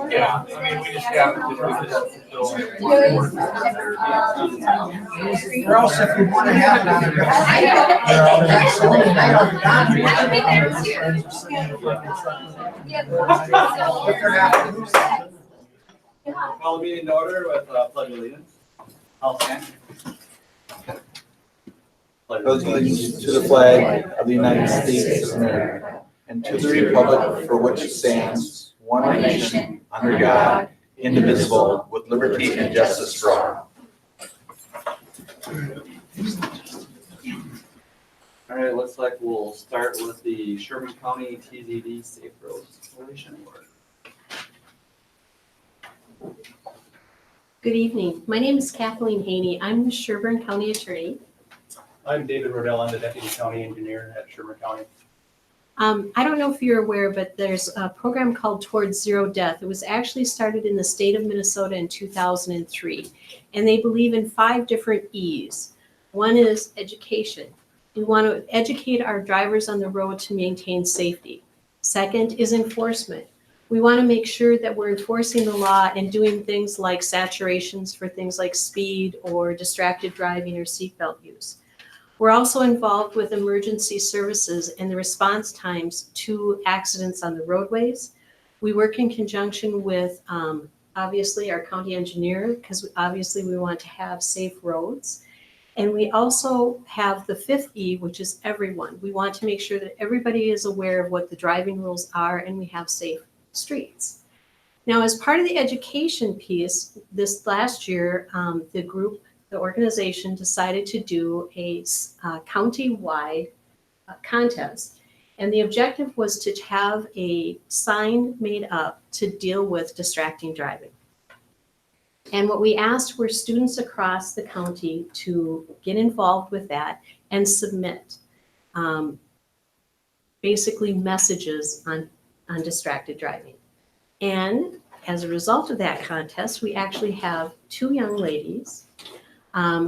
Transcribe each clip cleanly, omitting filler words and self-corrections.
Yeah, I mean, we just have to Or else if you want to have it on a. Call the meeting to order with pledge of allegiance. I'll stand. Pledge allegiance to the flag of the United States of America and to the republic for which it stands, one nation, under God, indivisible, with liberty and justice for all. All right, looks like we'll start with the Sherburne County TZD Safe Roads Coalition Award. Good evening. My name is Kathleen Haney. I'm the Sherburne County Attorney. I'm David Rodell. I'm the Deputy County Engineer at Sherburne County. I don't know if you're aware, but there's a program called Towards Zero Death. It was actually started in the state of Minnesota in 2003, and they believe in 5 different E's. One is education. We want to educate our drivers on the road to maintain safety. Second is enforcement. We want to make sure that we're enforcing the law and doing things like saturations for things like speed or distracted driving or seatbelt use. We're also involved with emergency services and the response times to accidents on the roadways. We work in conjunction with, obviously, our county engineer, because obviously we want to have safe roads. And we also have the 5th E, which is everyone. We want to make sure that everybody is aware of what the driving rules are and we have safe streets. Now, as part of the education piece, this last year, the organization decided to do a county-wide contest. And the objective was to have a sign made up to deal with distracting driving. And what we asked were students across the county to get involved with that and submit basically messages on distracted driving. And as a result of that contest, we actually have 2 young ladies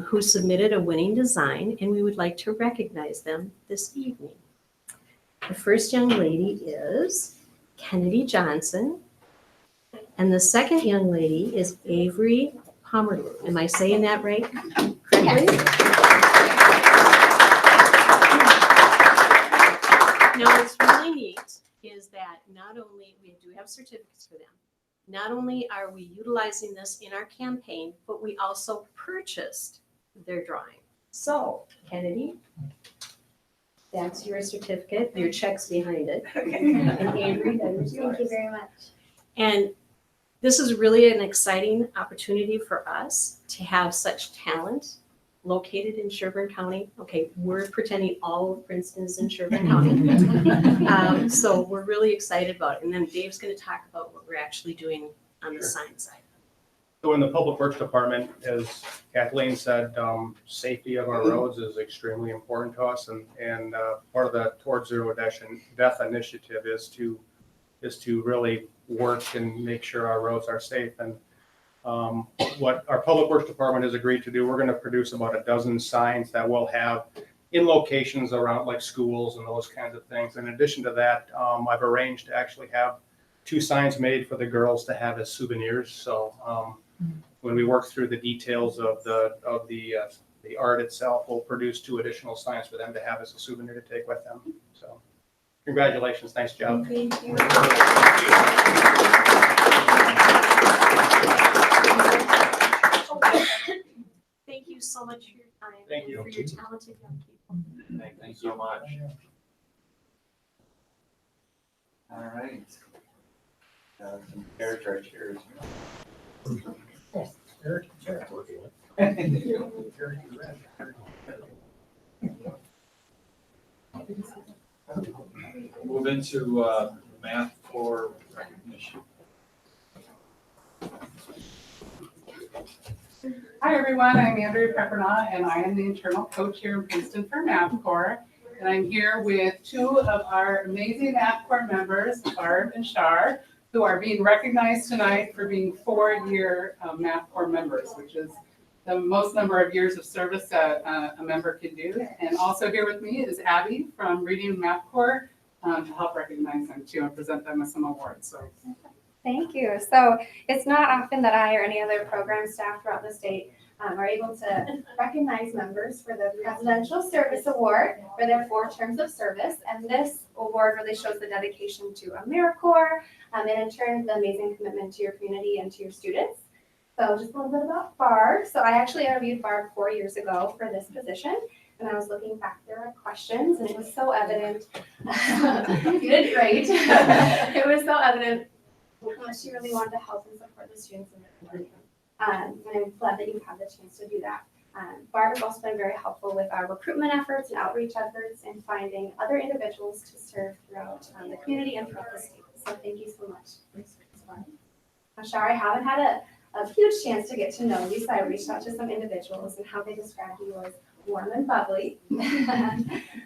who submitted a winning design, and we would like to recognize them this evening. The first young lady is Kennedy Johnson, and the second young lady is Avery Pomerleau. Am I saying that right correctly? Now, what's really neat is that not only we do have certificates for them, not only are we utilizing this in our campaign, but we also purchased their drawing. So, Kennedy, that's your certificate, your check's behind it. And Avery, Thank you very much. and this is really an exciting opportunity for us to have such talent located in Sherburne County. Okay, we're pretending all of Princeton is in Sherburne County. So we're really excited about it. And then Dave's going to talk about what we're actually doing on the sign side. So in the Public Works Department, as Kathleen said, safety of our roads is extremely important to us. And part of the Towards Zero Death initiative is to really work and make sure our roads are safe. And what our Public Works Department has agreed to do, we're going to produce about 12 signs that we'll have in locations around like schools and those kinds of things. In addition to that, I've arranged to actually have 2 signs made for the girls to have as souvenirs. So when we work through the details of the art itself, we'll produce 2 additional signs for them to have as a souvenir to take with them. So congratulations, nice job. Thank you. Thank you so much for your time. Thank you. And for your talented young people. Thank you so much. All right. Some character chairs. move into math core recognition. Hi everyone, I'm Andrea Peppernaugh and I am the internal coach here in Princeton for Math Corps. And I'm here with 2 of our amazing Math Corps members, Barb and Shar, who are being recognized tonight for being 4-year Math Corps members, which is the most number of years of service that a member can do. And also here with me is Abby from Reading Math Corps to help recognize them too and present them with some awards. So Thank you. So it's not often that I or any other program staff throughout the state are able to recognize members for the Presidential Service Award for their 4 terms of service. And this award really shows the dedication to AmeriCorps and in turn the amazing commitment to your community and to your students. So just a little bit about Barb. So I actually interviewed Barb 4 years ago for this position. And I was looking back through our questions and it was so evident. You did great. It was so evident she really wanted to help and support the students in their community. And I'm glad that you had the chance to do that. Barb has also been very helpful with our recruitment efforts and outreach efforts and finding other individuals to serve throughout the community and throughout the state. So thank you so much. Shar, I haven't had a huge chance to get to know you, so I reached out to some individuals and how they described you as warm and bubbly.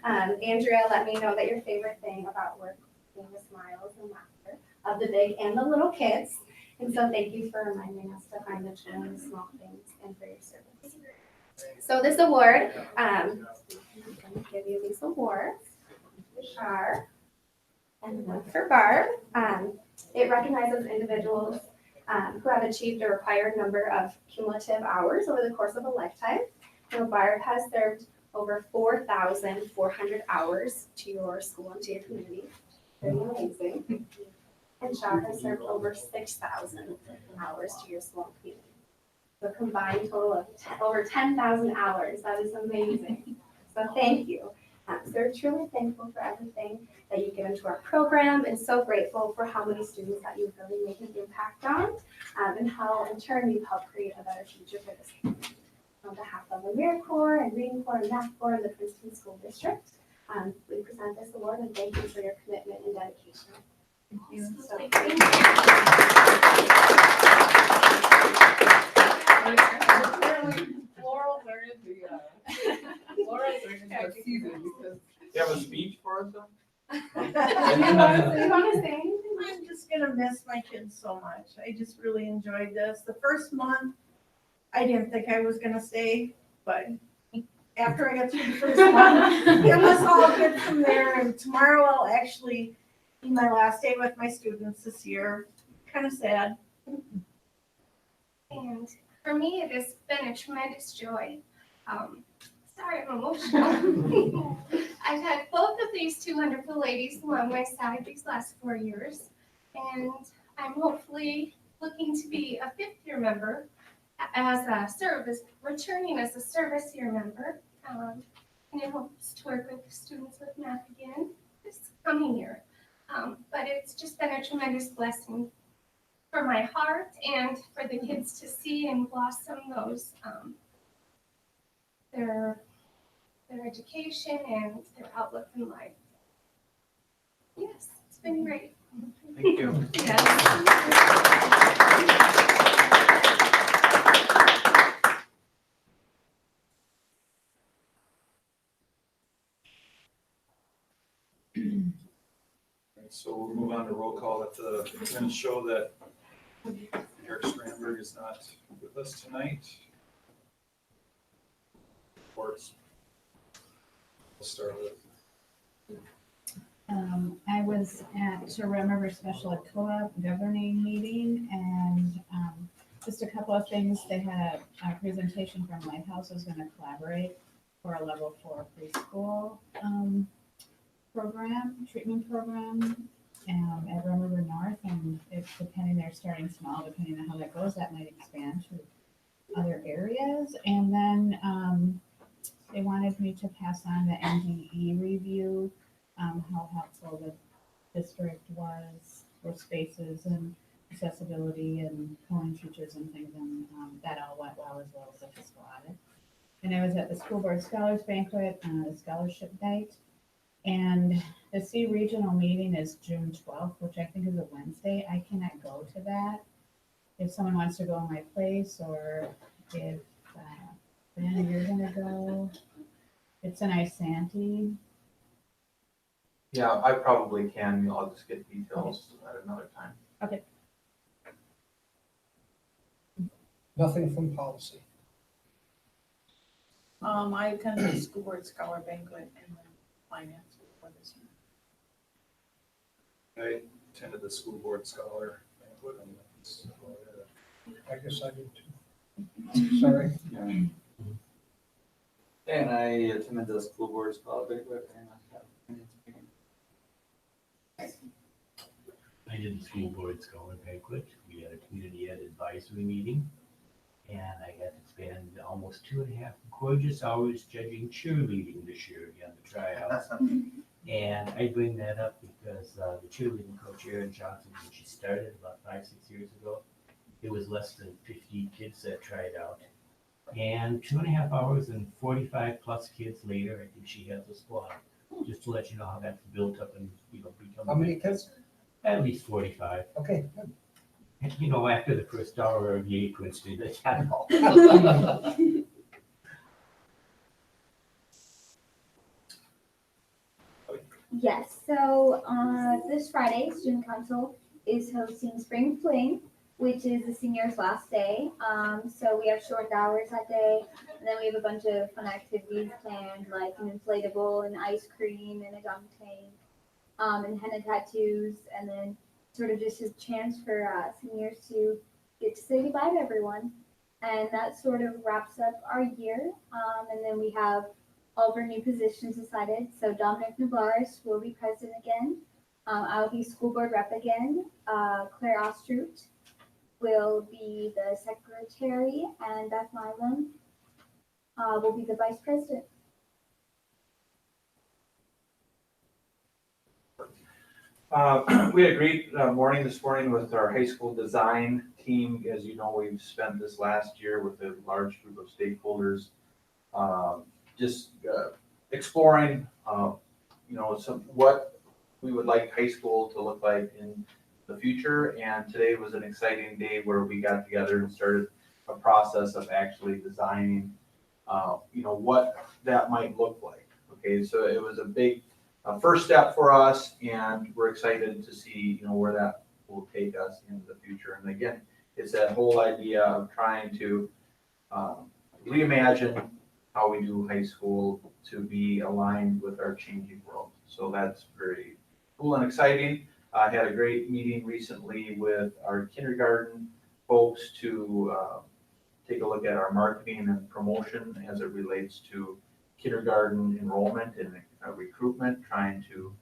Andrea let me know that your favorite thing about work being the smiles and laughter of the big and the little kids. And so thank you for reminding us to find the joy in the small things and for your service. So this award, I'm going to give you these awards, Shar, and one for Barb. It recognizes individuals who have achieved a required number of cumulative hours over the course of a lifetime. So Barb has served over 4,400 hours to your school and to your community. Pretty amazing. And Shar has served over 6,000 hours to your school and community. So a combined total of over 10,000 hours. That is amazing. So thank you. So we're truly thankful for everything that you've given to our program and so grateful for how many students that you've really made an impact on and how in turn you've helped create a better future for this community. On behalf of AmeriCorps and Reading Corps and Math Corps and the Princeton School District, we present this award and thank you for your commitment and dedication. Thank you. So, thank Laurels are in the season because. You have a speech for us? you want to say anything? I'm just gonna miss my kids so much. I just really enjoyed this. The first month, I didn't think I was gonna stay, but after I got through the first month, it was all good from there. And tomorrow I'll actually be my last day with my students this year. Kind of sad. And for me, it has been a tremendous joy. Sorry, I'm emotional. I've had both of these two wonderful ladies along my side these last 4 years, and I'm hopefully looking to be a 5th-year member as a returning as a service year member, and in hopes to work with students with math again this coming year. But it's just been a tremendous blessing for my heart and for the kids to see and blossom those their education and their outlook in life. Yes, it's been great. Thank you. So we'll move on to roll call. We're going to show that Eric Strandberg is not with us tonight. Reports. We'll start with. I was at Red River Special Ed Co-op governing meeting and just a couple of things. They had a presentation from Lighthouse was going to collaborate for a level 4 preschool treatment program at Red River North, and depending, they're starting small, depending on how that goes, that might expand to other areas. And then they wanted me to pass on the NDE review, how helpful the district was for spaces and accessibility and calling teachers and things, and that all went well as the fiscal audit. And I was at the School Board Scholars Banquet, the scholarship night. And the C regional meeting is June 12th, which I think is a Wednesday. I cannot go to that. If someone wants to go in my place, or if Diana, you're gonna go, it's in Isanti. Yeah, I probably can. I'll just get details at another time. Okay. Nothing from policy. I attended the school board scholar banquet and then finance for this year. I attended the school board scholar input on that. So, I guess I did too. Sorry. And I attended the school board's call banquet and I did the school board scholar banquet. We had a community ed advisory meeting. And I had to spend almost 2.5 gorgeous hours judging cheerleading this year again, the tryouts. And I bring that up because the cheerleading coach Erin Johnson, when she started about 5-6 years ago, it was less than 50 kids that tried out. And 2.5 hours and 45 plus kids later, I think she has a squad. Just to let you know how that's built up and, become. How many kids? At least 45. Okay, good. And, after the first hour of the aprons, they had it all. Yes, so this Friday, Student Council is hosting Spring Fling, which is the seniors' last day. So we have shortened hours that day, and then we have a bunch of fun activities planned, like an inflatable and ice cream and a dunk tank, and henna tattoos, and then sort of just a chance for seniors to get to say goodbye to everyone. And that sort of wraps up our year. And then we have all of our new positions decided. So Dominic Navarez will be president again. I'll be school board rep again. Claire Ostrut will be the secretary, and Beth Milam will be the vice president. We had a great morning this morning with our high school design team. As you know, we've spent this last year with a large group of stakeholders, just exploring, what we would like high school to look like in the future. And today was an exciting day where we got together and started a process of actually designing, what that might look like. Okay, so it was a big first step for us, and we're excited to see, where that will take us into the future. And again, it's that whole idea of trying to reimagine how we do high school to be aligned with our changing world. So that's very cool and exciting. I had a great meeting recently with our kindergarten folks to take a look at our marketing and promotion as it relates to kindergarten enrollment and recruitment, trying to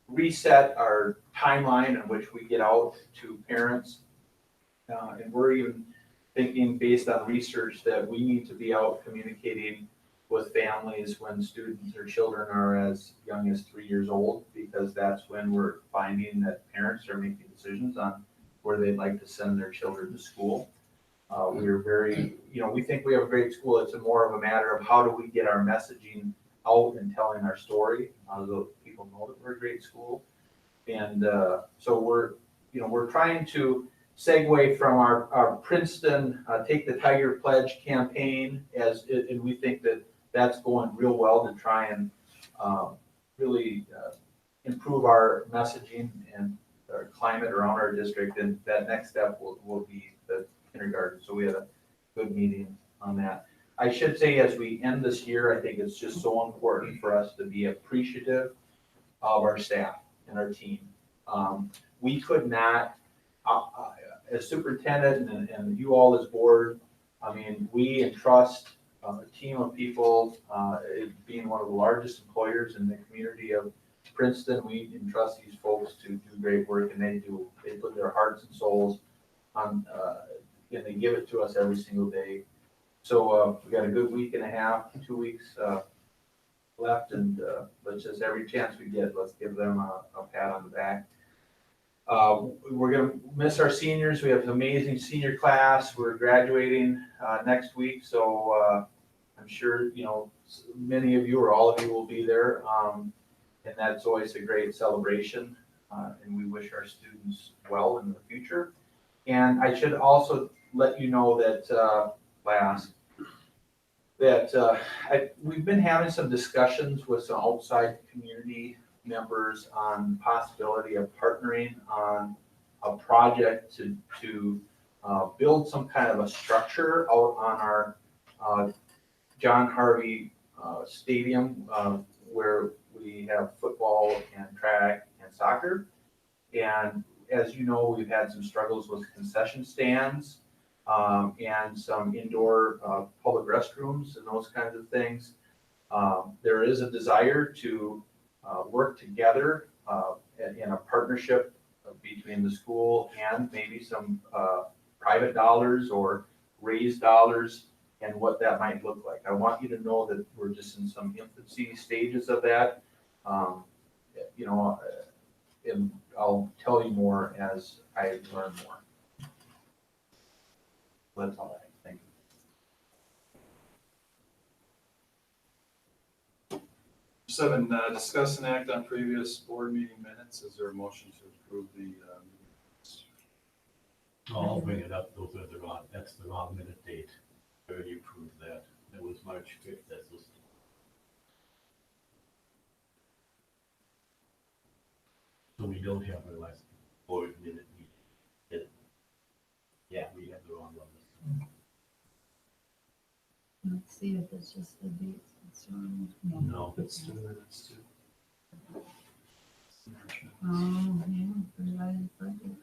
reset our timeline in which we get out to parents. And we're even thinking, based on research, that we need to be out communicating with families when students or children are as young as 3 years old, because that's when we're finding that parents are making decisions on where they'd like to send their children to school. We're very, we think we have a great school. It's more of a matter of how do we get our messaging out and telling our story, so people know that we're a great school. And so we're trying to segue from our Princeton Take the Tiger Pledge campaign, and we think that that's going real well to try and really improve our messaging and our climate around our district. And that next step will be the kindergarten. So we had a good meeting on that. I should say, as we end this year, I think it's just so important for us to be appreciative of our staff and our team. We could not, as superintendent and you all as board, we entrust a team of people, being one of the largest employers in the community of Princeton. We entrust these folks to do great work, and they put their hearts and souls on, and they give it to us every single day. So we got a good week and a half, 2 weeks left, and let's just, every chance we get, let's give them a pat on the back. We're gonna miss our seniors. We have an amazing senior class. We're graduating next week, so I'm sure many of you or all of you will be there, and that's always a great celebration. And we wish our students well in the future. And I should also let you know that we've been having some discussions with some outside community members on possibility of partnering on a project to build some kind of a structure out on our John Harvey Stadium, where we have football and track and soccer. And as you know, we've had some struggles with concession stands, and some indoor, public restrooms and those kinds of things. There is a desire to, work together, in a partnership between the school and maybe some, private dollars or raised dollars and what that might look like. I want you to know that we're just in some infancy stages of that. You know, and I'll tell you more as I learn more. That's all I think. Seven, discuss and act on previous board meeting minutes. Is there a motion to approve the minutes? I'll bring it up, those are the wrong, that's the wrong minute date. I already approved that. That was March 5th, that's listed. So we don't have our last board minute meeting. Yeah, we have the wrong one. Let's see if it's just the dates. It's wrong. No. It's 2 minutes too. Oh, yeah, provided budget.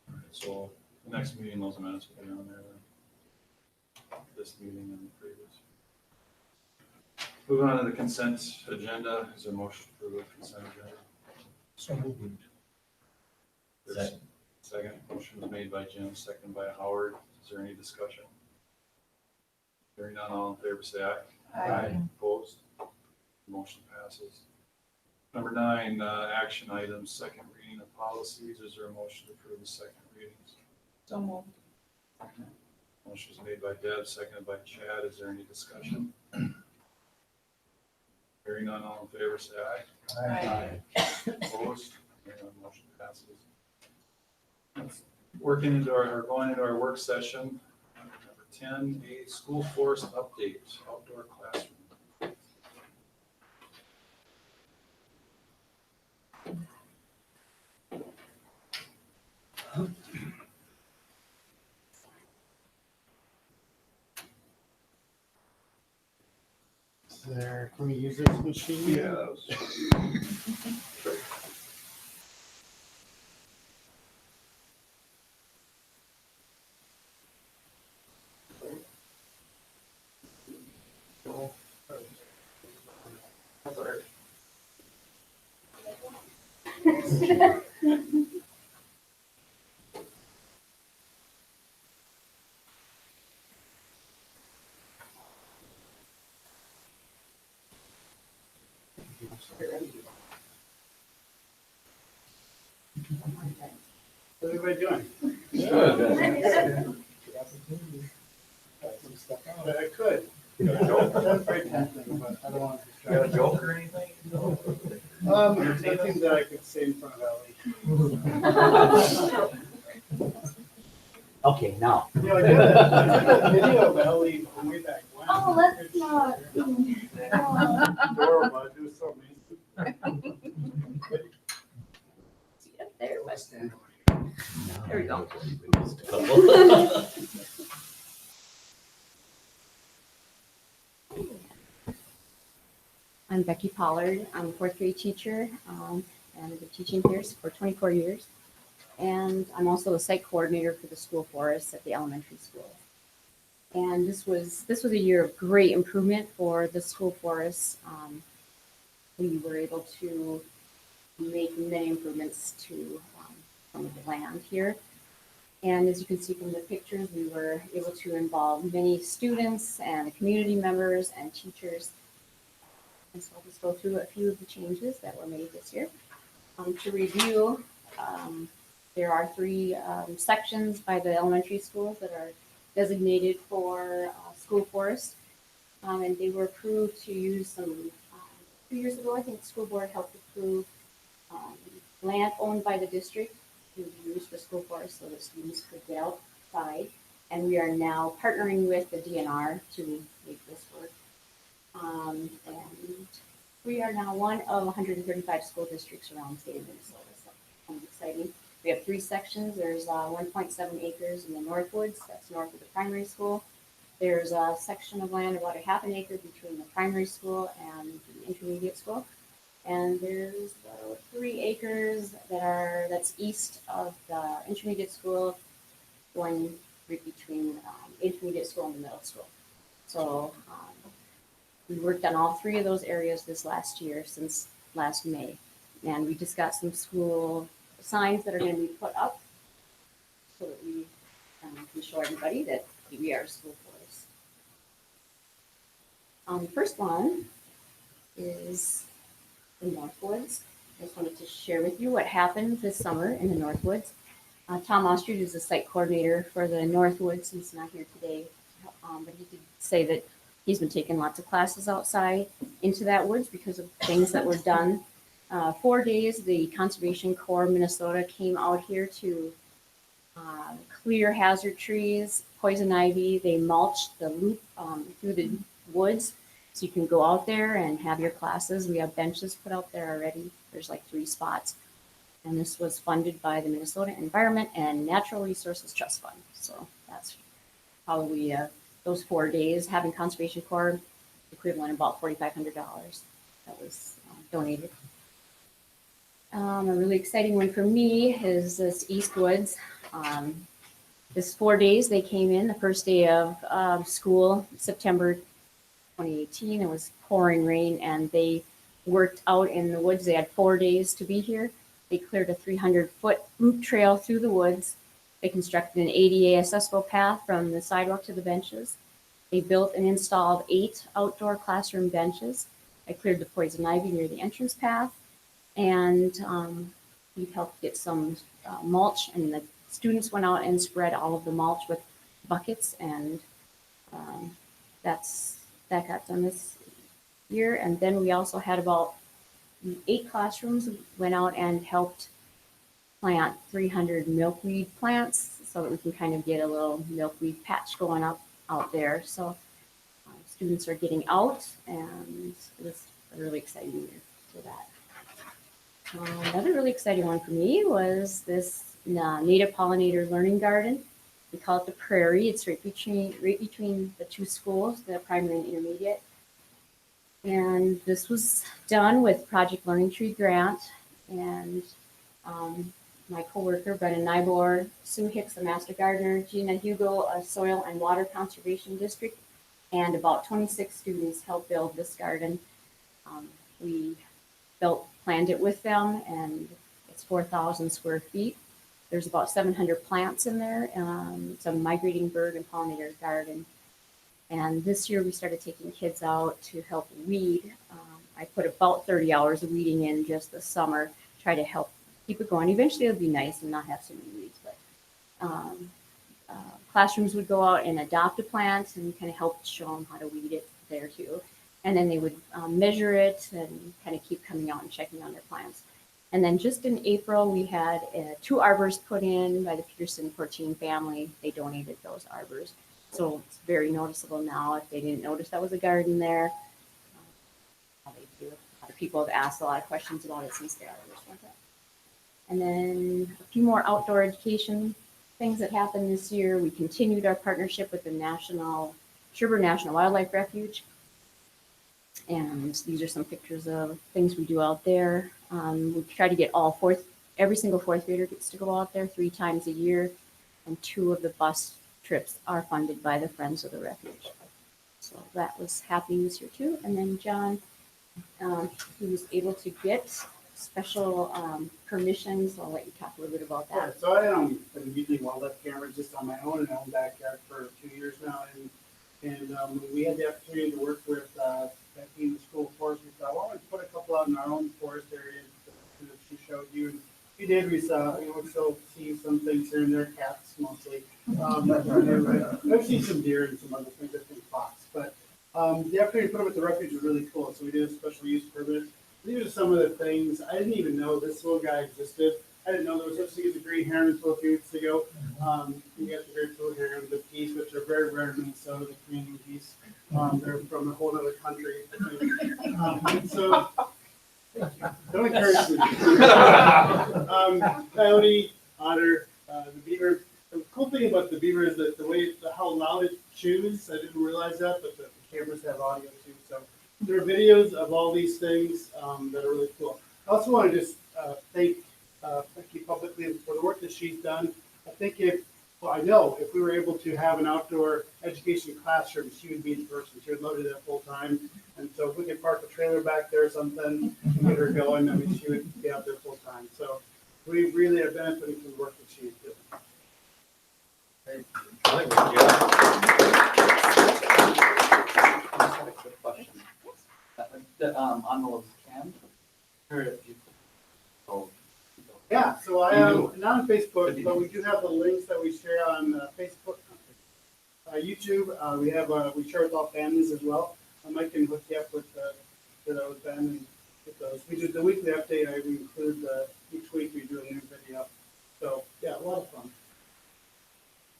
All right, so the next meeting, those minutes will be on there then. This meeting and the previous. Moving on to the consent agenda. Is there a motion for the consent agenda? So moved. Second. Second, motion was made by Jim, seconded by Howard. Is there any discussion? Hearing none, all in favor, say aye. Aye. Opposed? Motion passes. Number 9, action items, second reading of policies. Is there a motion to approve the second readings? So moved. Motion was made by Deb, seconded by Chad. Is there any discussion? Hearing none, all in favor, say aye. Opposed? Hearing none, motion passes. Working into our, or going into our work session, number 10, a school forest update, outdoor classroom. There, can we use this machine? Yeah. How's everybody doing? Good. But I could. You got a joke? That's very tempting, but I don't want to You got a distract. joke or anything? Nothing that I could say in front of Ellie. Okay, now. You know, I did a video of Ellie way back when. Oh, let's not. Adorable, it was so amazing. There it was. There we go. I'm Becky Pollard. I'm a fourth grade teacher, and I've been teaching here for 24 years. And I'm also a site coordinator for the school forest at the elementary school. And this was a year of great improvement for the school forest. We were able to make many improvements to some of the land here. And as you can see from the pictures, we were able to involve many students and community members and teachers. And so I'll just go through a few of the changes that were made this year. To review, there are 3 sections by the elementary schools that are designated for school forest. And they were approved to use some, 2 years ago, I think the school board helped approve land owned by the district to be used for school forest so the students could get outside. And we are now partnering with the DNR to make this work. And we are now one of 135 school districts around the state of Minnesota, so kind of exciting. We have 3 sections. There's 1.7 acres in the Northwoods, that's north of the primary school. There's a section of land about a half an acre between the primary school and the intermediate school. And there's about 3 acres that's east of the intermediate school, going right between intermediate school and the middle school. So we worked on all 3 of those areas this last year, since last May. And we just got some school signs that are going to be put up so that we can show everybody that we are a school force. The first one is the Northwoods. I just wanted to share with you what happened this summer in the Northwoods. Tom Ostrud is the site coordinator for the Northwoods. He's not here today, but he did say that he's been taking lots of classes outside into that woods because of things that were done. 4 days, the Conservation Corps of Minnesota came out here to clear hazard trees, poison ivy. They mulched the loop through the woods, so you can go out there and have your classes. We have benches put out there already. There's like 3 spots. And this was funded by the Minnesota Environment and Natural Resources Trust Fund. So that's probably those 4 days having Conservation Corps equivalent about $4,500 that was donated. A really exciting one for me is this East Woods. This 4 days they came in. The first day of school, September 2018, it was pouring rain, and they worked out in the woods. They had 4 days to be here. They cleared a 300-foot loop trail through the woods. They constructed an ADA accessible path from the sidewalk to the benches. They built and installed 8 outdoor classroom benches. They cleared the poison ivy near the entrance path. And we helped get some mulch, and the students went out and spread all of the mulch with buckets, and that got done this year. And then we also had about 8 classrooms went out and helped plant 300 milkweed plants so that we can kind of get a little milkweed patch going up out there. So students are getting out, and it was a really exciting year for that. Another really exciting one for me was this native pollinator learning garden. We call it the Prairie. It's right between the 2 schools, the primary and intermediate. And this was done with Project Learning Tree grant. And my coworker, Brennan Nybor, Sue Hicks, a master gardener, Gina Hugo, a soil and water conservation district, and about 26 students helped build this garden. We planned it with them, and it's 4,000 square feet. There's about 700 plants in there. It's a migrating bird and pollinator garden. And this year we started taking kids out to help weed. I put about 30 hours of weeding in just this summer, try to help keep it going. Eventually it'll be nice and not have so many weeds, but classrooms would go out and adopt a plant and kind of help show them how to weed it there too. And then they would measure it and kind of keep coming out and checking on their plants. And then just in April, we had 2 arbors put in by the Peterson Porcine family. They donated those arbors. So it's very noticeable now. If they didn't notice that was a garden there, they do. A lot of people have asked a lot of questions about it since the arbors went up. And then a few more outdoor education things that happened this year. We continued our partnership with the Sherburne National Wildlife Refuge. And these are some pictures of things we do out there. We try to get every single 4th grader gets to go out there 3 times a year, and 2 of the bus trips are funded by the Friends of the Refuge. So that was happening this year too. And then John, he was able to get special permissions. I'll let you talk a little bit about that. So I been using wildlife cameras just on my own in my own backyard for 2 years now, and we had the opportunity to work with Becky in the school forest. We thought, well, let's put a couple out in our own forest areas that she showed you. And we did. We saw, we still see some things here and there, cats mostly. I've seen some deer and some other things, I think fox. But the opportunity to put them at the refuge was really cool. So we did a special use permit. These are some of the things I didn't even know this little guy existed. I didn't know there was such thing as a green heron until a few weeks ago. You got the great-tailed heron, the geese, which are very rare in Minnesota, the Canadian geese. They're from a whole other country. So don't encourage me. Coyote, otter, the beaver. The cool thing about the beaver is that how loud it chews. I didn't realize that, but the cameras have audio too. So there are videos of all these things that are really cool. I also want to just thank Becky publicly for the work that she's done. I think I know if we were able to have an outdoor education classroom, she would be the person. She would love to do that full time. And so if we could park a trailer back there or something and get her going, I mean, she would be out there full time. So we really are benefiting from the work that she's doing. I just had a quick question. On those cams, or if you, oh, Yeah, so I am not on Facebook, but we do have the links that we share on Facebook, YouTube. We share with all families as well. I can hook you up with those, Ben, and get those. We do the weekly update. I include each week we do a new video. So yeah, a lot of fun.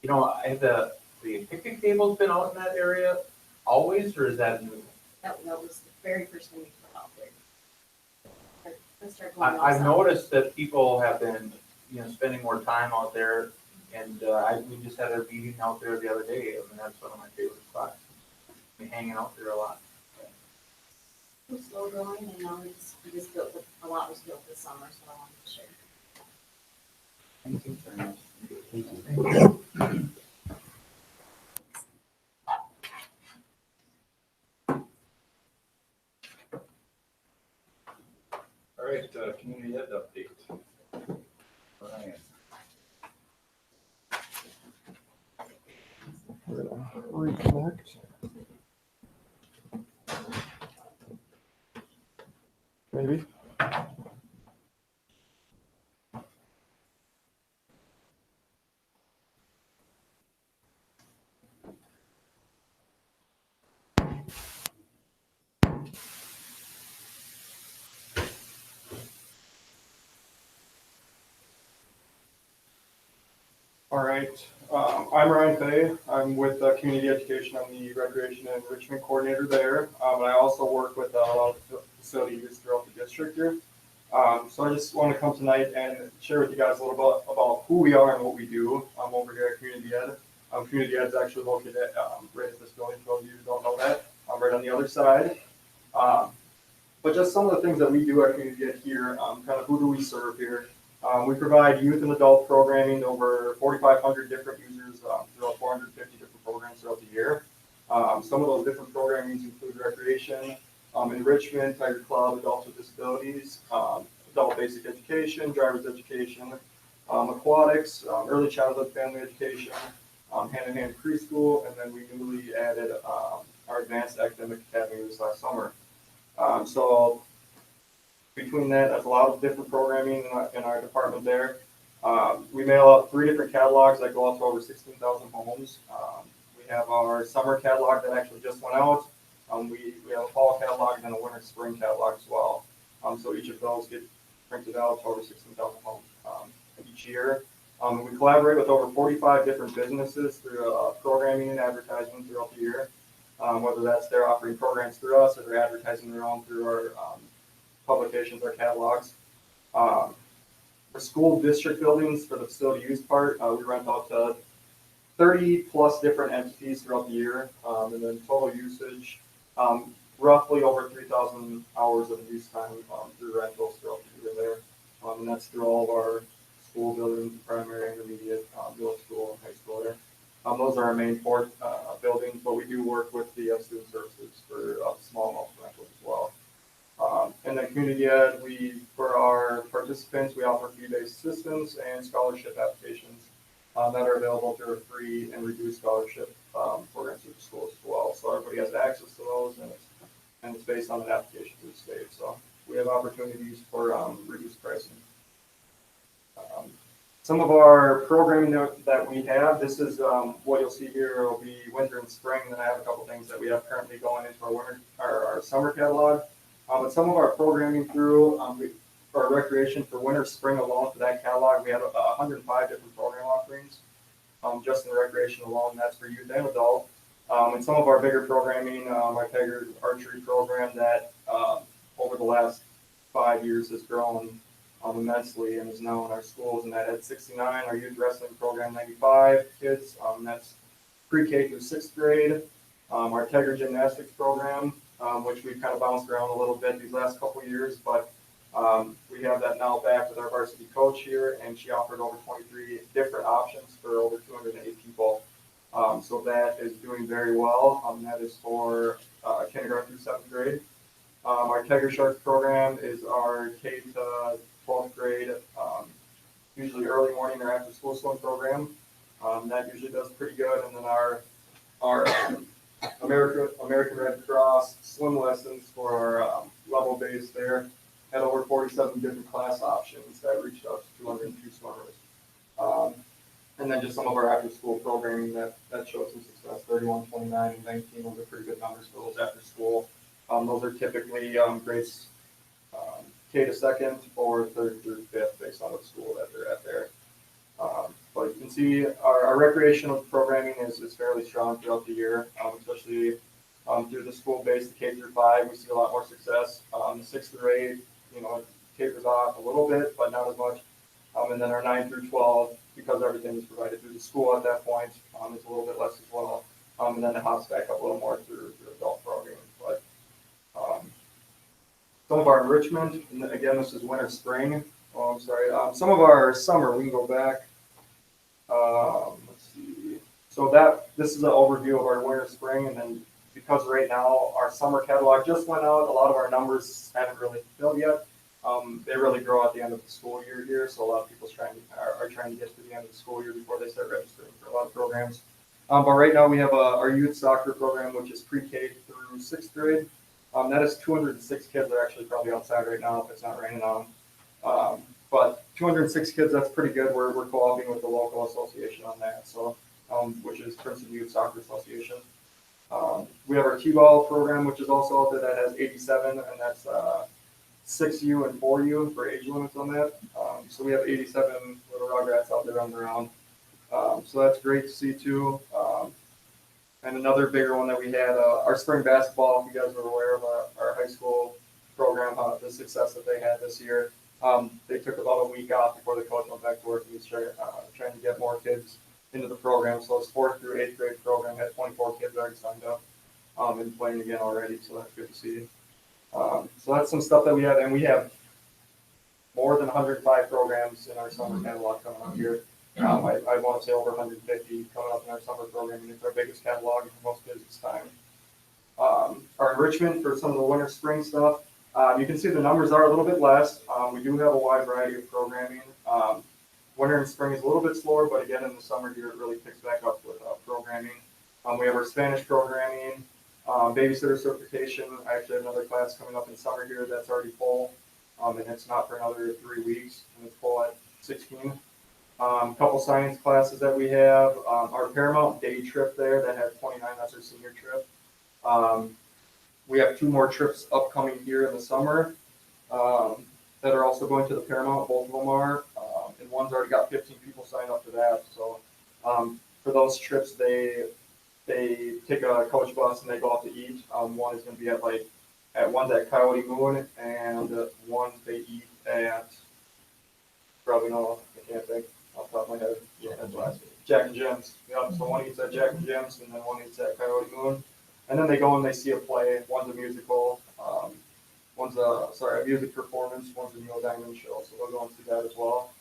You know, I have the picnic table's been out in that area always, or is that new? That was the very first thing we put out there. Let's start going I've outside. noticed that people have been, spending more time out there, and we just had a meeting out there the other day. I mean, that's one of my favorite spots. Been hanging out there a lot. It was slow growing, and now we just built a lot was built this summer, so I wanted to share. Thank you very much. All right, community ed update. Brian. Reconnect. Maybe. All right, I'm Ryan Fay. I'm with Community Education. I'm the Recreation and Enrichment Coordinator there. And I also work with a lot of facilities throughout the district here. So I just want to come tonight and share with you guys a little bit about who we are and what we do over here at Community Ed. Community Ed is actually located right at this building, for those of you who don't know that, right on the other side. But just some of the things that we do at Community Ed here, kind of who do we serve here? We provide youth and adult programming to over 4,500 different users throughout 450 different programs throughout the year. Some of those different programmings include recreation, enrichment, Tiger Club, adults with disabilities, adult basic education, driver's education, aquatics, early childhood family education, hand-in-hand preschool, and then we newly added our advanced academic academy this last summer. So between that, that's a lot of different programming in our department there. We mail out 3 different catalogs that go out to over 16,000 homes. We have our summer catalog that actually just went out. We have a fall catalog and then a winter spring catalog as well. So each of those get printed out to over 16,000 homes each year. We collaborate with over 45 different businesses through programming and advertising throughout the year. Whether that's they're offering programs through us or they're advertising their own through our publications or catalogs. For school district buildings, for the facility use part, we rent out to 30 plus different entities throughout the year, and then total usage, roughly over 3,000 hours of use time through rentals throughout the year there. And that's through all of our school buildings, primary, intermediate, middle school, and high school there. Those are our main 4 buildings, but we do work with the student services for small amounts of rentals as well. And then Community Ed, for our participants, we offer fee-based assistance and scholarship applications that are available through a free and reduced scholarship programs through the schools as well. So everybody has access to those, and it's based on an application to the state. So we have opportunities for reduced pricing. Some of our programming that we have, this is what you'll see here will be winter and spring. Then I have a couple things that we have currently going into our summer catalog. But some of our programming through our recreation for winter, spring alone for that catalog, we have 105 different program offerings just in the recreation alone. That's for youth and adult. And some of our bigger programming, our Tiger archery program that over the last 5 years has grown immensely and is now in our schools, and that had 69. Our youth wrestling program, 95 kids. That's pre-K through 6th grade. Our Tiger gymnastics program, which we've kind of bounced around a little bit these last couple of years, but we have that now back with our varsity coach here, and she offered over 23 different options for over 208 people. So that is doing very well. That is for kindergarten through 7th grade. Our Tiger Sharks program is our K to 12th grade, usually early morning or after school swim program. That usually does pretty good. And then our American Red Cross swim lessons for our level base there had over 47 different class options that reached out to 202 swimmers. And then just some of our after school programming that showed some success, 31, 29, and 19. Those are pretty good numbers for those after school. Those are typically grades K to 2nd or 3rd through 5th based on what school that they're at there. But you can see our recreational programming is fairly strong throughout the year, especially through the school-based K through 5. We see a lot more success. The 6th through 8, it tapers off a little bit, but not as much. And then our 9 through 12, because everything is provided through the school at that point, it's a little bit less as well. And then it hops back up a little more through adult programming. But some of our enrichment, and again, this is winter, spring. Oh, I'm sorry. Some of our summer, we can go back. Let's see. So this is an overview of our winter, spring, and then because right now our summer catalog just went out, a lot of our numbers haven't really filled yet. They really grow at the end of the school year here, so a lot of people are trying to get to the end of the school year before they start registering for a lot of programs. But right now we have our youth soccer program, which is pre-K through 6th grade. That is 206 kids. They're actually probably outside right now if it's not raining on them. But 206 kids, that's pretty good. We're co-oping with the local association on that, so which is Princeton Youth Soccer Association. We have our T-ball program, which is also out there, that has 87, and that's 6U and 4U for age limits on that. So we have 87 little Rugrats out there running around. So that's great to see too. And another bigger one that we had, our spring basketball, if you guys were aware of our high school program, the success that they had this year. They took about a week off before the coach went back to work. He was trying to get more kids into the program. So it's 4th through 8th grade program had 24 kids already signed up and playing again already. So that's good to see. So that's some stuff that we have, and we have more than 105 programs in our summer catalog coming up here. I want to say over 150 coming up in our summer program, and it's our biggest catalog and most busiest time. Our enrichment for some of the winter, spring stuff, you can see the numbers are a little bit less. We do have a wide variety of programming. Winter and spring is a little bit slower, but again, in the summer here, it really picks back up with programming. We have our Spanish programming, babysitter certification. I actually have another class coming up in summer here that's already full, and it's not for another 3 weeks, and it's full at 16. Couple science classes that we have. Our Paramount day trip there that has 29, that's our senior trip. We have 2 more trips upcoming here in the summer that are also going to the Paramount. Both of them are, and one's already got 15 people signed up for that. So for those trips, they take a coach bus and they go out to eat. One is going to be one's at Coyote Moon, and one they eat at, probably no, I can't think off the top of my head. Yeah, that's last week. Jack and Jim's. Yep. So one eats at Jack and Jim's, and then one eats at Coyote Moon. And then they go and they see a play. One's a musical. One's a music performance. One's a Neil Diamond show. So they'll go and see that as well.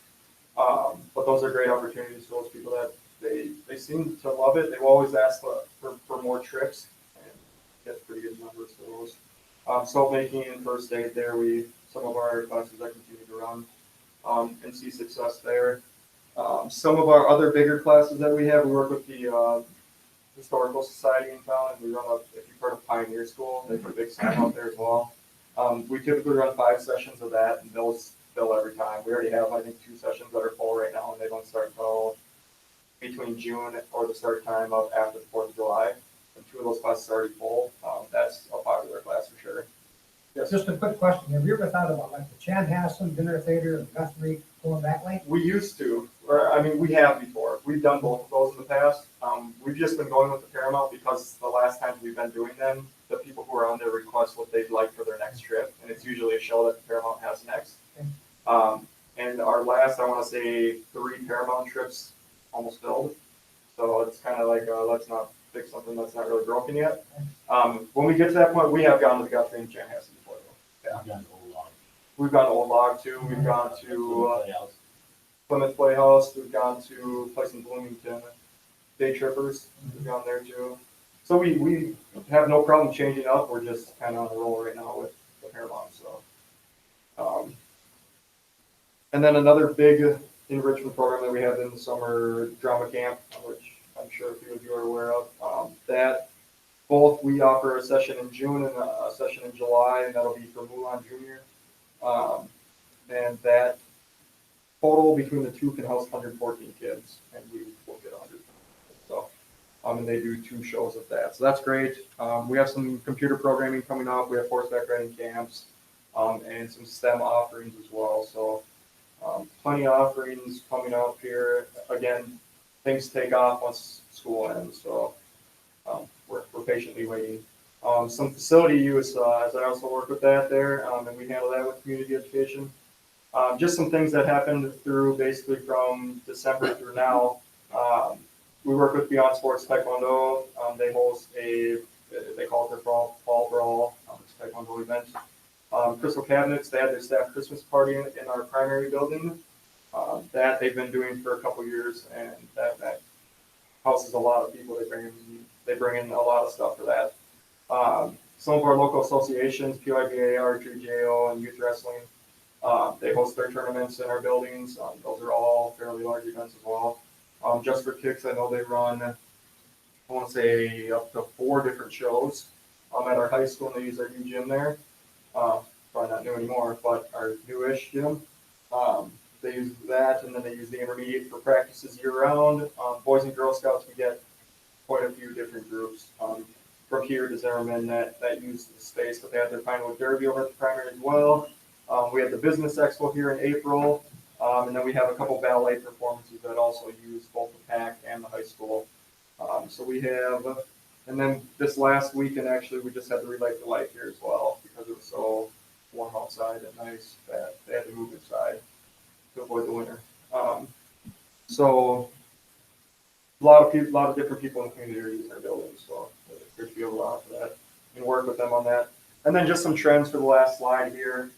But those are great opportunities for those people that they seem to love it. They will always ask for more trips, and get pretty good numbers for those. Soap making and first aid there. Some of our classes that continue to run and see success there. Some of our other bigger classes that we have, we work with the Historical Society in town, and we run if you've heard of Pioneer School, they put a big sign out there as well. We typically run 5 sessions of that, and those fill every time. We already have, I think, 2 sessions that are full right now, and they don't start until between June or the start time of after the 4th of July. And 2 of those classes are already full. That's a popular class for sure. Yes. Just a quick question. Have you ever thought about like the Chanhassen Dinner Theater and Guthrie going that way? We used to, we have before. We've done both of those in the past. We've just been going with the Paramount because the last times we've been doing them, the people who are on there request what they'd like for their next trip, and it's usually a show that the Paramount has next. Okay. And our last, I want to say, 3 Paramount trips almost filled. So it's kind of like, let's not fix something that's not really broken yet. When we get to that point, we have gone to the Guthrie and Chanhassen before though. Yeah. We've gone to Old Log too, we've gone to Plymouth Playhouse, we've gone to a place in Bloomington, Day Trippers, we've gone there too. So we have no problem changing up, we're just kind of on the roll right now with Fairlawn, so. And then another big enrichment program that we have in the summer, drama camp, which I'm sure a few of you are aware of. That both we offer a session in June and a session in July, and that'll be for Mulan Junior. And that total between the two can house 114 kids, and we will get 100. So, and they do 2 shows of that, so that's great. We have some computer programming coming up. We have horseback riding camps, and some STEM offerings as well. So. Plenty of offerings coming up here. Again, things take off once school ends, so we're patiently waiting. Some facility use, as I also work with that there, and we handle that with community education. Just some things that happened through basically from December through now. We work with Beyond Sports Taekwondo. They host they call it their Fall Brawl, it's a Taekwondo event. Crystal Cabinets, they had their staff Christmas party in our primary building. That they've been doing for a couple years, and that houses a lot of people. They bring in a lot of stuff for that. Some of our local associations, PYBA, Archery, JO, and Youth Wrestling, they host their tournaments in our buildings. Those are all fairly large events as well. Just for Kicks, I know they run, I want to say up to 4 different shows at our high school, and they use our new gym there. Probably not new anymore, but our newish gym. They use that, and then they use the intermediate for practices year round. Boys and Girl Scouts, we get quite a few different groups from here to Zimmerman that use the space, but they have their Pinewood Derby over at the primary as well. We have the Business Expo here in April, and then we have a couple ballet performances that also use both the PAC and the high school. So we have, and then this last weekend, actually, we just had the Relight the Life here as well, because it was so warm outside and nice that they had to move inside to avoid the winter. So a lot of different people in the community are using our buildings, so it's good to be able to offer that and work with them on that. And then just some trends for the last slide here.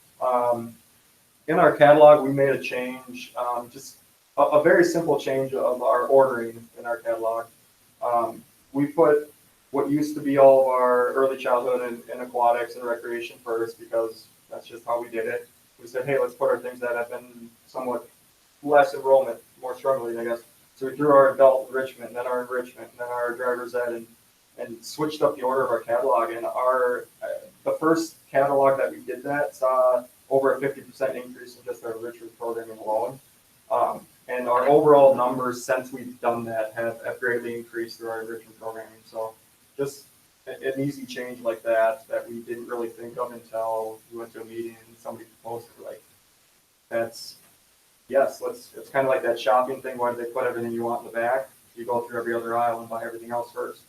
In our catalog, we made a change, just a very simple change of our ordering in our catalog. We put what used to be all of our early childhood and aquatics and recreation first, because that's just how we did it. We said, hey, let's put our things that have been somewhat less enrollment, more struggling, I guess. So we threw our adult enrichment, and then our enrichment, and then our driver's ed, and switched up the order of our catalog. And the first catalog that we did that saw over a 50% increase in just our enrichment programming alone. And our overall numbers since we've done that have greatly increased through our enrichment programming. So just an easy change like that we didn't really think of until we went to a meeting and somebody proposed it. Like, it's kind of like that shopping thing where they put everything you want in the back. You go through every other aisle and buy everything else first,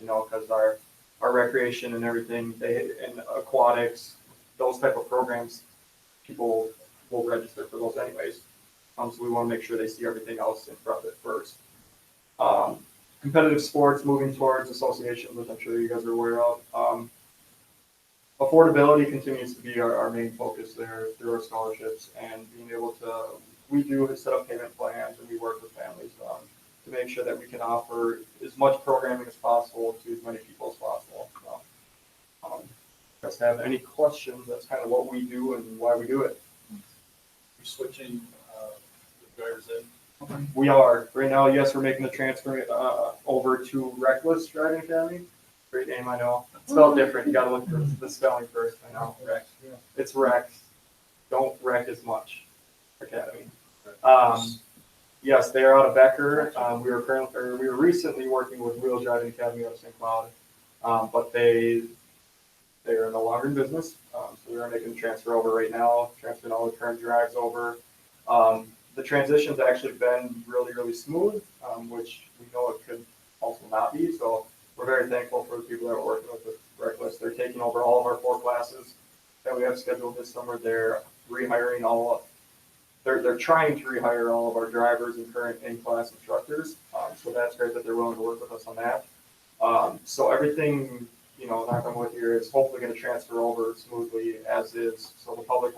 because our recreation and everything, and aquatics, those type of programs, people will register for those anyways. So we want to make sure they see everything else in front of it first. Competitive sports, moving towards associations, which I'm sure you guys are aware of. Affordability continues to be our main focus there through our scholarships, and being able to, we do set up payment plans, and we work with families to make sure that we can offer as much programming as possible to as many people as possible. If you guys have any questions, that's kind of what we do and why we do it. You're switching the driver's ed? We are. Right now, yes, we're making the transfer over to Reckless Driving Academy. Great name, I know. It's spelled different. You gotta look for the spelling first. I know. Rex. It's Rex. Don't wreck as much. Academy. Yes, they are out of Becker. We were recently working with Wheel Driving Academy out of St. Cloud, but they are no longer in business. So we are making the transfer over right now, transferring all the current drives over. The transition's actually been really, really smooth, which we know it could also not be. So we're very thankful for the people that are working with Reckless. They're taking over all of our 4 classes that we have scheduled this summer. They're rehiring they're trying to rehire all of our drivers and current in-class instructors. So that's great that they're willing to work with us on that. So everything, knock on wood here, is hopefully gonna transfer over smoothly as is, so the public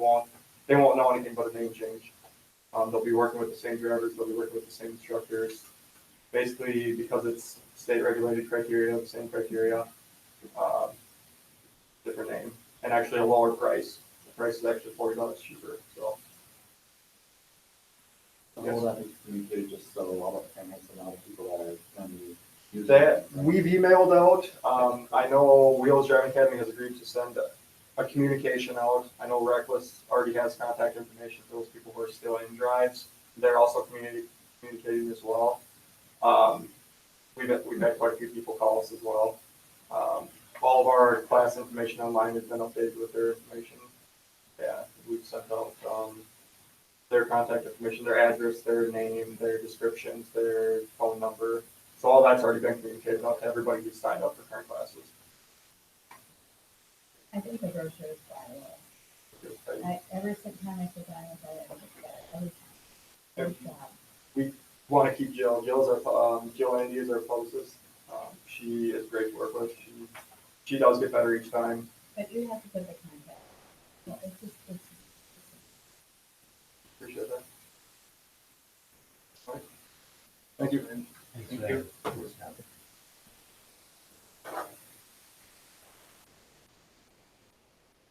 they won't know anything but a name change. They'll be working with the same drivers, they'll be working with the same instructors. Basically, because it's state regulated criteria, the same criteria, different name, and actually a lower price. The price is actually $40 cheaper, so. Will that be communicated just so a lot of parents and a lot of people that are going to be using That it? we've emailed out. I know Wheels Driving Academy has agreed to send a communication out. I know Reckless already has contact information for those people who are still in drives. They're also communicating as well. We've had quite a few people call us as well. All of our class information online has been updated with their information. Yeah, we've sent out their contact information, their address, their name, their descriptions, their phone number. So all that's already been communicated out to everybody who's signed up for current classes. I think the brochure is fabulous. Every single time I sit down with it, I look at it every time. Good job. We want to keep Jill. Jill Andy is our publicist. She is great to work with. She does get better each time. But you have to put the contact. Well, it's Appreciate that. All right. Thank you. Thank you.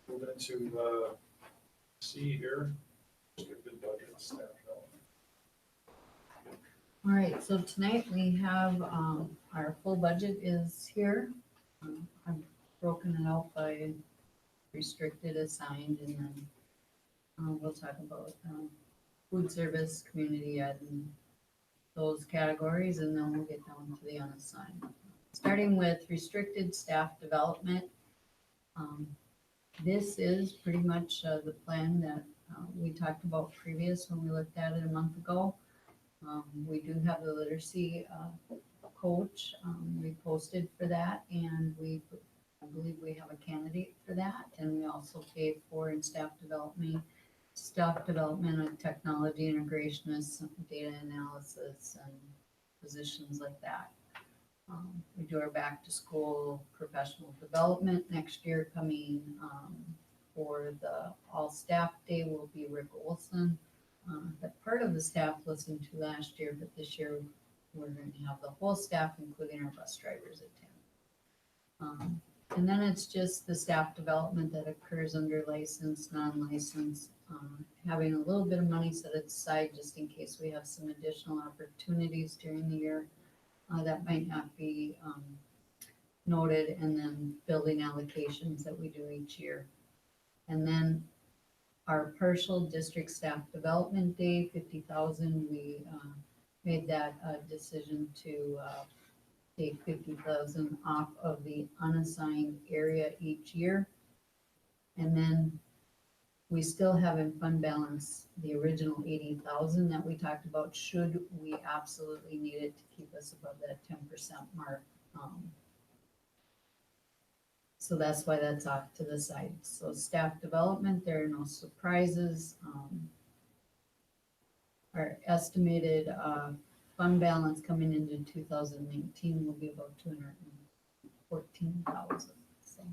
Moving into C here. Just get good budget and staff development. All right, so tonight we have, our full budget is here. I've broken it out by restricted, assigned, and then we'll talk about food service, community ed, and those categories, and then we'll get down to the unassigned. Starting with restricted staff development. This is pretty much the plan that we talked about previous when we looked at it a month ago. We do have the literacy coach. We posted for that, and I believe we have a candidate for that. And we also pay for in staff development of technology integrationists, data analysis, and positions like that. We do our back to school professional development next year coming. For the all staff day will be Rick Olson. That part of the staff listened to last year, but this year we're going to have the whole staff, including our bus drivers, attend. And then it's just the staff development that occurs under licensed, non-licensed, having a little bit of money set aside just in case we have some additional opportunities during the year that might not be noted, and then building allocations that we do each year. And then our partial district staff development day, 50,000, we made that decision to take 50,000 off of the unassigned area each year. And then we still have in fund balance the original 80,000 that we talked about, should we absolutely need it to keep us above that 10% mark. So that's why that's off to the side. So staff development, there are no surprises. Our estimated fund balance coming into 2019 will be about 214,000. So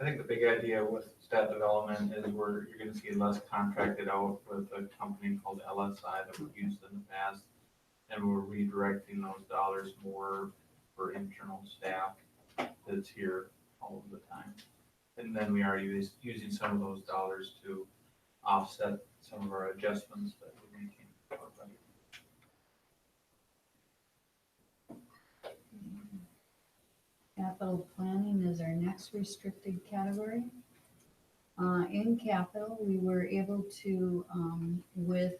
I think the big idea with staff development is you're gonna see less contracted out with a company called LSI that we've used in the past. And we're redirecting those dollars more for internal staff that's here all of the time. And then we are using some of those dollars to offset some of our adjustments that we're making to our budget. capital planning is our next restricted category. In capital, we were able to, with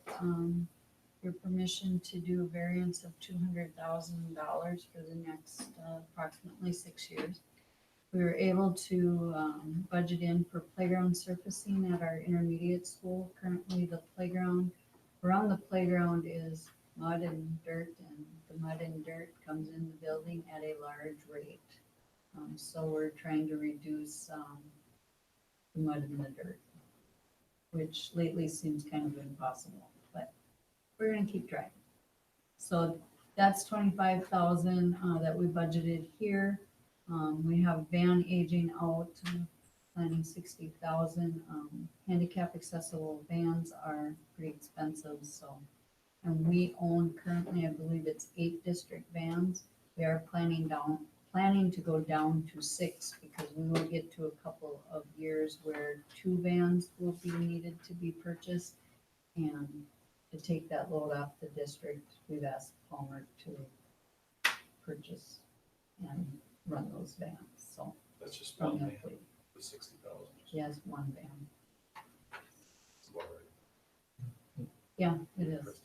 your permission, to do a variance of $200,000 for the next approximately 6 years. We were able to budget in for playground surfacing at our intermediate school. Currently, the playground, around the playground is mud and dirt, and the mud and dirt comes in the building at a large rate. So we're trying to reduce the mud and the dirt, which lately seems kind of impossible, but we're gonna keep trying. So That's 25,000, that we budgeted here. We have van aging out, planning 60,000. Handicap accessible vans are pretty expensive, so. And we own currently, I believe it's 8 district vans. We are planning to go down to 6 because we will get to a couple of years where 2 vans will be needed to be purchased. And to take that load off the district, we've asked Palmer to purchase and run those vans, so. That's just one van, the 60,000. She has 1 van. Yeah, it is.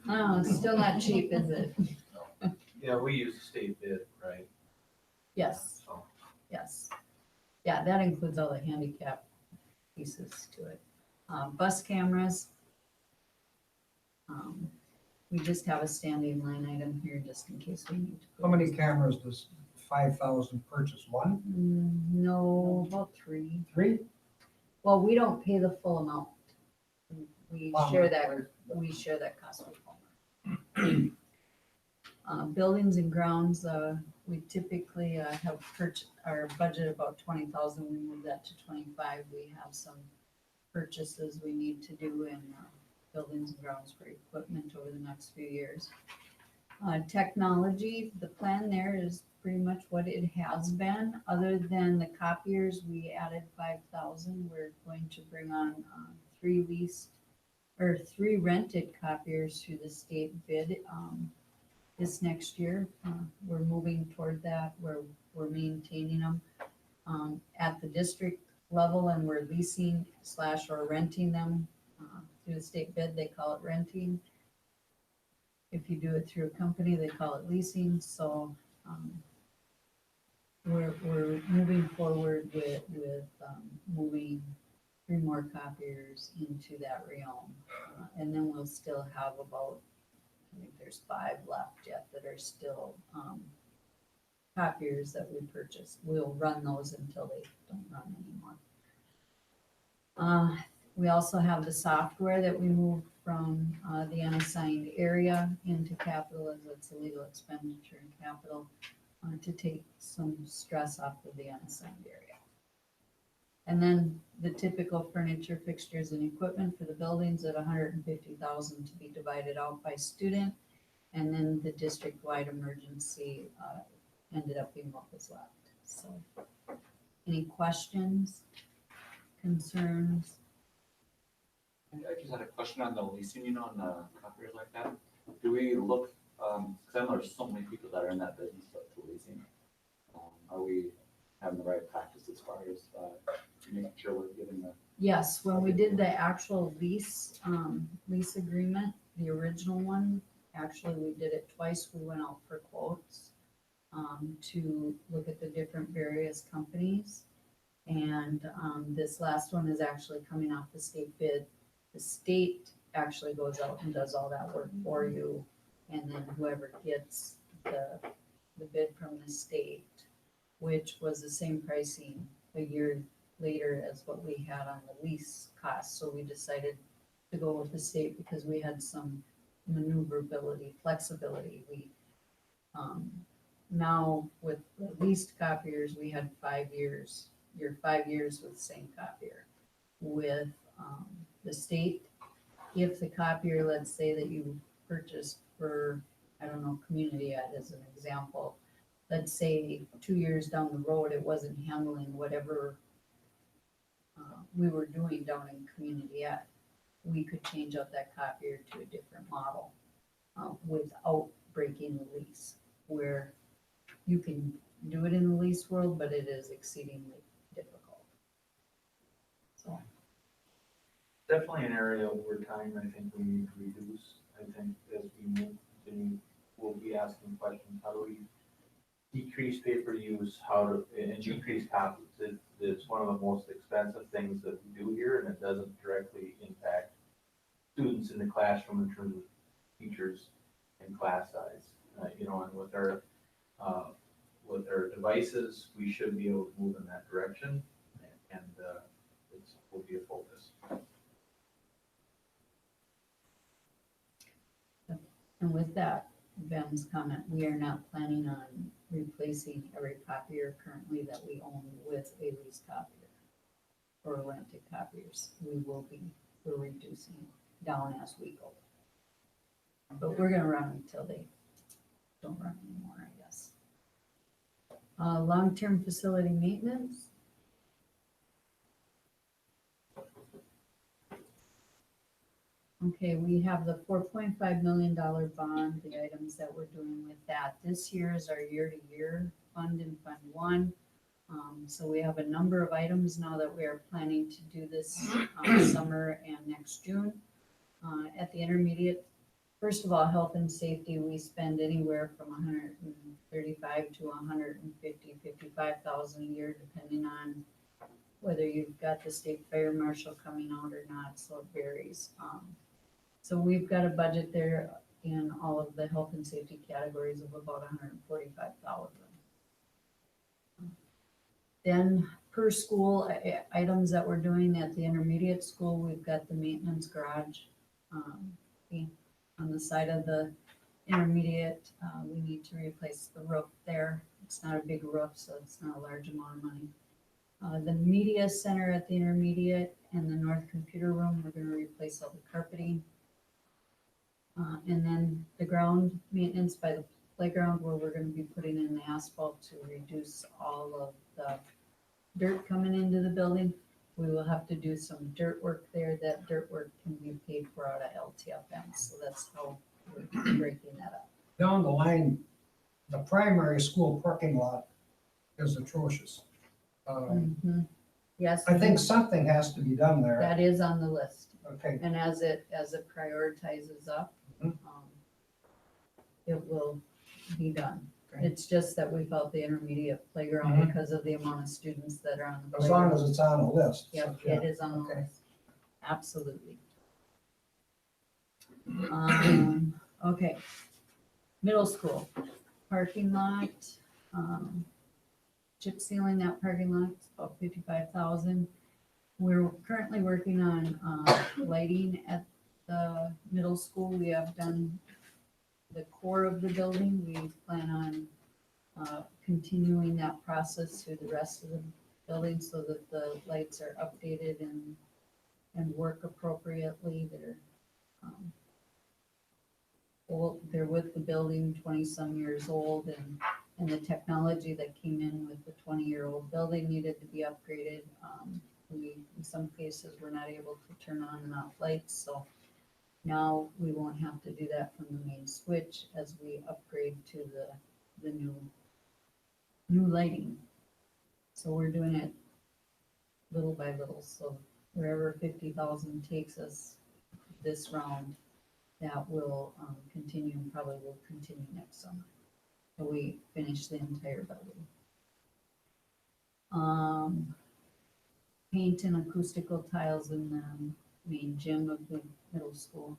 Oh, it's still not cheap, is it? Yeah, we use state bid, right? Yes, yes. Yeah, that includes all the handicap pieces to it. Bus cameras. We just have a standing line item here just in case we need to. How many cameras does 5,000 purchase? One? No, about 3. 3? Well, we don't pay the full amount. We Wow. share that cost with Palmer. Buildings and grounds, we typically have our budget about 20,000. We moved that to 25. We have some purchases we need to do in buildings and grounds for equipment over the next few years. Technology, the plan there is pretty much what it has been. Other than the copiers, we added 5,000. We're going to bring on 3 rented copiers through the state bid this next year. We're moving toward that. We're maintaining them at the district level, and we're leasing / or renting them through the state bid. They call it renting. If you do it through a company, they call it leasing. So we're moving forward with moving 3 more copiers into that realm. And then we'll still have about, I think there's 5 left yet that are still copiers that we purchased. We'll run those until they don't run anymore. We also have the software that we moved from the unassigned area into capital, as it's a legal expenditure in capital, to take some stress off of the unassigned area. And then the typical furniture, fixtures, and equipment for the buildings at 150,000 to be divided out by student. And then the district-wide emergency ended up being what was left. So, any questions, concerns? I just had a question on the leasing, on the copiers like that. Do we look, because I know there's so many people that are in that business to leasing. Are we having the right practice as far as making sure we're giving the? Yes, when we did the actual lease agreement, the original one, actually we did it twice. We went out for quotes to look at the different various companies. And this last one is actually coming off the state bid. The state actually goes out and does all that work for you. And then whoever gets the bid from the state, which was the same pricing a year later as what we had on the lease cost. So we decided to go with the state because we had some maneuverability, flexibility. We now with the leased copiers, we had 5 years. You're 5 years with the same copier. With the state, if the copier, let's say that you purchased for, I don't know, community ed as an example, let's say 2 years down the road, it wasn't handling whatever we were doing down in community ed, we could change out that copier to a different model without breaking the lease, where you can do it in the lease world, but it is exceedingly difficult. So. Definitely an area over time, I think we need to reduce. I think as we move, continue, we'll be asking questions, how do we decrease paper use, and decrease copies? It's one of the most expensive things that we do here, and it doesn't directly impact students in the classroom in terms of teachers and class size. And with our devices, we should be able to move in that direction, and it will be a focus. That's And with that, Ben's comment, we are not planning on replacing every copier currently that we own with a lease copier or rented copiers. We're reducing down as we go. But we're gonna run until they don't run anymore, I guess. Long-term facility maintenance. Okay, we have the $4.5 million bond, the items that we're doing with that. This year is our year-to-year fund in Fund One. So we have a number of items now that we are planning to do this summer and next June. At the intermediate, first of all, health and safety, we spend anywhere from 135 to 150, 55,000 a year, depending on whether you've got the state fire marshal coming out or not, so it varies. So we've got a budget there in all of the health and safety categories of about 145,000. Then per school items that we're doing at the intermediate school, we've got the maintenance garage. On the side of the intermediate, we need to replace the roof there. It's not a big roof, so it's not a large amount of money. The media center at the intermediate and the north computer room, we're gonna replace all the carpeting. And then the ground maintenance by the playground, where we're gonna be putting in the asphalt to reduce all of the dirt coming into the building. We will have to do some dirt work there. That dirt work can be paid for out of LTFM, so that's how we're breaking that up. Down the line, the primary school parking lot is atrocious. Yes. I think something has to be done there. That is on the list. Okay. And as it prioritizes up, it will be done. Okay. It's just that we felt the intermediate playground because of the amount of students that are on the As playground. long as it's on the list. Yep, Yeah. it is on the Okay. list. Absolutely. Okay. Middle school, parking lot, chip sealing that parking lot, it's about 55,000. We're currently working on, lighting at the middle school. We have done the core of the building. We plan on, continuing that process through the rest of the building so that the lights are updated and work appropriately. They're with the building 20-some years old, and the technology that came in with the 20-year-old building needed to be upgraded. In some cases, we're not able to turn on and off lights, so now we won't have to do that from the main switch as we upgrade to the new lighting. So we're doing it little by little, so wherever 50,000 takes us this round, that will continue and probably will continue next summer. So we finish the entire building. Paint and acoustical tiles in the main gym of the middle school.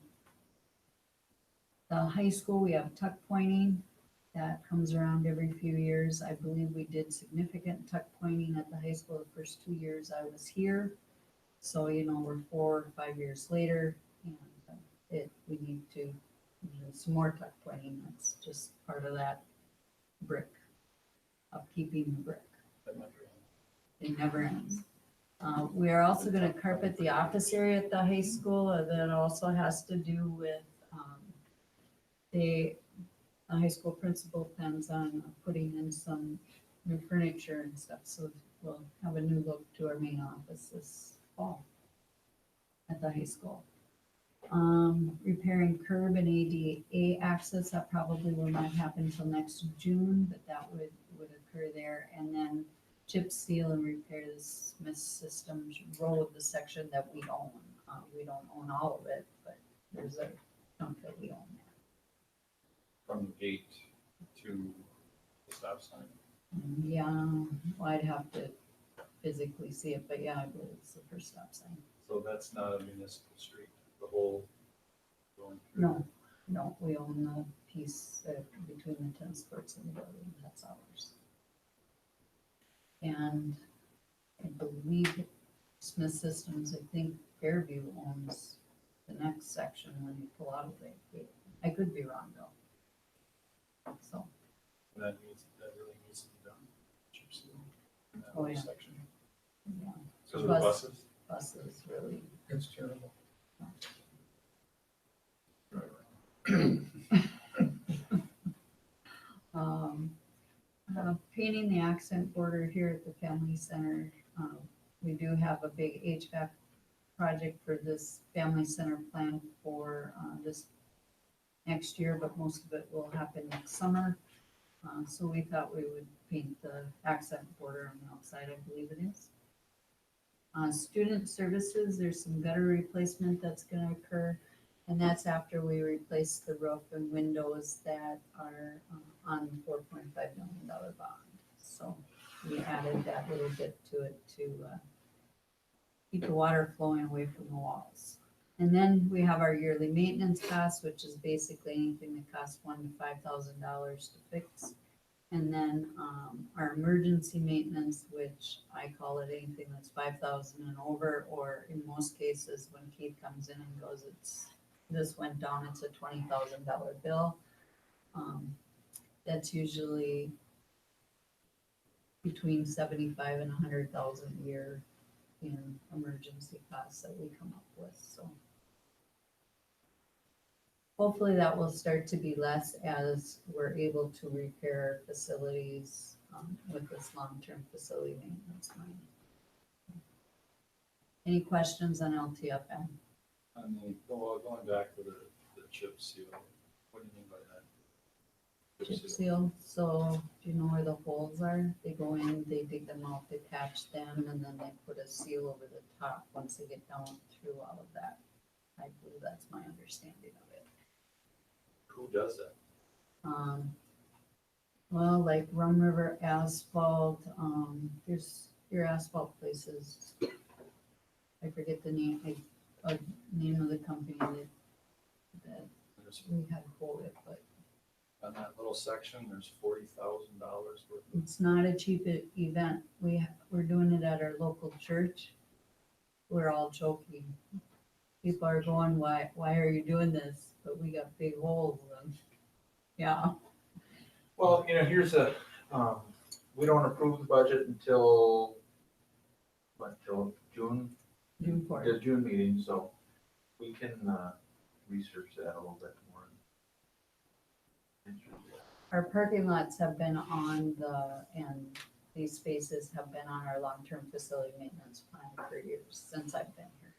The high school, we have tuck pointing. That comes around every few years. I believe we did significant tuck pointing at the high school the first 2 years I was here. So, we're 4 or 5 years later, and we need to do some more tuck pointing. That's just part of that brick, upkeeping the brick. It never ends. We are also gonna carpet the office area at the high school. That also has to do with, the high school principal plans on putting in some new furniture and stuff. So we'll have a new look to our main office this fall at the high school. Repairing curb and ADA access, that probably will not happen until next June, but that would occur there. And then chip seal and repair the Smith Systems Road, the section that we own. We don't own all of it, but there's a chunk that we own there. From the gate to the stop sign. Yeah, well, I'd have to physically see it, but yeah, I believe it's the first stop sign. So that's not a municipal street, the whole going through? No, we own the piece between the tennis courts and the building, that's ours. And I believe Smith Systems, I think Fairview owns the next section when you pull out of it. I could be wrong though. So, That really needs to be done. Chip seal in that Oh, whole yeah. section. yeah. Because of the buses. Buses really. It's terrible. Um, Painting the accent border here at the family center. We do have a big HVAC project for this family center plan for this next year, but most of it will happen next summer. So we thought we would paint the accent border on the outside, I believe it is. Student services, there's some gutter replacement that's gonna occur, and that's after we replace the roof and windows that are on the $4.5 million bond. So we added that little bit to it to keep the water flowing away from the walls. And then we have our yearly maintenance costs, which is basically anything that costs $1,000 to $5,000 to fix. And then our emergency maintenance, which I call it anything that's 5,000 and over, or in most cases, when Keith comes in and goes, this went down, it's a $20,000 bill. That's usually between 75 and 100,000 a year in emergency costs that we come up with, so. Hopefully that will start to be less as we're able to repair facilities with this long-term facility maintenance money. Any questions on LTFM? Going back to the chip seal, what do you mean by that? Chip seal, so do you know where the holes are? They go in, they dig them out, they patch them, and then they put a seal over the top once they get down through all of that. I believe that's my understanding of it. Who does that? Well, like Rum River Asphalt, there's your asphalt places. I forget the name, name of the company that we had quoted, but On that little section, there's $40,000 worth. it's not a cheap event. We're doing it at our local church. We're all joking. People are going, why are you doing this? But we got big holes and, yeah. Well, here's we don't approve the budget until June? June 4th. The June meeting, so we can research that a little bit more. Our parking lots have been and these spaces have been on our long-term facility maintenance plan for years, since I've been here.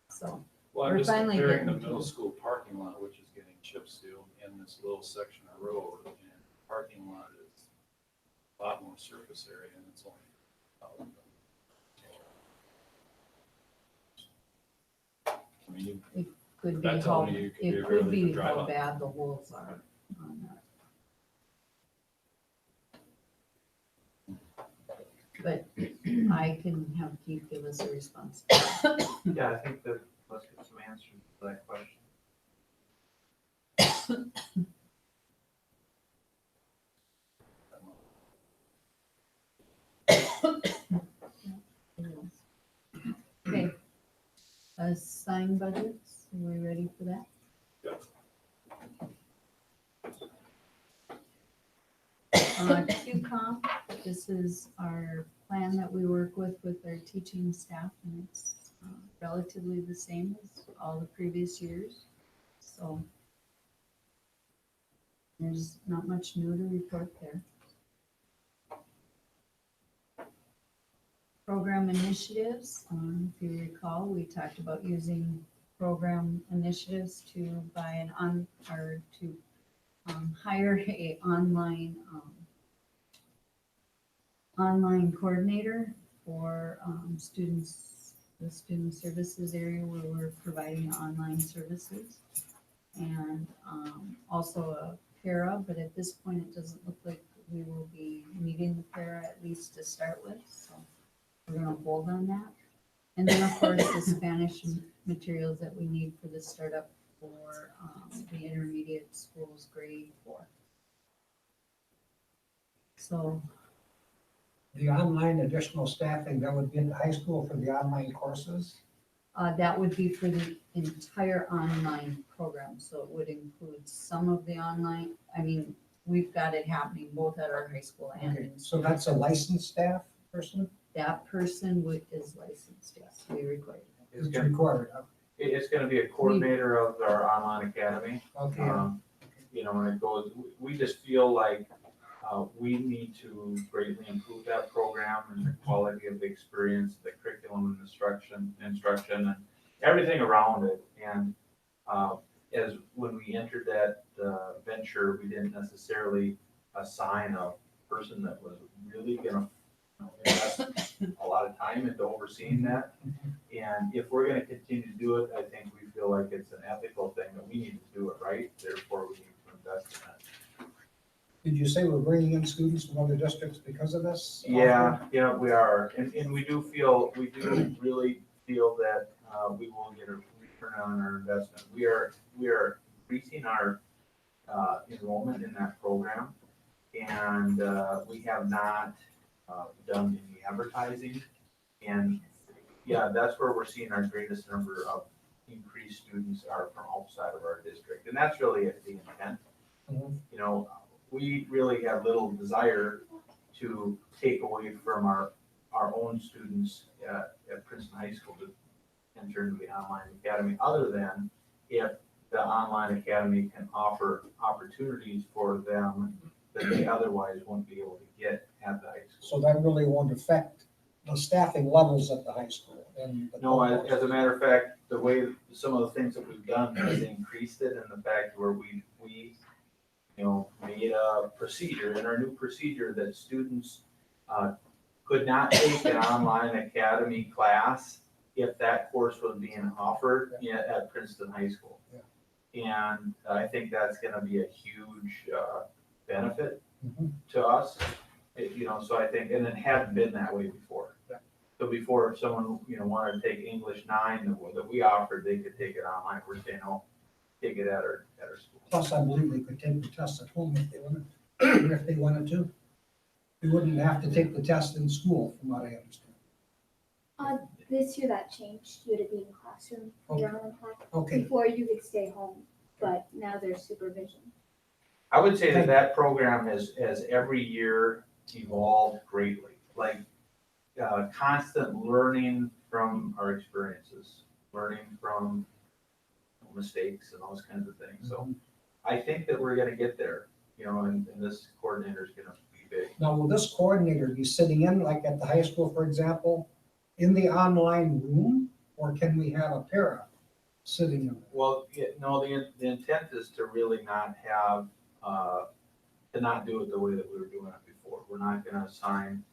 So, Well, I'm we're just finally comparing the getting middle to- school parking lot, which is getting chip sealed, and this little section of road, and parking lot is a lot more surface area, and it's only. I mean, it could be That how, told me you could be it a could really be good drive how up. bad the holes are on that. But I can have Keith give us a response. Yeah, I think that, let's get some answers to that question. Okay. Sign budgets, are we ready for that? QComp, this is our plan that we work with our teaching staff, and it's relatively the same as all the previous years. So there's not much new to report there. Program initiatives, if you recall, we talked about using program initiatives to buy hire a online coordinator for students, the student services area where we're providing online services. And also a para, but at this point, it doesn't look like we will be needing the para, at least to start with, so we're gonna hold on that. And then, of course, the Spanish materials that we need for the startup for the intermediate schools, grade 4. So, The online additional staffing, that would be in the high school for the online courses? That would be for the entire online program, so it would include some of the online, I mean, we've got it happening both at our high school and Okay, in. so that's a licensed staff person? That person is licensed, yes, we require. It's It's gonna, required, it's gonna be a coordinator of our online academy. okay. You know, and it goes, we just feel like, we need to greatly improve that program and the quality of the experience, the curriculum and instruction and everything around it. And, as when we entered that, venture, we didn't necessarily assign a person that was really gonna, invest a lot of time into overseeing that. And if we're gonna continue to do it, I think we feel like it's an ethical thing that we need to do it right, therefore we need to invest in it. Did you say we're bringing in students from other districts because of this? Yeah, we are, and we do really feel that, we will get a return on our investment. We are increasing our, enrollment in that program. And, we have not, done any advertising. And, yeah, that's where we're seeing our greatest number of increased students are from outside of our district. And that's really the intent. Mhm. You know, we really have little desire to take away from our own students at Princeton High School to enter into the online academy, other than if the online academy can offer opportunities for them that they otherwise won't be able to get at the high school. So that really won't affect the staffing levels at the high school and. No, as a matter of fact, the way, some of the things that we've done has increased it, and the fact where we made a procedure, in our new procedure, that students could not take an online academy class if that course was being offered at Princeton High School. And I think that's gonna be a huge benefit to us. So I think, and it hadn't been that way before. So before, if someone, wanted to take English 9 that we offered, they could take it online. We're saying, no, take it at our school. Plus, I believe they could take the test at home if they wanted, if they wanted to. They wouldn't have to take the test in school, from what I understand. This year that changed, you had to be in classroom for your own class. Okay. Before you could stay home, but now there's supervision. I would say that program has every year evolved greatly, like constant learning from our experiences, learning from mistakes and those kinds of things. So I think that we're gonna get there, and this coordinator is gonna be big. Now, will this coordinator be sitting in, like at the high school, for example, in the online room, or can we have a para sitting in? Well, no, the intent is to really not have, to not do it the way that we were doing it before. We're not gonna assign,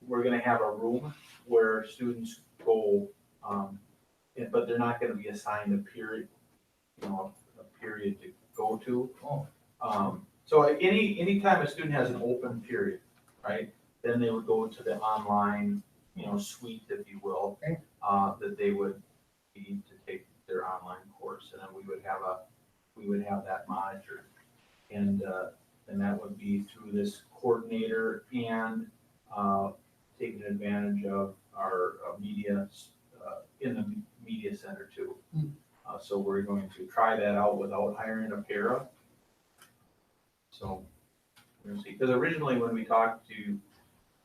we're gonna have a room where students go, but they're not gonna be assigned a period, a period to go to. So anytime a student has an open period, right, then they would go to the online, suite, if you will, that they would need to take their online course, and then we would have that monitored. And that would be through this coordinator and taking advantage of our media in the media center too. So we're going to try that out without hiring a para. So we're gonna see, because originally when we talked to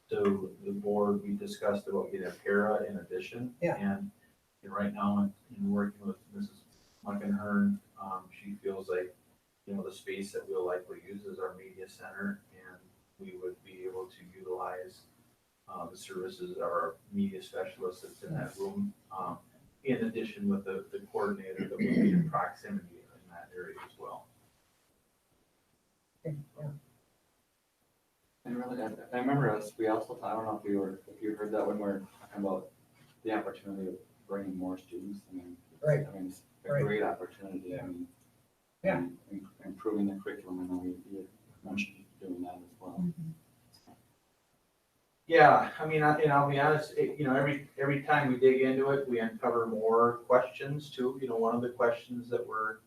the board, we discussed about getting a para in addition. Yeah. And right now, in working with Mrs. Muckenhern, she feels like, the space that we'll likely use is our media center, and we would be able to utilize the services of our media specialist that's in that room, in addition with the coordinator that would be in proximity in that area as well. And really, I remember we also, I don't know if you heard that when we were talking about the opportunity of bringing more students. Right. It's a great opportunity. Improving the curriculum, I know you mentioned doing that as well. Yeah, I'll be honest, every time we dig into it, we uncover more questions too. One of the questions that we're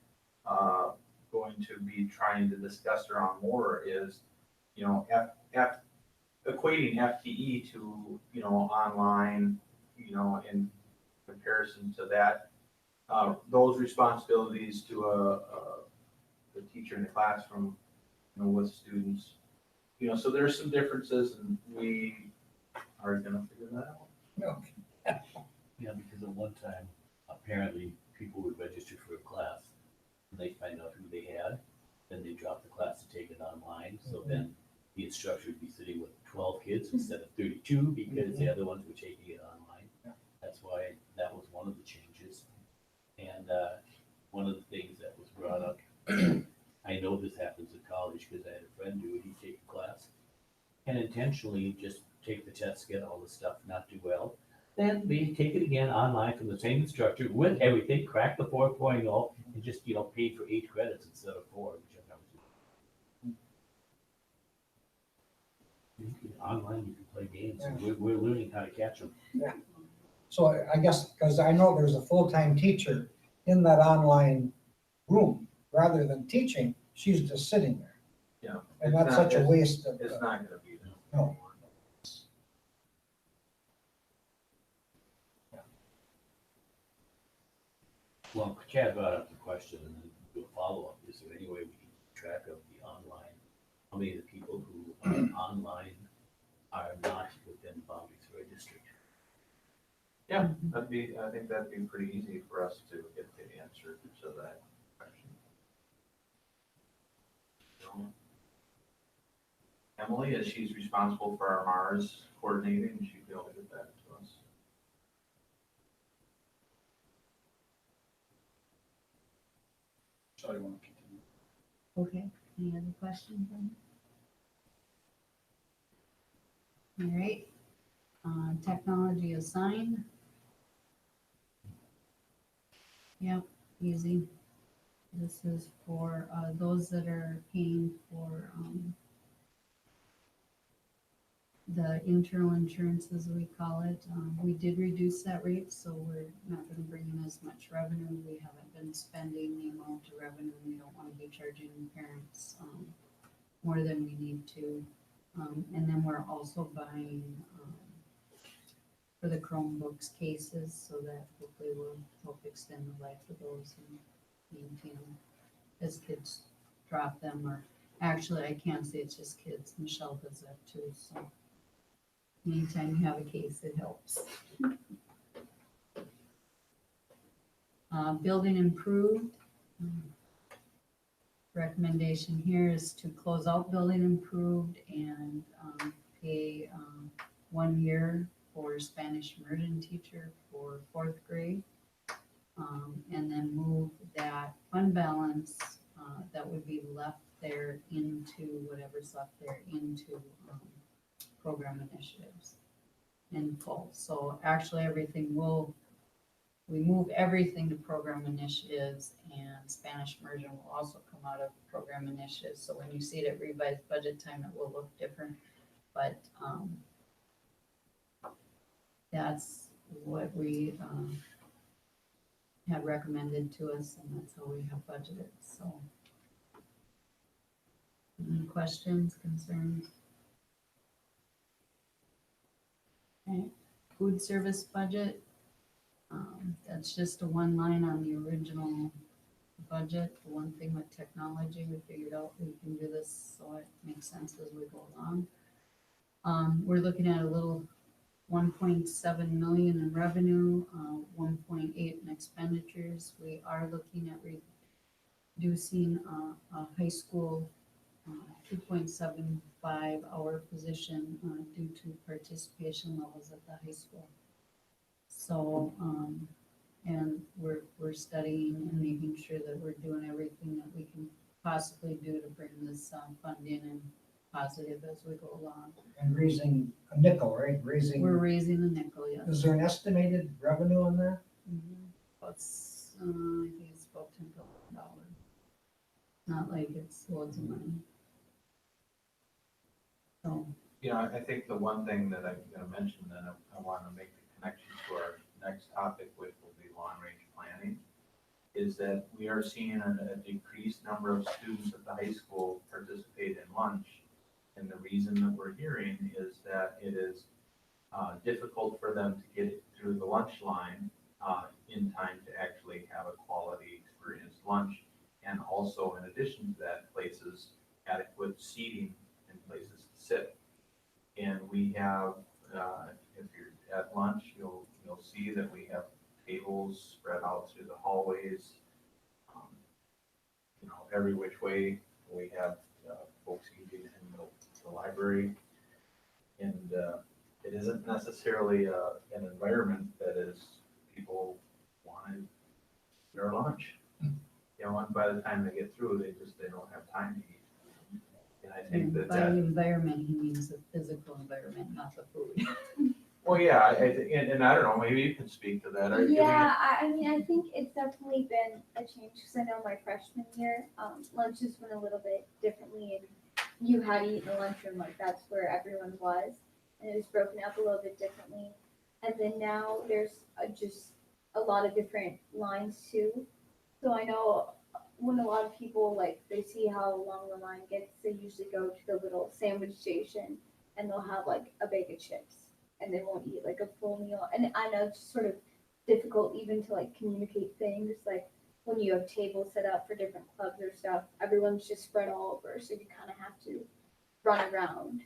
going to be trying to discuss around more is, equating FTE to, online, and comparison to that, those responsibilities to the teacher in the classroom, you know, with students. You know, so there's some differences and we are gonna figure that out. No. Yeah, because at one time, apparently, people would register for a class, and they find out who they had, then they drop the class to take it online, so then the instructor would be sitting with 12 kids instead of 32, because the other ones were taking it online. That's why that was one of the changes. And one of the things that was brought up, I know this happens at college, because I had a friend do it, he'd take a class, and intentionally just take the test, get all the stuff, not do well, then maybe take it again online from the same instructor with everything, crack the 4.0, and just, you know, paid for 8 credits instead of 4, which I thought was online, you can play games, and we're learning how to catch them. Yeah. So I guess, because I know there's a full-time teacher in that online room, rather than teaching, she's just sitting there. Yeah. And It's that's not- such a waste of. It's not gonna be that. No. Well, Chad brought up the question, and then we'll follow up, is there any way we can keep track of the online, how many of the people who are online are not within the boundaries of our district? Yeah, I think that'd be pretty easy for us to get the answer to that question. So, Emily, as she's responsible for our Mars coordinating, she'd be able to get that to us. Shall I want to continue? Okay, any other questions? All right, technology assigned. Yep, easy. This is for those that are paying for the internal insurance, as we call it. We did reduce that rate, so we're not gonna bring in as much revenue. We haven't been spending the amount of revenue. We don't wanna be charging parents more than we need to. And then we're also buying for the Chromebooks cases, so that hopefully will help extend the life of those and maintain them as kids drop them, or actually, I can't say it's just kids. Michelle does that too, so anytime you have a case, it helps. Building improved. Recommendation here is to close out building improved and pay 1 year for Spanish immersion teacher for 4th grade. And then move that fund balance that would be left there into whatever's left there into program initiatives in full. So actually everything we move everything to program initiatives, and Spanish immersion will also come out of program initiatives. So when you see it at revised budget time, it will look different, but that's what we have recommended to us, and that's how we have budgeted, so. Any questions, concerns? Okay, food service budget. That's just a one line on the original budget. The one thing with technology, we figured out we can do this so it makes sense as we go along. We're looking at a little 1.7 million in revenue, 1.8 in expenditures. We are looking at reducing a high school 2.75 hour position due to participation levels at the high school. So, and we're studying and making sure that we're doing everything that we can possibly do to bring this fund in and positive as we go along. And raising a nickel, right? We're raising the nickel, yes. Is there an estimated revenue on there? It's, I think it's about $10,000. Not like it's loads of money. So, Yeah, I think the one thing that I'm gonna mention, then I want to make the connection to our next topic, which will be long-range planning, is that we are seeing a decreased number of students at the high school participate in lunch. And the reason that we're hearing is that it is difficult for them to get through the lunch line in time to actually have a quality experienced lunch. And also, in addition to that, places, adequate seating and places to sit. And we have, if you're at lunch, you'll see that we have tables spread out through the hallways. Every which way. We have folks eating in the library. And it isn't necessarily an environment that is people wanting their lunch. And by the time they get through, they don't have time to eat. And I think And that by environment, he means the physical environment, not the food. well, yeah, I think, and I don't know, maybe you can speak to that. Yeah, I mean, I think it's definitely been a change, because I know my freshman year, lunches went a little bit differently, and you had to eat in the lunchroom, like that's where everyone was, and it was broken up a little bit differently. And then now there's just a lot of different lines too. So I know when a lot of people, like, they see how long the line gets, they usually go to the little sandwich station and they'll have like a bag of chips, and they won't eat like a full meal. And I know it's sort of difficult even to like communicate things, like when you have tables set up for different clubs or stuff, everyone's just spread all over, so you kind of have to run around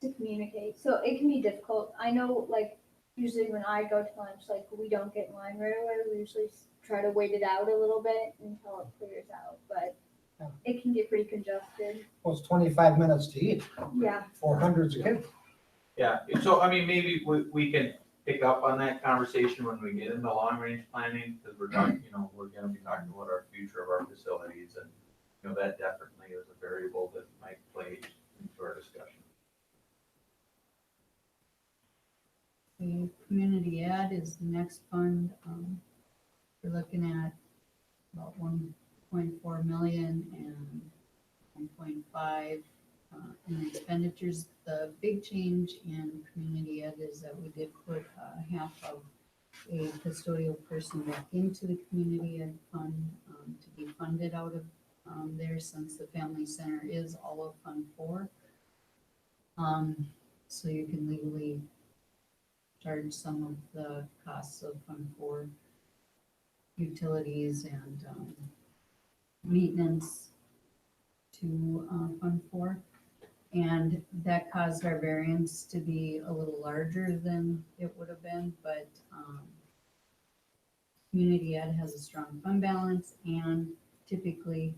to communicate. So it can be difficult. I know, like, usually when I go to lunch, like, we don't get in line right away. We usually try to wait it out a little bit until it clears out, but it can get pretty congested. Well, it's 25 minutes to eat Yeah. for hundreds of kids. Yeah, so I mean, maybe we can pick up on that conversation when we get into long range planning, because we're talking, we're gonna be talking about our future of our facilities, and, that definitely is a variable that might play into our discussion. The community ed is the next fund. We're looking at about 1.4 million and 1.5 in expenditures. The big change in community ed is that we did put half of a custodial person back into the community ed fund to be funded out of there, since the family center is all of Fund 4. So you can legally charge some of the costs of Fund 4 utilities and maintenance to Fund 4. And that caused our variance to be a little larger than it would have been, but community ed has a strong fund balance, and typically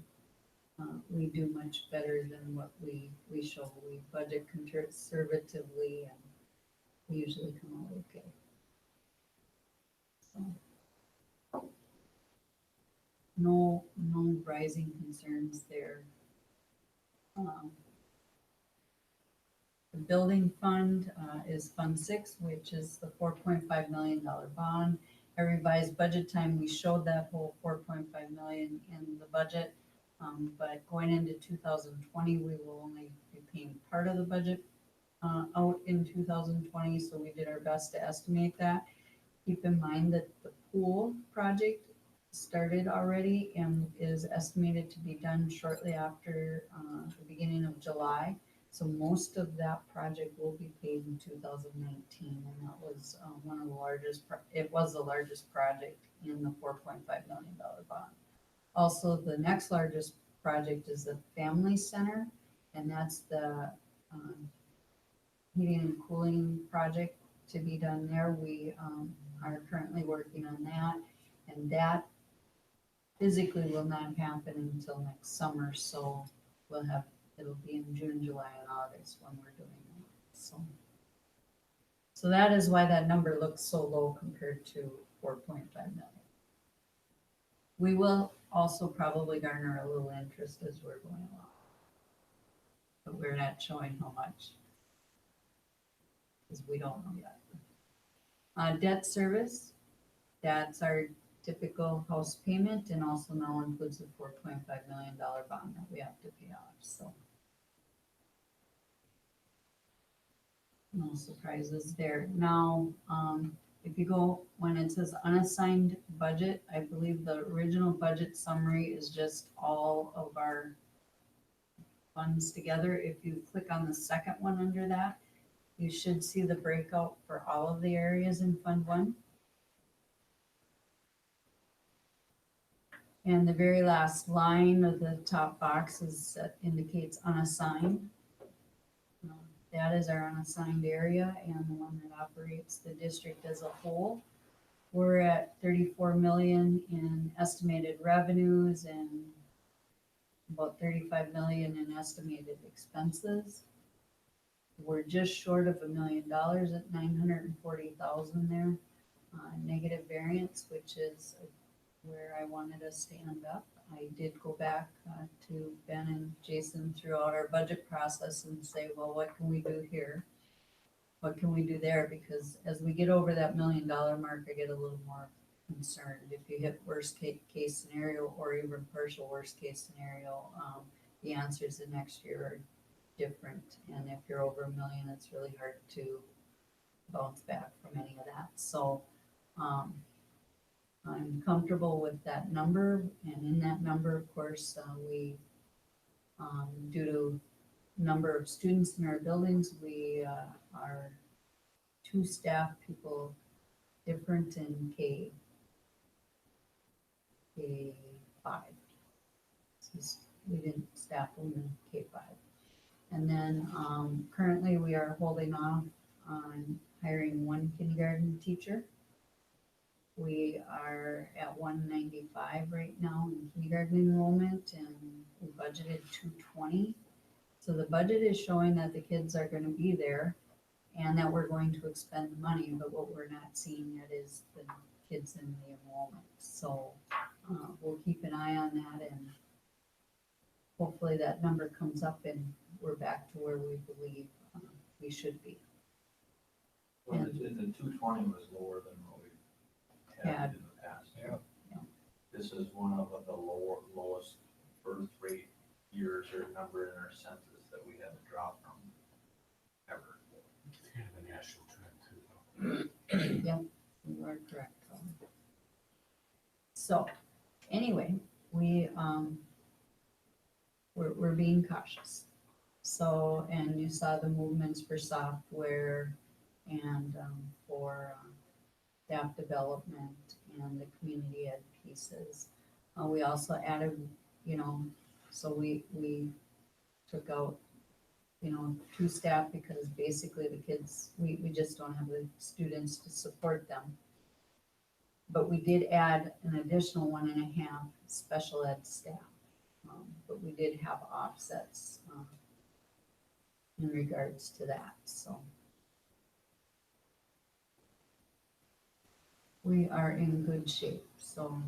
we do much better than what we show. We budget conservatively, and we usually come out okay. So, no rising concerns there. The building fund is Fund 6, which is the $4.5 million bond. At revised budget time, we showed that whole $4.5 million in the budget, but going into 2020, we will only be paying part of the budget out in 2020, so we did our best to estimate that. Keep in mind that the pool project started already and is estimated to be done shortly after the beginning of July. So most of that project will be paid in 2019, and that was one of the largest, it was the largest project in the $4.5 million bond. Also, the next largest project is the family center, and that's the heating and cooling project to be done there. We are currently working on that, and that physically will not happen until next summer, so it'll be in June, July, and August when we're doing that. So that is why that number looks so low compared to 4.5 million. We will also probably garner a little interest as we're going along, but we're not showing how much, because we don't know yet. Debt service, that's our typical house payment, and also now includes the $4.5 million bond that we have to pay off. So no surprises there. Now, if you go, when it says unassigned budget, I believe the original budget summary is just all of our funds together. If you click on the second one under that, you should see the breakout for all of the areas in Fund 1. And the very last line of the top box is, indicates unassigned. That is our unassigned area and the one that operates the district as a whole. We're at 34 million in estimated revenues and about 35 million in estimated expenses. We're just short of $1 million at 940,000 there, negative variance, which is where I wanted us to end up. I did go back to Ben and Jason throughout our budget process and say, well, what can we do here? What can we do there? Because as we get over that $1 million mark, I get a little more concerned. If you hit worst case scenario or even partial worst case scenario, the answers the next year are different. And if you're over $1 million, it's really hard to bounce back from any of that. So I'm comfortable with that number. And in that number, of course, we, due to number of students in our buildings, we are 2 staff people different in K5. We didn't staff them in K5. And then currently we are holding off on hiring 1 kindergarten teacher. We are at 195 right now in kindergarten enrollment, and we budgeted 220. So the budget is showing that the kids are going to be there and that we're going to expend money, but what we're not seeing yet is the kids in the enrollment. So we'll keep an eye on that, and hopefully that number comes up and we're back to where we believe we should be. Well, the 220 was lower than what we had in the past. Yeah. This is one of the lowest birth rate years or number in our census that we had to drop from ever. It's kind of a national trend too. Yep, you are correct. So, anyway, we're being cautious. So, and you saw the movements for software and for staff development and the community ed pieces. We also added, so we took out, 2 staff because basically the kids, we just don't have the students to support them. But we did add an additional 1.5 special ed staff. But we did have offsets in regards to that, so. We are in good shape, so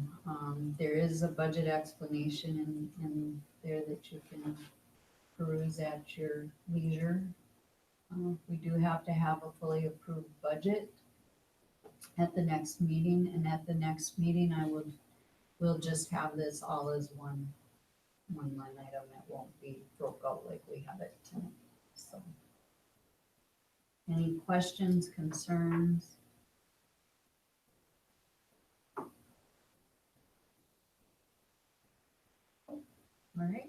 there is a budget explanation in there that you can peruse at your leisure. We do have to have a fully approved budget at the next meeting, and at the next meeting, we'll just have this all as one line item. It won't be broke out like we have it tonight, so. Any questions, concerns? All right.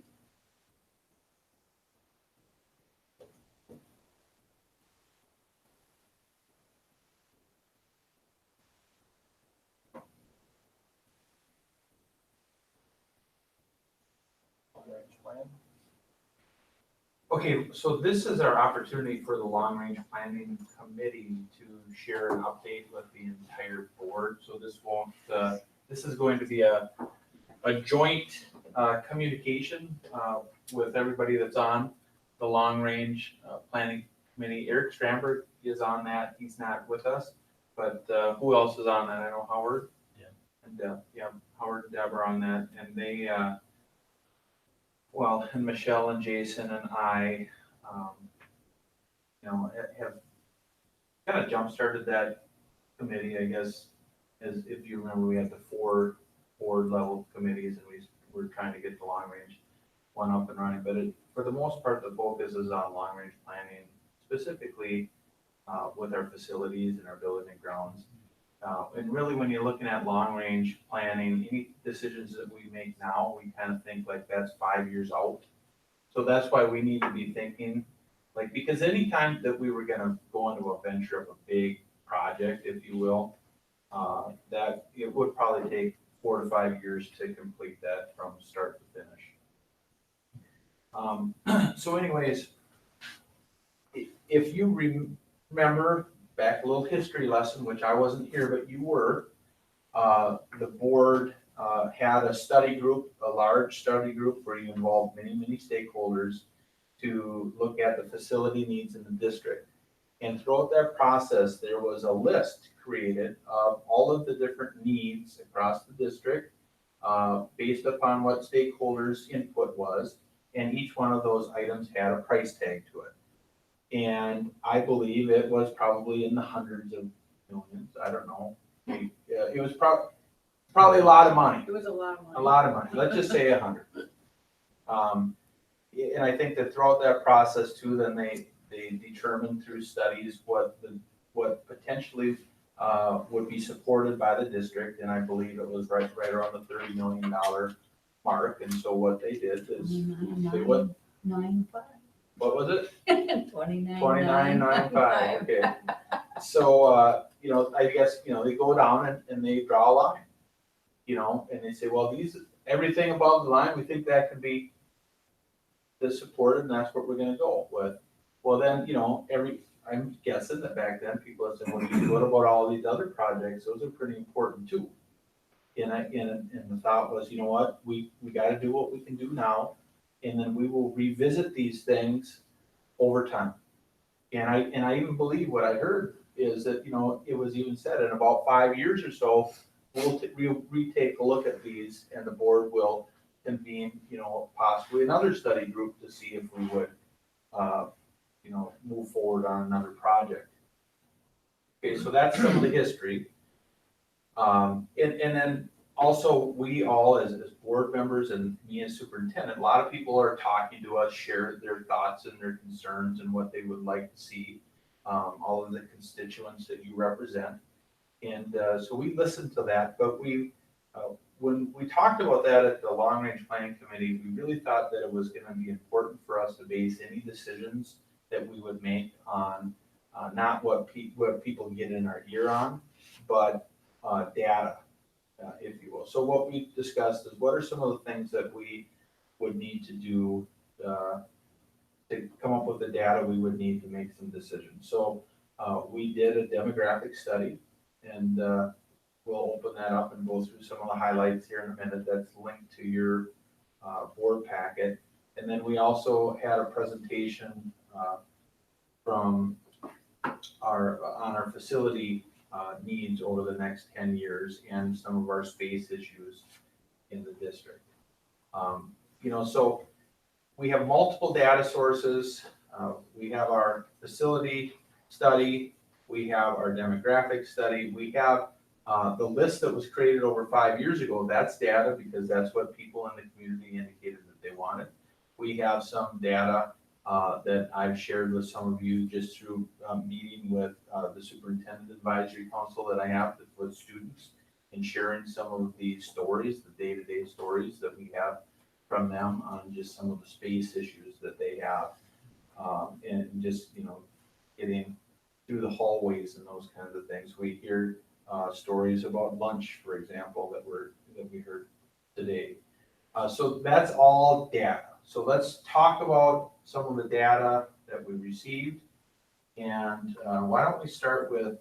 Okay, so this is our opportunity for the Long Range Planning Committee to share an update with the entire board. So this is going to be a joint communication with everybody that's on the Long Range Planning Committee. Eric Stramberg is on that. He's not with us, but who else is on that? I know Howard. Yeah. And Howard and Deb are on that, and they and Michelle and Jason and I, have kind of jump-started that committee, I guess. As if you remember, we had the 4 board-level committees, and we were trying to get the long-range one up and running. But for the most part, the focus is on long-range planning, specifically with our facilities and our building and grounds. And really, when you're looking at long-range planning, any decisions that we make now, we kind of think like that's 5 years out. So that's why we need to be thinking, because anytime that we were gonna go into a venture of a big project, if you will, that it would probably take 4 to 5 years to complete that from start to finish. So anyways, if you remember back a little history lesson, which I wasn't here, but you were, the board had a study group, a large study group where you involved many, many stakeholders to look at the facility needs in the district. And throughout that process, there was a list created of all of the different needs across the district based upon what stakeholders' input was. And each one of those items had a price tag to it. And I believe it was probably in the hundreds of millions. I don't know. It was probably a lot of money. It was a lot of money. A lot of money. Let's just say 100. And I think that throughout that process too, then they determined through studies what potentially would be supported by the district. And I believe it was right around the $30 million mark. And so what they did is they what? 9.5. What was it? 29.95. Okay. So, you know, I guess, you know, they go down and they draw a line, you know, and they say, well, everything above the line, we think that could be supported, and that's what we're gonna go with. Well, then, you know, I'm guessing that back then people have said, well, what about all these other projects? Those are pretty important too. And the thought was, you know what, we gotta do what we can do now, and then we will revisit these things over time. And I even believe what I heard is that, you know, it was even said in about 5 years or so, we'll retake a look at these, and the board will convene, you know, possibly another study group to see if we would, you know, move forward on another project. Okay, so that's some of the history. And then also we all as board members and me as superintendent, a lot of people are talking to us, share their thoughts and their concerns and what they would like to see, all of the constituents that you represent. And so we listened to that, but when we talked about that at the Long Range Planning Committee, we really thought that it was going to be important for us to base any decisions that we would make on not what people get in our ear on, but data, if you will. So what we discussed is what are some of the things that we would need to do to come up with the data we would need to make some decisions. So we did a demographic study, and we'll open that up and go through some of the highlights here in a minute. That's linked to your board packet. And then we also had a presentation from on our facility needs over the next 10 years and some of our space issues in the district. You know, so we have multiple data sources. We have our facility study. We have our demographic study. We have the list that was created over 5 years ago. That's data because that's what people in the community indicated that they wanted. We have some data that I've shared with some of you just through meeting with the Superintendent Advisory Council that I have with students and sharing some of the stories, the day-to-day stories that we have from them on just some of the space issues that they have. And just, you know, getting through the hallways and those kinds of things. We hear stories about lunch, for example, that we heard today. So that's all data. So let's talk about some of the data that we received. And why don't we start with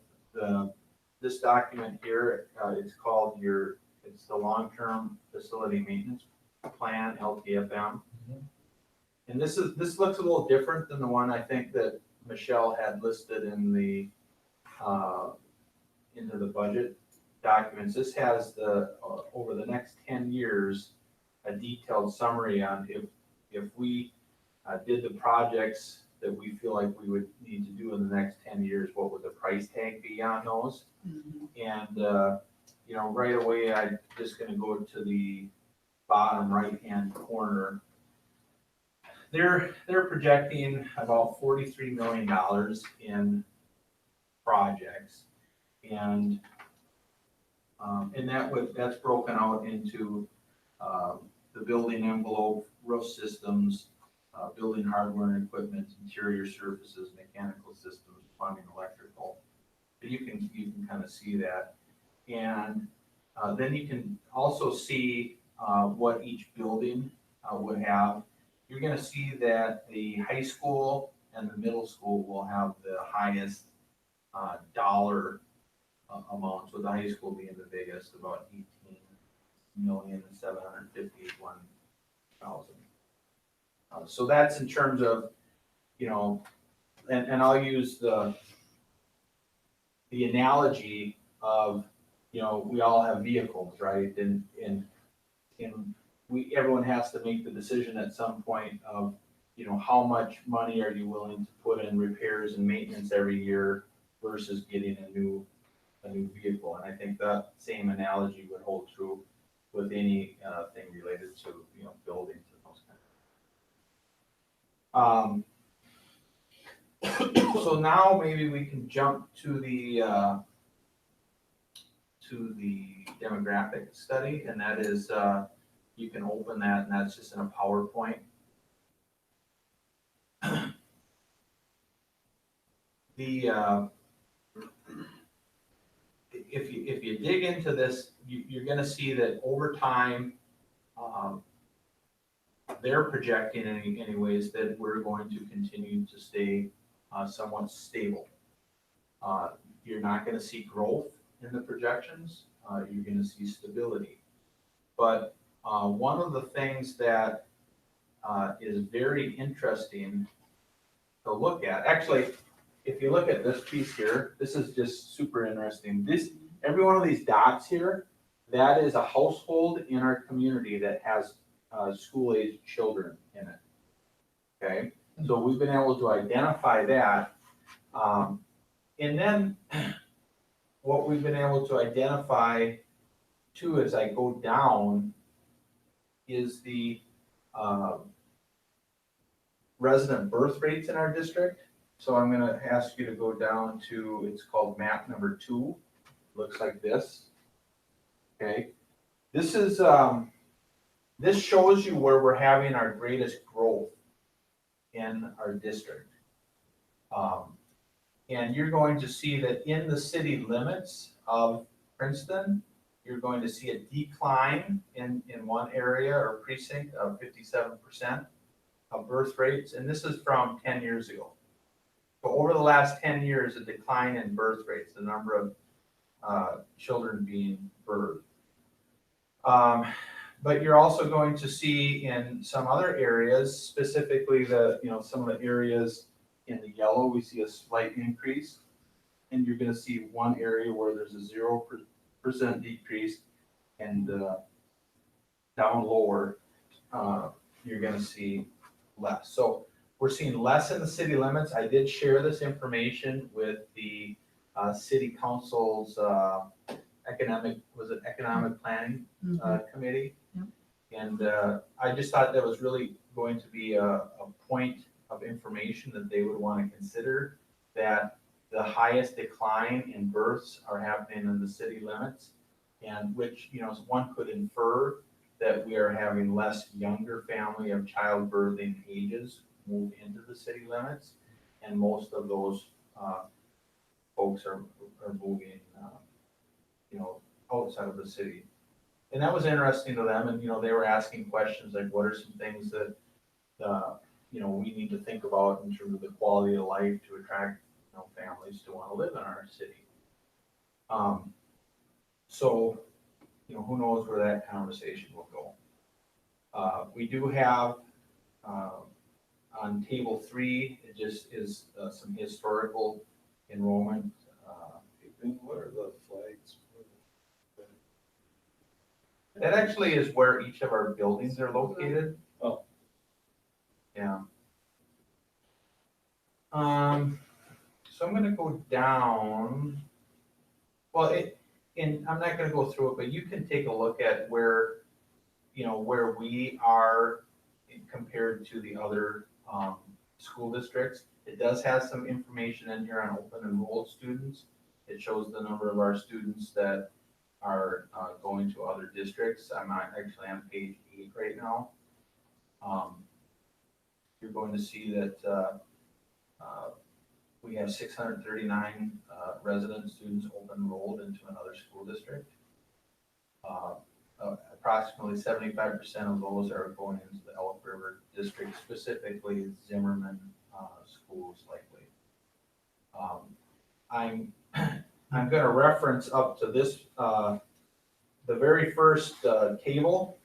this document here. It's called it's the Long-Term Facility Maintenance Plan, LTFM. And this looks a little different than the one I think that Michelle had listed in the into the budget documents. This has over the next 10 years, a detailed summary on if we did the projects that we feel like we would need to do in the next 10 years, what would the price tag be on those? And, you know, right away, I'm just gonna go to the bottom right-hand corner. They're projecting about $43 million in projects. And that's broken out into the building envelope, roof systems, building hardware and equipment, interior surfaces, mechanical systems, plumbing, electrical. So you can kind of see that. And Then you can also see what each building would have. You're gonna see that the high school and the middle school will have the highest dollar amounts, with the high school being the biggest, about 18,751,000. So that's in terms of, you know, and I'll use the analogy of, you know, we all have vehicles, right? And everyone has to make the decision at some point of, you know, how much money are you willing to put in repairs and maintenance every year versus getting a new vehicle. And I think that same analogy would hold true with any thing related to, you know, buildings and those kind of. So now maybe we can jump to the demographic study, and that is, you can open that, and that's just in a PowerPoint. If you dig into this, you're gonna see that over time, they're projecting anyways that we're going to continue to stay somewhat stable. You're not gonna see growth in the projections, you're gonna see stability. But one of the things that is very interesting to look at, actually, if you look at this piece here, this is just super interesting. Every one of these dots here, that is a household in our community that has school-aged children in it. Okay, so we've been able to identify that. And then what we've been able to identify too, as I go down, is the resident birth rates in our district. So I'm gonna ask you to go down to, it's called map number 2. Looks like this. Okay, this is this shows you where we're having our greatest growth in our district. And you're going to see that in the city limits of Princeton, you're going to see a decline in one area or precinct of 57% of birth rates, and this is from 10 years ago. So over the last 10 years, a decline in birth rates, the number of children being birthed. But you're also going to see in some other areas, specifically some of the areas in the yellow, we see a slight increase. And you're gonna see one area where there's a 0% decrease, and down lower, you're gonna see less. So we're seeing less in the city limits. I did share this information with the city council's economic planning committee. Yep. And I just thought that was really going to be a point of information that they would want to consider, that the highest decline in births are happening in the city limits, and which, one could infer that we are having less younger family of childbirthing ages move into the city limits, and most of those folks are moving, outside of the city. And that was interesting to them, and, they were asking questions like, what are some things that, we need to think about in terms of the quality of life to attract, families to want to live in our city. So, who knows where that conversation will go. We do have, on table 3, it just is some historical enrollment. What are the flags? That actually is where each of our buildings are located. Oh. Yeah. So I'm gonna go down. Well, and I'm not gonna go through it, but you can take a look at where, where we are compared to the other school districts. It does have some information in here on open enrolled students. It shows the number of our students that are going to other districts. I'm actually on page 8 right now. You're going to see that we have 639 resident students open enrolled into another school district. approximately 75% of those are going into the Elk River district, specifically Zimmerman schools likely. I'm gonna reference up to this, the very first table.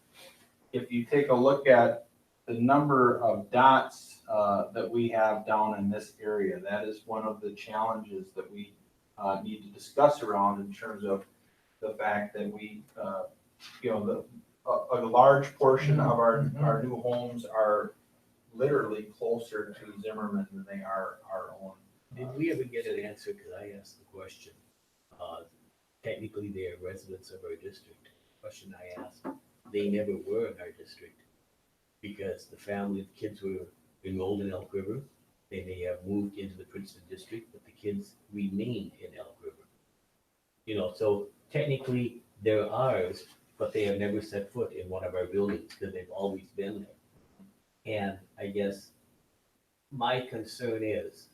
If you take a look at the number of dots that we have down in this area, that is one of the challenges that we need to discuss around in terms of the fact that we, a large portion of our new homes are literally closer to Zimmerman than they are our own. Did we ever get an answer, because I asked the question, technically they are residents of our district. Question I asked, they never were in our district because the family, the kids were enrolled in Elk River. They may have moved into the Princeton district, but the kids remained in Elk River. So technically they're ours, but they have never set foot in one of our buildings because they've always been there. And I guess my concern is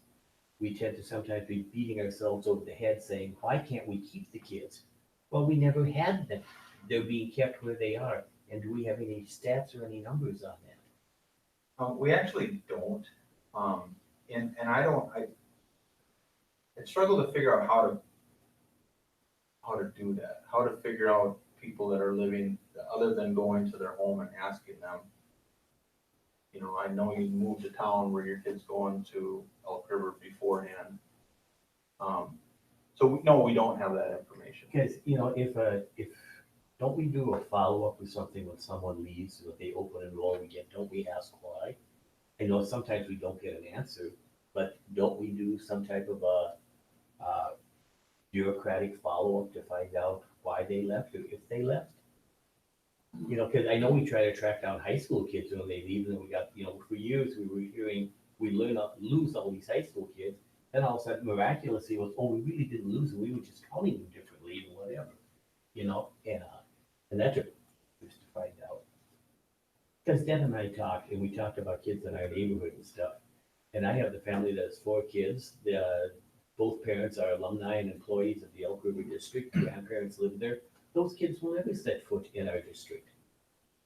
we tend to sometimes be beating ourselves over the head saying, why can't we keep the kids? Well, we never had them. They're being kept where they are. And do we have any stats or any numbers on that? We actually don't. And I struggle to figure out how to do that, how to figure out people that are living, other than going to their home and asking them. I know you moved to town, where your kid's going to Elk River beforehand. So no, we don't have that information. Because, if don't we do a follow-up with something when someone leaves, or they open enroll again, don't we ask why? I know sometimes we don't get an answer, but don't we do some type of a bureaucratic follow-up to find out why they left or if they left? Because I know we try to track down high school kids when they leave, and we got, for years we were hearing we lose all these high school kids. Then all of a sudden miraculously was, we really didn't lose them, we were just counting them differently or whatever, and that took years to find out. Because Deb and I talked, and we talked about kids in our neighborhood and stuff. And I have the family that has 4 kids. Both parents are alumni and employees of the Elk River District. Grandparents live there. Those kids will never set foot in our district.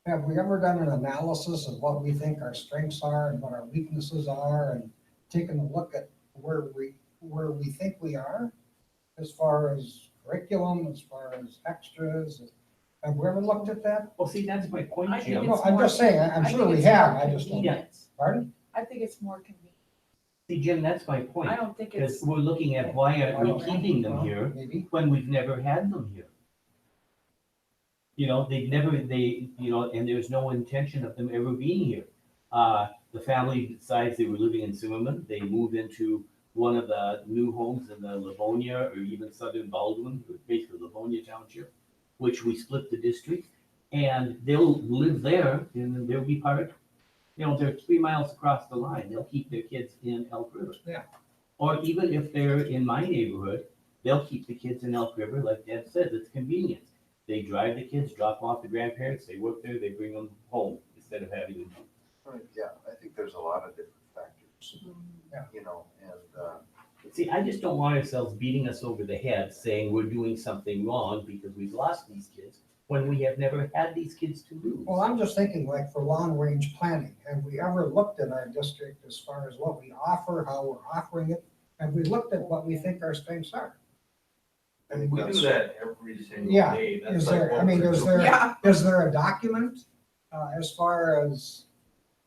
Have we ever done an analysis of what we think our strengths are and what our weaknesses are, and taken a look at where we think we are as far as curriculum, as far as extras? Have we ever looked at that? Well, see, that's my point, I Jim. think No, I'm just saying, I'm sure we have, I just don't. Pardon? I think it's more convenient. See, Jim, that's my point. I don't think Because it's. we're looking at why aren't we keeping them here when we've never had them here? And there's no intention of them ever being here. The family decides they were living in Zimmerman. They move into one of the new homes in the Livonia or even Southern Baldwin, basically Livonia Township, which we split the district, and they'll live there and they'll be part, they're 3 miles across the line. They'll keep their kids in Elk River. Yeah. Or even if they're in my neighborhood, they'll keep the kids in Elk River. Like Deb says, it's convenient. They drive the kids, drop off the grandparents, they work there, they bring them home instead of having them. Yeah, I think there's a lot of different factors, Yeah. and, See, I just don't want ourselves beating us over the head saying we're doing something wrong because we've lost these kids when we have never had these kids to lose. Well, I'm just thinking like for long-range planning, have we ever looked at our district as far as what we offer, how we're offering it? Have we looked at what we think our strengths are? And we do that every single Yeah, day. That's is like there, what I mean, we're is doing. there, is there a document as far as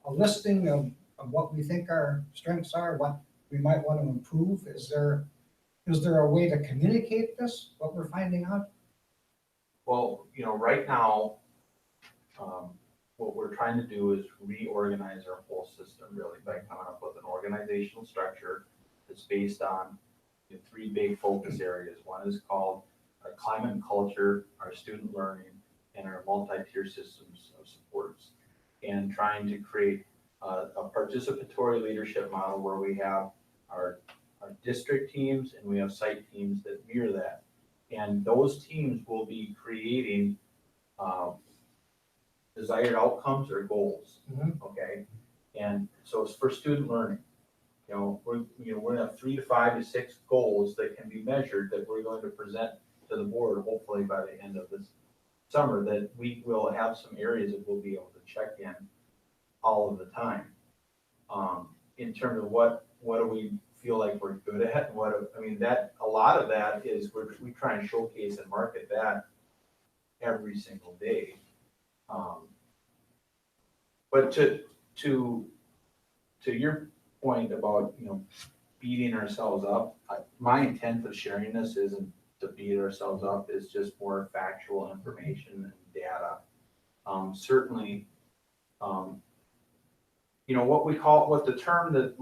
a listing of what we think our strengths are, what we might want to improve? Is there a way to communicate this, what we're finding out? Well, right now, what we're trying to do is reorganize our whole system really by coming up with an organizational structure that's based on the 3 big focus areas. One is called our climate and culture, our student learning, and our multi-tier systems of supports. And trying to create a participatory leadership model where we have our district teams and we have site teams that mirror that. And those teams will be creating desired outcomes or goals, okay? And so it's for student learning. We're gonna have 3 to 5 to 6 goals that can be measured that we're going to present to the board hopefully by the end of this summer, that we will have some areas that we'll be able to check in all of the time. In terms of what do we feel like we're good at, and I mean, that, a lot of that is we try and showcase and market that every single day. But to your point about, beating ourselves up, my intent of sharing this isn't to beat ourselves up, it's just more factual information and data. Certainly, what the term that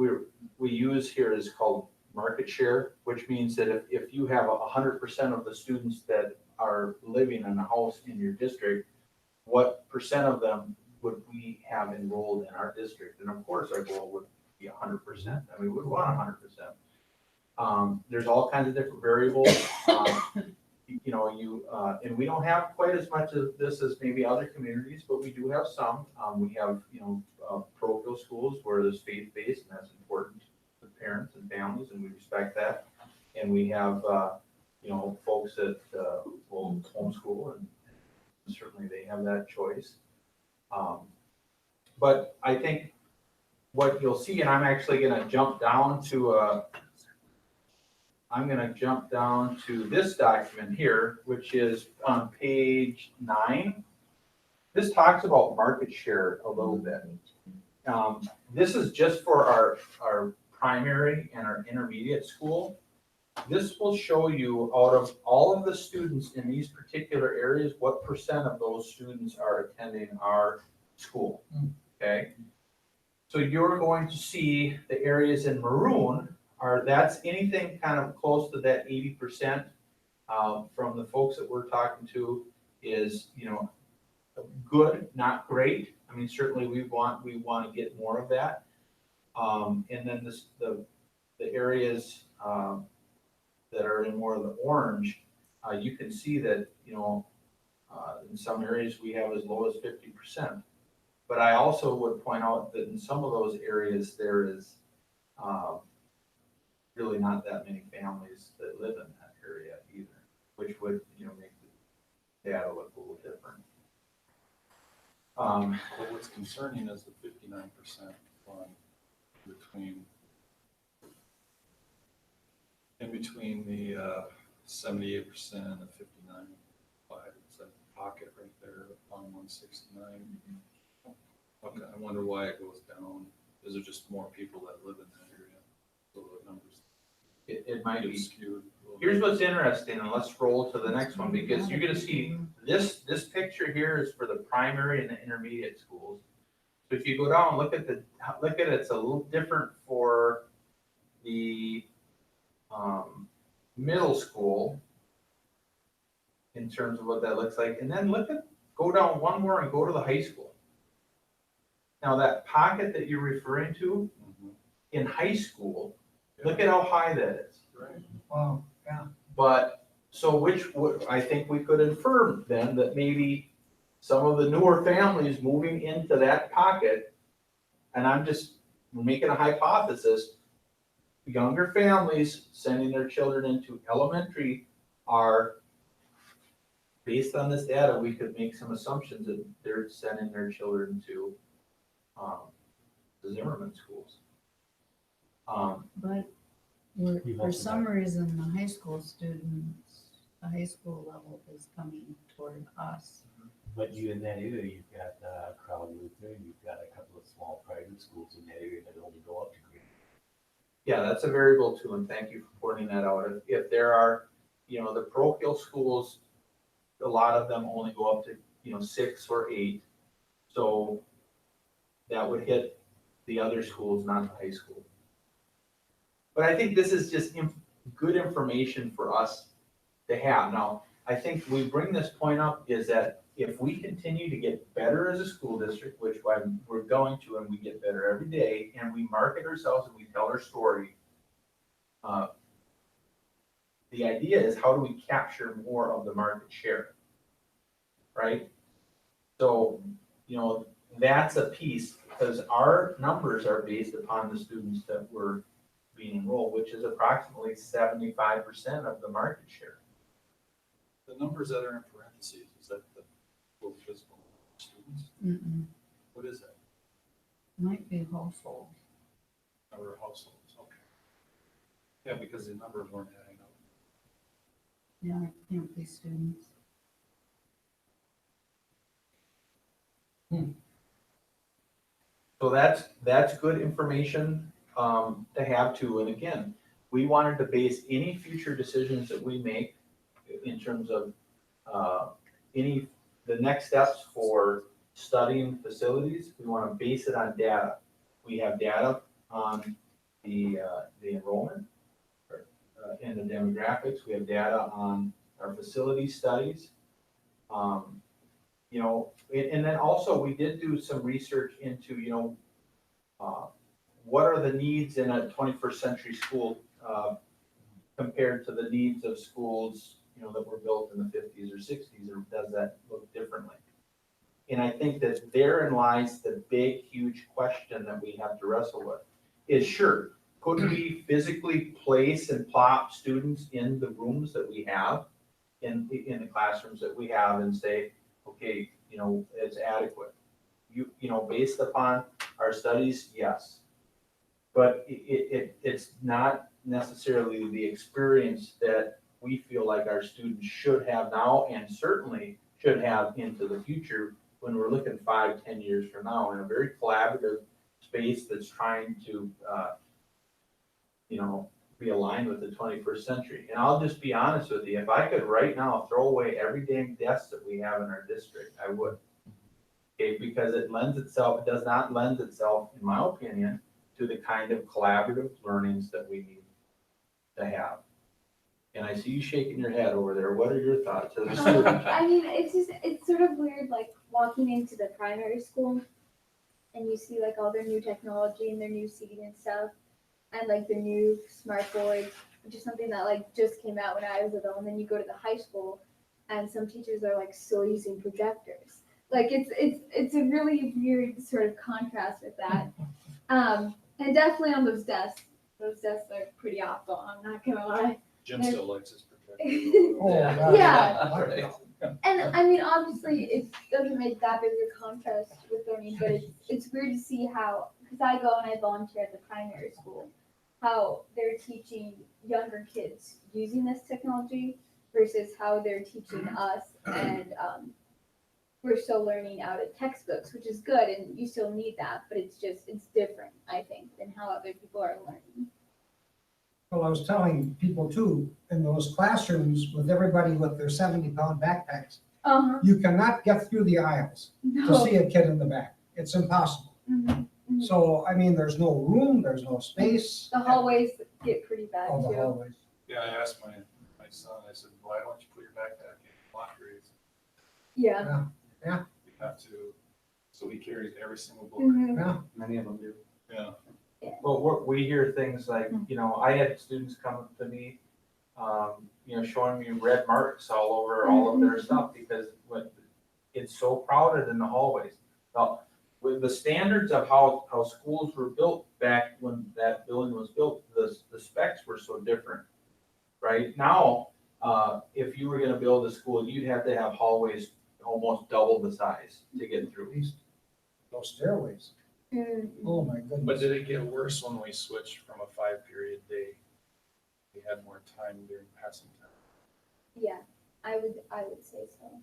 we use here is called market share, which means that if you have 100% of the students that are living in a house in your district, what percent of them would we have enrolled in our district? And of course, our goal would be 100%. I mean, we would want 100%. There's all kinds of different variables. And we don't have quite as much of this as maybe other communities, but we do have some. We have, parochial schools where there's faith-based, and that's important to parents and families, and we respect that. And we have, folks that will homeschool, and certainly they have that choice. But I think what you'll see, and I'm actually going to jump down to this document here, which is on page 9. This talks about market share a little bit. This is just for our primary and our intermediate school. This will show you, out of all of the students in these particular areas, what percent of those students are attending our school, okay? So you're going to see the areas in maroon that's anything kind of close to that 80%, from the folks that we're talking to is, good, not great. I mean, certainly we want to get more of that. And then the areas that are in more of the orange, you can see that, in some areas we have as low as 50%. But I also would point out that in some of those areas, there is really not that many families that live in that area either, which would, make the data look a little different. But what's concerning is the 59% one in between the 78% and the 59.5. It's a pocket right there on 169. Okay, I wonder why it goes down. Is there just more people that live in that area? So the numbers. It might be skewed. Here's what's interesting, and let's roll to the next one, because you're gonna see this picture here is for the primary and the intermediate schools. So if you go down, look at it's a little different for the middle school in terms of what that looks like. And then go down one more and go to the high school. Now that pocket that you're referring to in high school, look at how high that is. Right. Wow, yeah. But, so I think we could infer then that maybe some of the newer families moving into that pocket, and I'm just making a hypothesis, younger families sending their children into elementary are, based on this data, we could make some assumptions that they're sending their children to the Zimmerman schools. But for some reason, the high school students, the high school level is coming toward us. But you, in that area, you've got Crowd Lutheran, you've got a couple of small private schools in that area that only go up to grade. Yeah, that's a variable too, and thank you for pointing that out. If there are, the parochial schools, a lot of them only go up to, 6 or 8. So that would hit the other schools, not the high school. But I think this is just good information for us to have. Now, I think we bring this point up is that if we continue to get better as a school district, which we're going to, and we get better every day, and we market ourselves and we tell our story, the idea is, how do we capture more of the market share, right? So, that's a piece, because our numbers are based upon the students that were being enrolled, which is approximately 75% of the market share. The numbers that are in parentheses, is that the Mm-mm. What is that? Might be household. Number of households, okay. Yeah, because the numbers weren't adding up. Yeah, it can't be students. So that's good information, to have too. And again, we wanted to base any future decisions that we make in terms of, the next steps for studying facilities, we want to base it on data. We have data on the enrollment, and the demographics. We have data on our facility studies. You know, and then also we did do some research into, you know, what are the needs in a 21st century school, compared to the needs of schools, you know, that were built in the 50s or 60s, or does that look differently? And I think that therein lies the big, huge question that we have to wrestle with, is sure, could we physically place and plop students in the rooms that we have, in the classrooms that we have, and say, okay, you know, it's adequate? You know, based upon our studies, yes. But it's not necessarily the experience that we feel like our students should have now, and certainly should have into the future, when we're looking 5-10 years from now, in a very collaborative space that's trying to, you know, be aligned with the 21st century. And I'll just be honest with you, if I could right now throw away every damn desk that we have in our district, I would. Okay, because it does not lend itself, in my opinion, to the kind of collaborative learnings that we need to have. And I see you shaking your head over there. What are your thoughts as a student? I mean, it's sort of weird, like walking into the primary school and you see like all their new technology and their new seating and stuff, and like the new smart boards, which is something that like just came out when I was little. And then you go to the high school and some teachers are like still using projectors. Like it's a really weird sort of contrast with that. And definitely on those desks are pretty awful, I'm not gonna lie. Jim still likes his projector. Yeah. Right. And I mean, obviously, it doesn't make that big a contrast with learning, but it's weird to see how, because I go and I volunteer at the primary school, how they're teaching younger kids using this technology versus how they're teaching us, and we're still learning out of textbooks, which is good, and you still need that, but it's different, I think, than how other people are learning. Well, I was telling people too, in those classrooms with everybody with their 70-pound backpacks, you cannot get through the aisles to No. see a kid in the back. It's impossible. Mhm. So, I mean, there's no room, there's no space. The hallways get pretty bad Oh, the too. hallways. Yeah, I asked my son, I said, why don't you put your backpack in locker? Yeah. Yeah. You have to, so he carries every single book. Mhm. Yeah. Many of them do. Yeah. Well, we hear things like, you know, I had students come up to me, you know, showing me red marks all over all of their stuff, because it's so crowded in the hallways. Now, with the standards of how schools were built back when that building was built, the specs were so different. Right now, if you were gonna build a school, you'd have to have hallways almost double the size to get through. No stairways. Oh, my goodness. But did it get worse when we switched from a 5-period day? We had more time during passing time. Yeah, I would say so.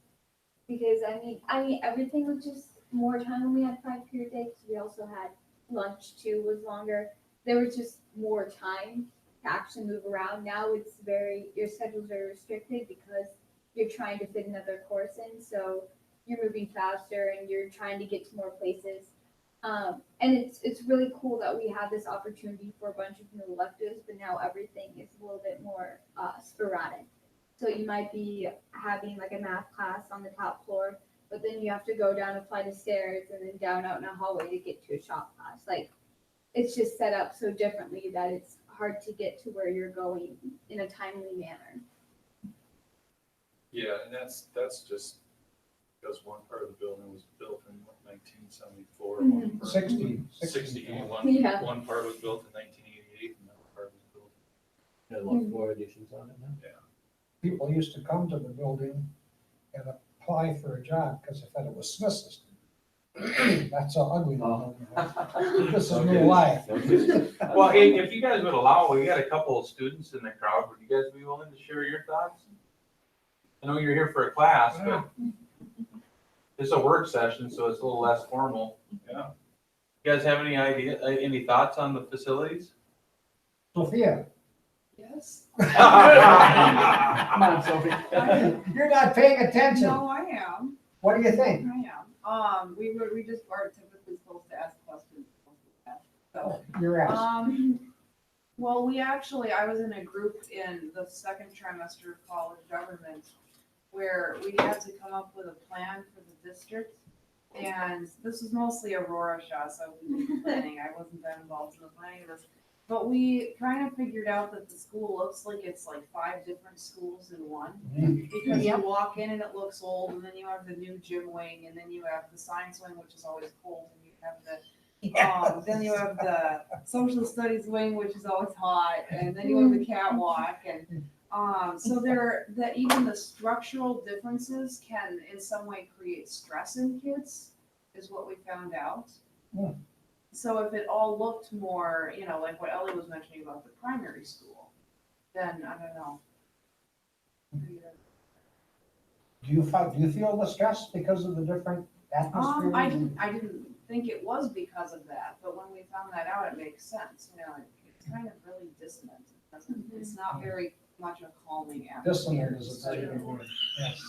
Because I mean everything was just more time when we had 5-period days. We also had lunch too, was longer. There was just more time to actually move around. Now your schedule's very restricted because you're trying to fit another course in, so you're moving faster and you're trying to get to more places. And it's really cool that we have this opportunity for a bunch of new electives, but now everything is a little bit more sporadic. So you might be having like a math class on the top floor, but then you have to go down a flight of stairs and then down out in a hallway to get to a shop class. Like, it's just set up so differently that it's hard to get to where you're going in a timely manner. Yeah, and that's just because one part of the building was built in 1974. Mhm. 61. Yeah. One part was built in 1988, and another part was built. There's about 4 additions on it now. Yeah. People used to come to the building and apply for a job because they thought it was Smith System. That's so ugly. This is new life. Well, if you guys would allow, we got a couple of students in the crowd, would you guys be willing to share your thoughts? I know you're here for a class, but it's a work session, so it's a little less formal. Yeah. You guys have any thoughts on the facilities? Sophia, Yes. Come on, Sophie. you're not paying attention. No, I am. What do you think? I am. We just are typically supposed to ask questions. So, You're asked. Well, I was in a group in the second trimester of college government where we had to come up with a plan for the district. And this was mostly Aurora Shaw, so we did the planning. I wasn't that involved in the planning of this. But we kind of figured out that the school looks like it's like 5 different schools in one. Because you walk in and it looks old, and then you have the new gym wing, and then you have the science wing, which is always cold, and you have the then you have the social studies wing, which is always hot, and then you have the catwalk, and so that even the structural differences can in some way create stress in kids, is what we found out. So if it all looked more, like what Ellie was mentioning about the primary school, then I don't know. Do you feel the stress because of the different atmosphere? I didn't think it was because of that, but when we found that out, it makes sense. It's kind of really dissonant. It's not very much a calming atmosphere. Dissonant is a very good word. Yes.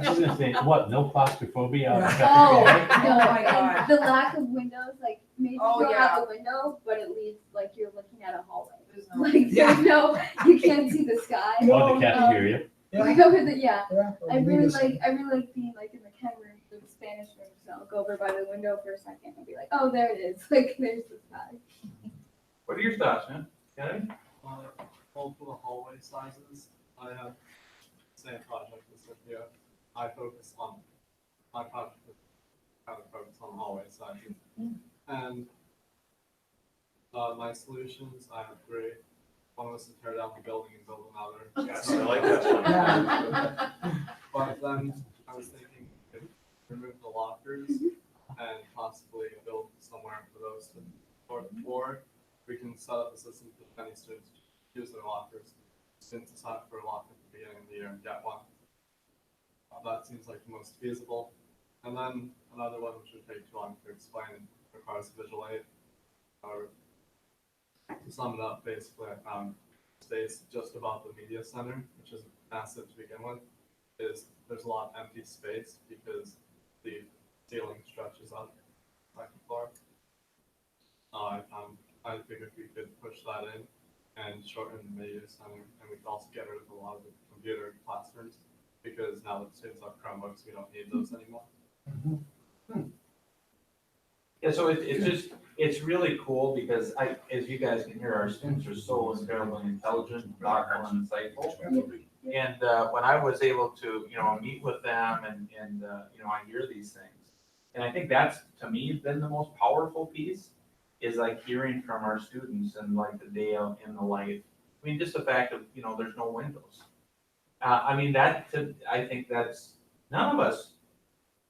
I was gonna say, what, no claustrophobia on the second Oh, floor? no, Oh my God. and the lack of windows, like maybe Oh, you'll yeah. have a window, but it leaves like you're looking at a hallway. There's no- Like there's no, you can't see the sky. Oh, the cafeteria. Like over the, yeah. I we really just- like being like in the chem room, or the Spanish room, so I'll go over by the window for a second and be like, oh, there it is, like there's the sky. What are your thoughts, man? Kennedy? Well, for the hallway sizes, I have the same project as Sophia. I focus on, my project is kind of focused on hallway sizes. And my solutions, I have 3. One was to tear down the building and build another. Yes, I like that one. But then I was thinking, we could remove the lockers and possibly build somewhere for those to, or we can set up a system for many students to use their lockers. Students decide for a locker at the beginning of the year and get one. That seems like the most feasible. And then another one which would take too long to explain requires visual aid. To sum it up, basically, I found space just above the media center, which is massive to begin with. There's a lot of empty space because the ceiling stretches up the second floor. I figured we could push that in and shorten the media center, and we could also get rid of a lot of the computer classrooms because now that students have Chromebooks, we don't need those anymore. Yeah, so it's really cool because as you guys can hear, our students are so incredibly intelligent, thoughtful, and insightful. And when I was able to, meet with them and I hear these things. And I think that's, to me, been the most powerful piece is like hearing from our students and like the day in the life. I mean, just the fact of, there's no windows. I think that's, none of us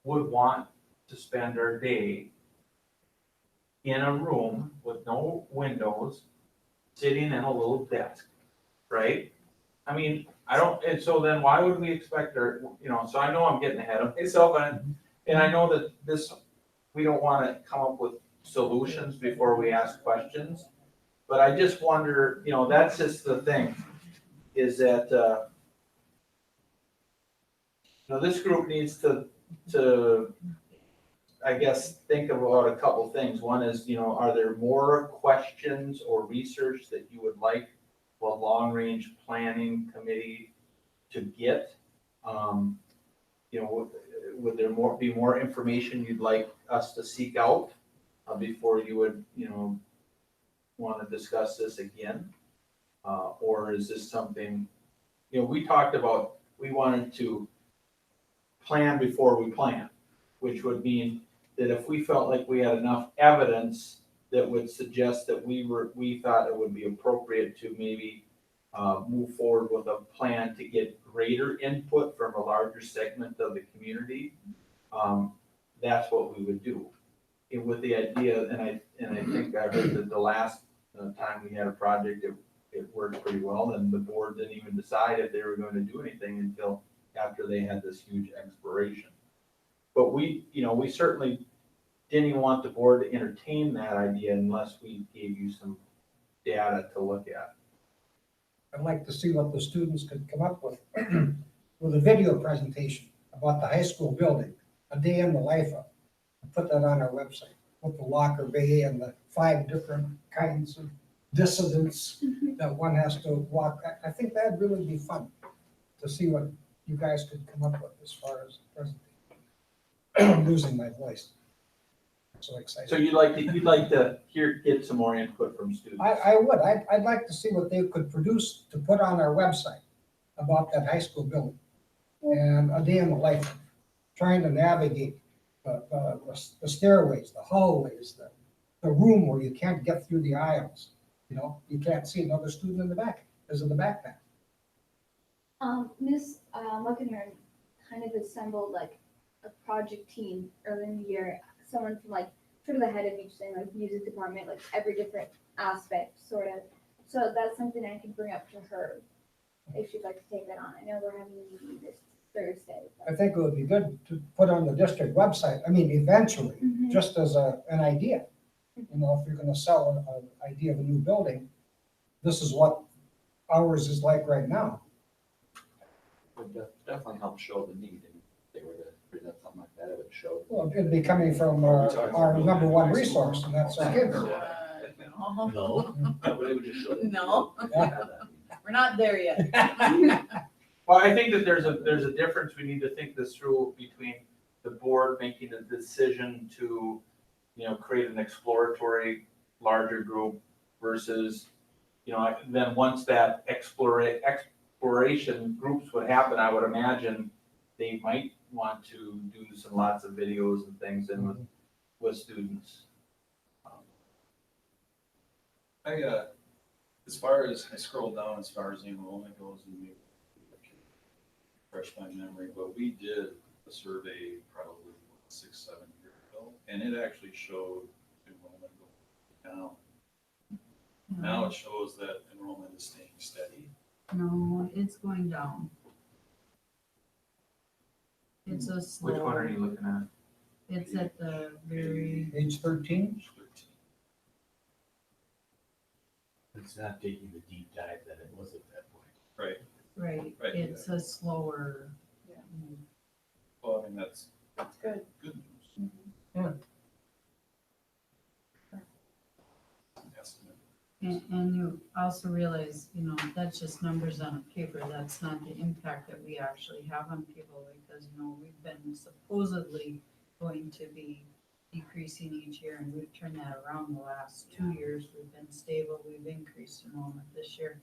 would want to spend our day in a room with no windows, sitting in a little desk, right? I mean, and so then why would we expect so I know I'm getting ahead of myself and I know that we don't want to come up with solutions before we ask questions, but I just wonder, that's just the thing, is that, this group needs to I guess, think about a couple things. One is, are there more questions or research that you would like a long-range planning committee to get? Would there be more information you'd like us to seek out before you would, want to discuss this again? Or is this something, we talked about, we wanted to plan before we plan, which would mean that if we felt like we had enough evidence that would suggest that we thought it would be appropriate to maybe move forward with a plan to get greater input from a larger segment of the community, that's what we would do. And with the idea, and I think I heard that the last time we had a project, it worked pretty well, and the board didn't even decide if they were going to do anything until after they had this huge exploration. But we certainly didn't want the board to entertain that idea unless we gave you some data to look at. I'd like to see what the students could come up with, with a video presentation about the high school building, a day in the life of. Put that on our website, with the locker bay and the 5 different kinds of dissidents that one has to walk. I think that'd really be fun to see what you guys could come up with as far as the presentation. I'm losing my voice. I'm so excited. So you'd like to get some more input from students? I would. I'd like to see what they could produce to put on our website about that high school building. And a day in the life, of trying to navigate the stairways, the hallways, the room where you can't get through the aisles. You know, you can't see another student in the back because of the backpack. Miss Luckner kind of assembled like a project team early in the year. Someone from like sort of the head of each thing, like music department, like every different aspect, sort of. So that's something I can bring up to her if she'd like to take that on. I know we're having a meeting this Thursday. I think it would be good to put on the district website. I mean, eventually, just as an idea. You know, if you're going to sell an idea of a new building, this is what ours is like right now. Would definitely help show the need, and if they were to present something like that, it would show. Well, it'd be coming from our number one resource, and that's our kids. No. But it would just show. No. Yeah. We're not there yet. Well, I think that there's a difference, we need to think this through between the board making a decision to, create an exploratory larger group versus, then once that exploration groups would happen, I would imagine they might want to do lots of videos and things in with students. As far as, I scrolled down as far as the enrollment goes, and maybe I can refresh my memory, but we did a survey probably 6-7 years ago, and it actually showed enrollment going down. Now it shows that enrollment is staying steady. No, it's going down. It's a slow. Which one are you looking at? It's at the very. Age 13? It's not taking the deep dive that it was at that point. Right. Right, Right. it's a slower. Well, I mean, that's good. Good news. Estimate. And you also realize, that's just numbers on a paper, that's not the impact that we actually have on people, because, we've been supposedly going to be decreasing each year, and we've turned that around the last 2 years. We've been stable, we've increased enrollment this year.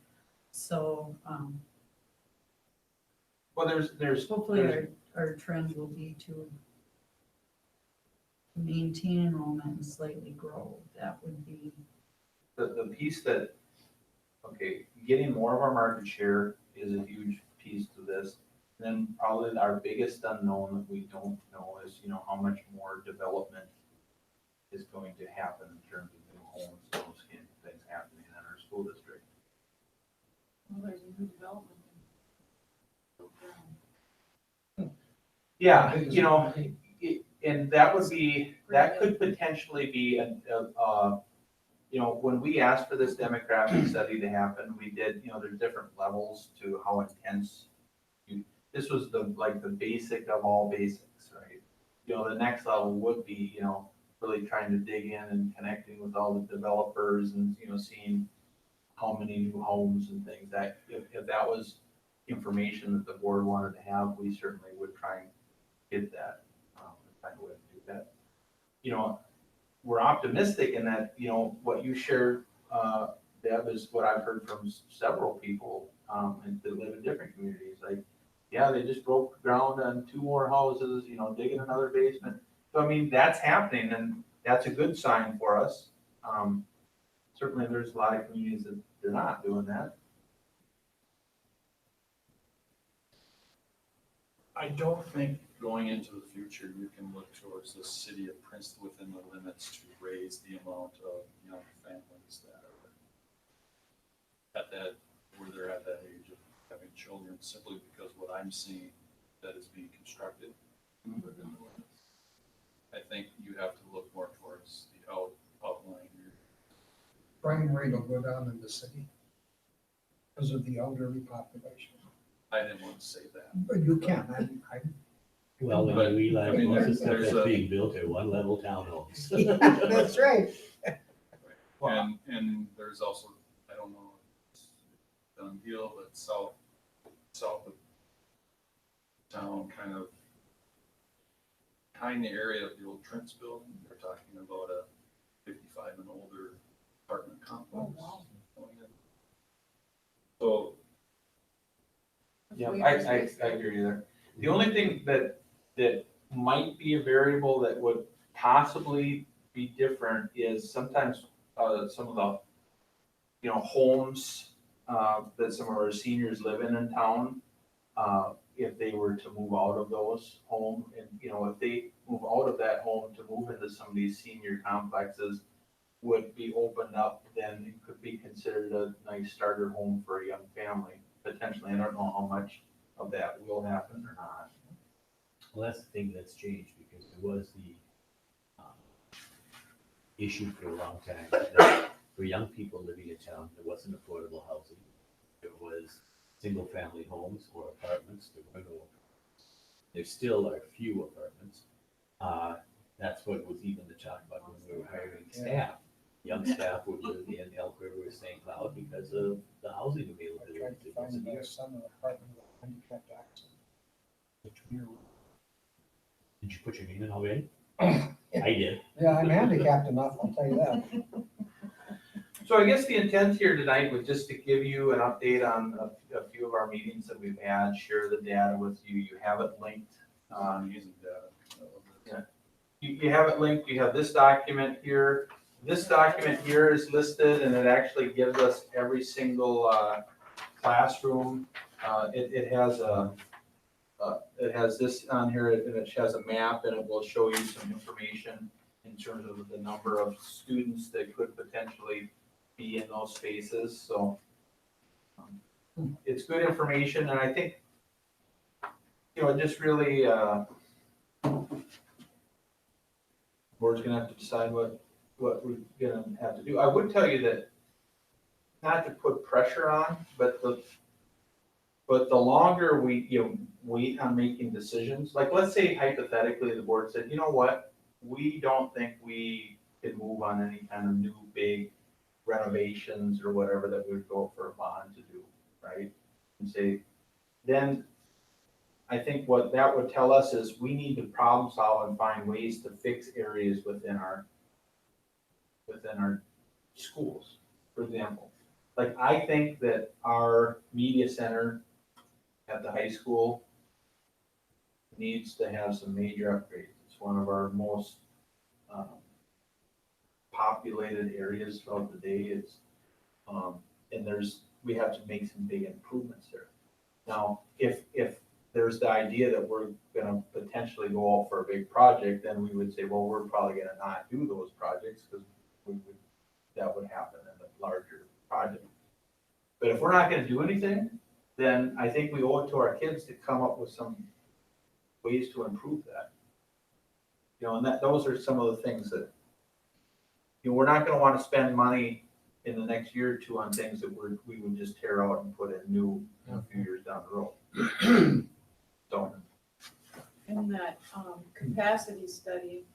So, Well, there's hopefully our trend will be to maintain enrollment and slightly grow. That would be. the piece that, getting more of our market share is a huge piece to this. Then probably our biggest unknown that we don't know is, how much more development is going to happen in terms of new homes, those kind of things happening in our school district. Well, there's a new development. Yeah, and that could potentially be when we asked for this demographic study to happen, we did, there's different levels to how intense this was the basic of all basics, right? The next level would be, really trying to dig in and connecting with all the developers and, seeing how many new homes and things that, if that was information that the board wanted to have, we certainly would try and get that, find a way to do that. We're optimistic in that, what you shared, Deb, is what I've heard from several people, and that live in different communities, they just broke ground on 2 more houses, digging another basement. So, I mean, that's happening, and that's a good sign for us. Certainly, there's a lot of communities that they're not doing that. I don't think going into the future, you can look towards the city of Princeton within the limits to raise the amount of young families that are at that, where they're at that age of having children, simply because what I'm seeing that is being constructed within the limits. I think you have to look more towards the outlying here. Crime rate will go down in the city because of the elderly population. I didn't want to say that. But you can, Well, when But, we I like, mean, most of the stuff there's that's a- being built are one-level townhomes. Yeah, that's right. And there's also, I don't know, if it's a done deal, but south of town, kind of behind the area of the old Trent's building, they're talking about a 55 and older apartment complex. going in. So, Yeah, I hear you there. The only thing that might be a variable that would possibly be different is sometimes, some of the, homes, that some of our seniors live in town, if they were to move out of those homes, and, if they move out of that home to move into some of these senior complexes, would be opened up, then it could be considered a nice starter home for a young family, potentially. I don't know how much of that will happen or not. Well, that's the thing that's changed, because there was the issue for a long time that for young people living in town, there wasn't affordable housing. There was single-family homes or apartments. There were no apartments. There still are few apartments. That's what was even the talk about when we were hiring staff. Young staff would live in Elk River or St. Cloud because of the housing availability. Tried to find my son an apartment with a handicapped access. Did you put your name in already? I did. Yeah, I'm handicapped enough, I'll tell you that. So I guess the intent here tonight was just to give you an update on a few of our meetings that we've had, share the data with you. You have it linked. I'm using data. Yeah. You have it linked. You have this document here. This document here is listed, and it actually gives us every single classroom. It has this on here, and it has a map, and it will show you some information in terms of the number of students that could potentially be in those spaces. So it's good information, and I think, just really, board's gonna have to decide what we're gonna have to do. I would tell you that, not to put pressure on, but the longer we, wait on making decisions, like, let's say hypothetically, the board said, you know what? We don't think we can move on any kind of new big renovations or whatever that we would go for a bond to do, right? And say, then I think what that would tell us is we need to problem solve and find ways to fix areas within our schools, for example. Like, I think that our media center at the high school needs to have some major upgrades. It's one of our most populated areas throughout the day. It's, and we have to make some big improvements there. Now, if there's the idea that we're gonna potentially go out for a big project, then we would say, well, we're probably gonna not do those projects, because that would happen in a larger project. But if we're not gonna do anything, then I think we owe it to our kids to come up with some ways to improve that. And those are some of the things that, we're not gonna wanna spend money in the next year or two on things that we would just tear out and put in new a few years down the road. So, In that capacity study,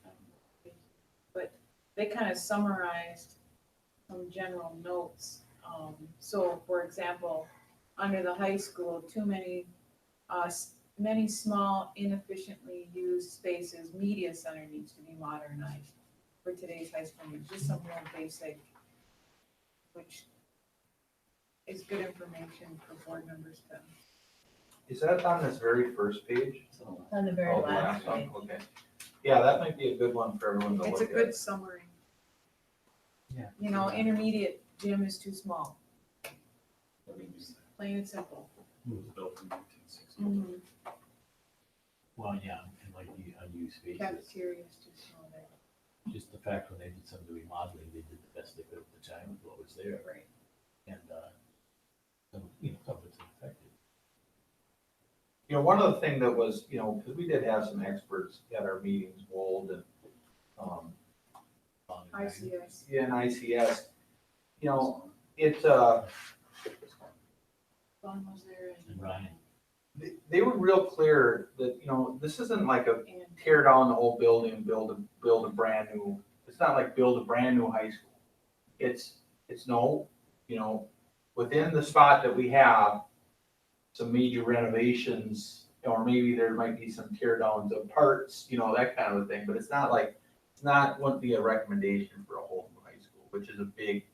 but they kind of summarized some general notes. So for example, under the high school, too many small inefficiently used spaces, media center needs to be modernized for today's high school needs, just some real basic, which is good information for board members to. is that on this very first page? On the very Oh, the last one, page. okay. Yeah, that might be a good one for everyone to It's look a at. good summary. Yeah. Intermediate gym is too small. Plain and simple. It was built in 1960. Mhm. Well, yeah, and like the unused spaces, Cafeteria is too small there. just the fact when they did some of the remodeling, they did the best they could at the time with what was there. Right. And, some, some of it's infected. One of the things that was, because we did have some experts at our meetings, Wold and, ICS. yeah, and ICS, it's, Vaughn was there And Ryan, they were real clear that, this isn't like a tear down the whole building, build a brand new, it's not like build a brand new high school. It's no, within the spot that we have, some major renovations, or maybe there might be some tear downs of parts, that kind of a thing, but it's not like, wouldn't be a recommendation for a whole new high school, which is a big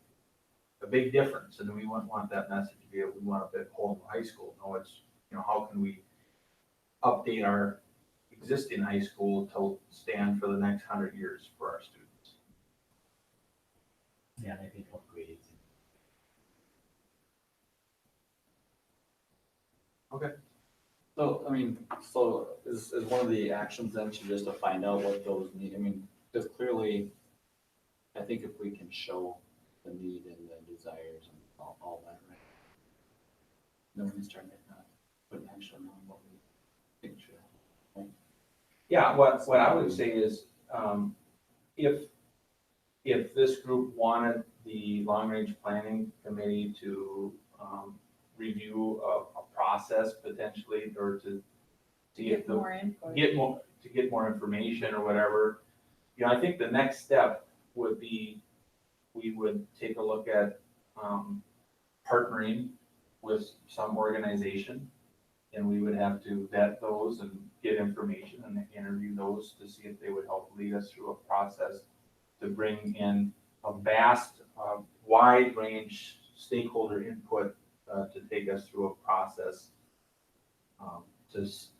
difference, and we wouldn't want that message to be, we want a big whole new high school. No, it's, how can we update our existing high school to stand for the next 100 years for our students? yeah, I think upgraded. Okay. So, is one of the actions then to just to find out what those need, because clearly, I think if we can show the need and the desires and all that, right? Then we can start putting action on what we think should happen, right? Yeah, what I would say is, if this group wanted the long-range planning committee to review a process potentially, or to see if Get more input. get more information or whatever, I think the next step would be, we would take a look at partnering with some organization, and we would have to vet those and get information and interview those to see if they would help lead us through a process to bring in a vast, wide range stakeholder input to take us through a process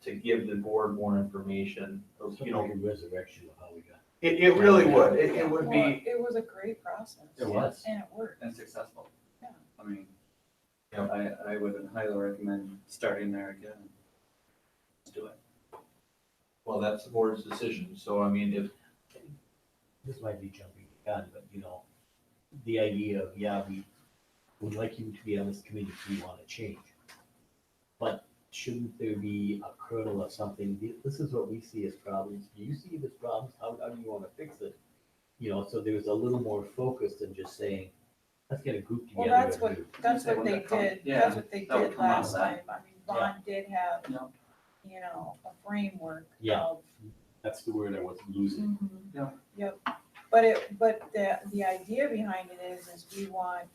to give the board more information. Like a resurrection of how we got. It really would. It would be. It was a great process. It was. And it worked. And successful. Yeah. I would highly recommend starting there again. Let's do it. Well, that's the board's decision. So, if. This might be jumping the gun, but the idea of, we would like you to be on this committee if you want to change. But shouldn't there be a kernel of something, this is what we see as problems, do you see it as problems, how do you want to fix it? So there's a little more focus than just saying, let's get a group together. Well, Say that's what when they that comes- did, yeah, that's what they that would did come out of last that. time. Vaughn did have, Yeah. a framework Yeah. of. That's the word I was losing. Yep, but the idea behind it is we want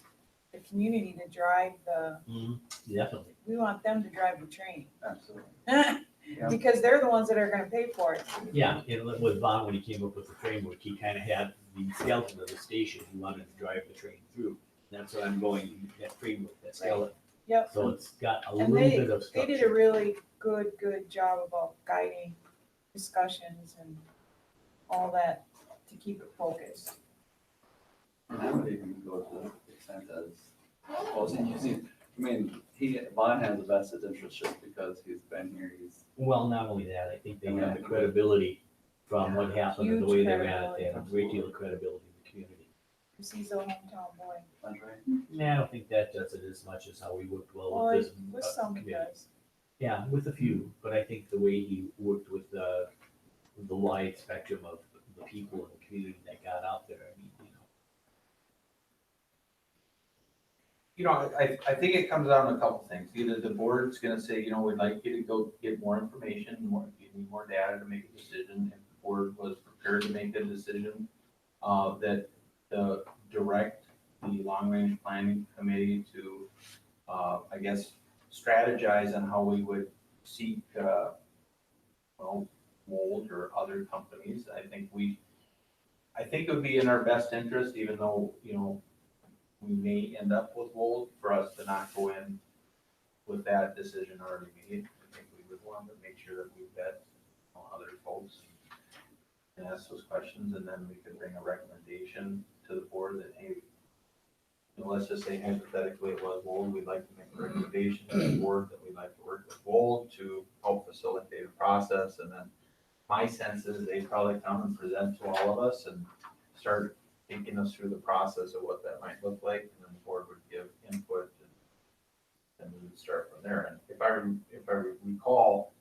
the community to drive Definitely. we want them to drive the train. Absolutely. Because they're the ones that are gonna pay for it. Yeah, and with Vaughn, when he came up with the framework, he kind of had the skeleton of the station he wanted to drive the train through. That's what I'm going, that framework, that skeleton. Yep. So it's got a And little bit of they structure. did a really good job about guiding discussions and all that to keep it focused. And I would even go to the extent as opposing using, Vaughn has a vested interest just because he's been here, Well, not only that, I think they have the credibility from what happened and the way they ran it. They have a great deal of credibility in the community. Because he's a hometown boy. That's right. Nah, I don't think that does it as much as how we worked well Well, with this. with some he committee. does. Yeah, with a few, but I think the way he worked with the wide spectrum of the people in the community that got out there, I think it comes down to a couple things. Either the board's gonna say, we'd like you to go get more information, give me more data to make a decision. If the board was prepared to make a decision, that direct the long-range planning committee to, strategize on how we would seek, Wold or other companies. I think it would be in our best interest, even though, we may end up with Wold, for us to not go in with that decision already made. I think we would want to make sure that we vet other folks and ask those questions, and then we could bring a recommendation to the board that, hey, you know, let's just say hypothetically it was Wold, we'd like to make a recommendation to the board that we'd like to work with Wold to help facilitate a process, and then my sense is they probably come and present to all of us and start taking us through the process of what that might look like, and then the board would give input, and we would start from there. And if I recall,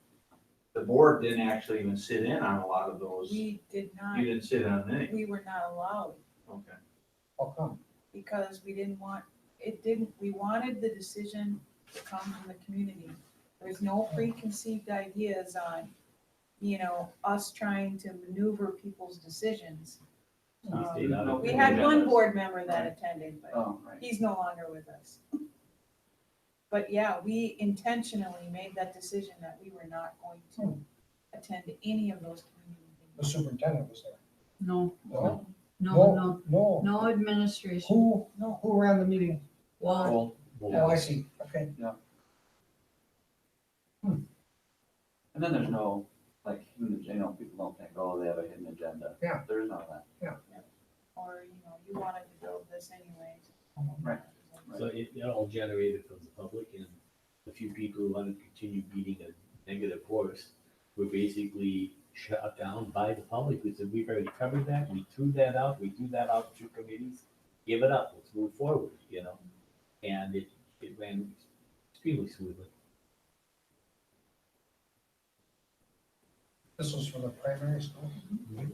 the board didn't actually even sit in on a lot of those. We did not, You didn't sit in on any. we were not allowed Okay. How come? because we didn't want, we wanted the decision to come from the community. There's no preconceived ideas on, us trying to maneuver people's decisions. We had one board member that attended, but Oh, right. he's no longer with us. But yeah, we intentionally made that decision that we were not going to attend any of those community The superintendent was there. No, No? no, No. no administration. Who ran the meeting? Well, Oh, I see, okay. And then there's no, like, people don't think, oh, they have a hidden agenda. Yeah. There's none of that. or, you wanted to build this anyways. Right. So it all generated from the public, and the few people who wanted to continue beating a negative horse were basically shut down by the public. We said, we've already covered that, we threw that out through committees, give it up, let's move forward, And it ran extremely smoothly. This was for the primary school? Do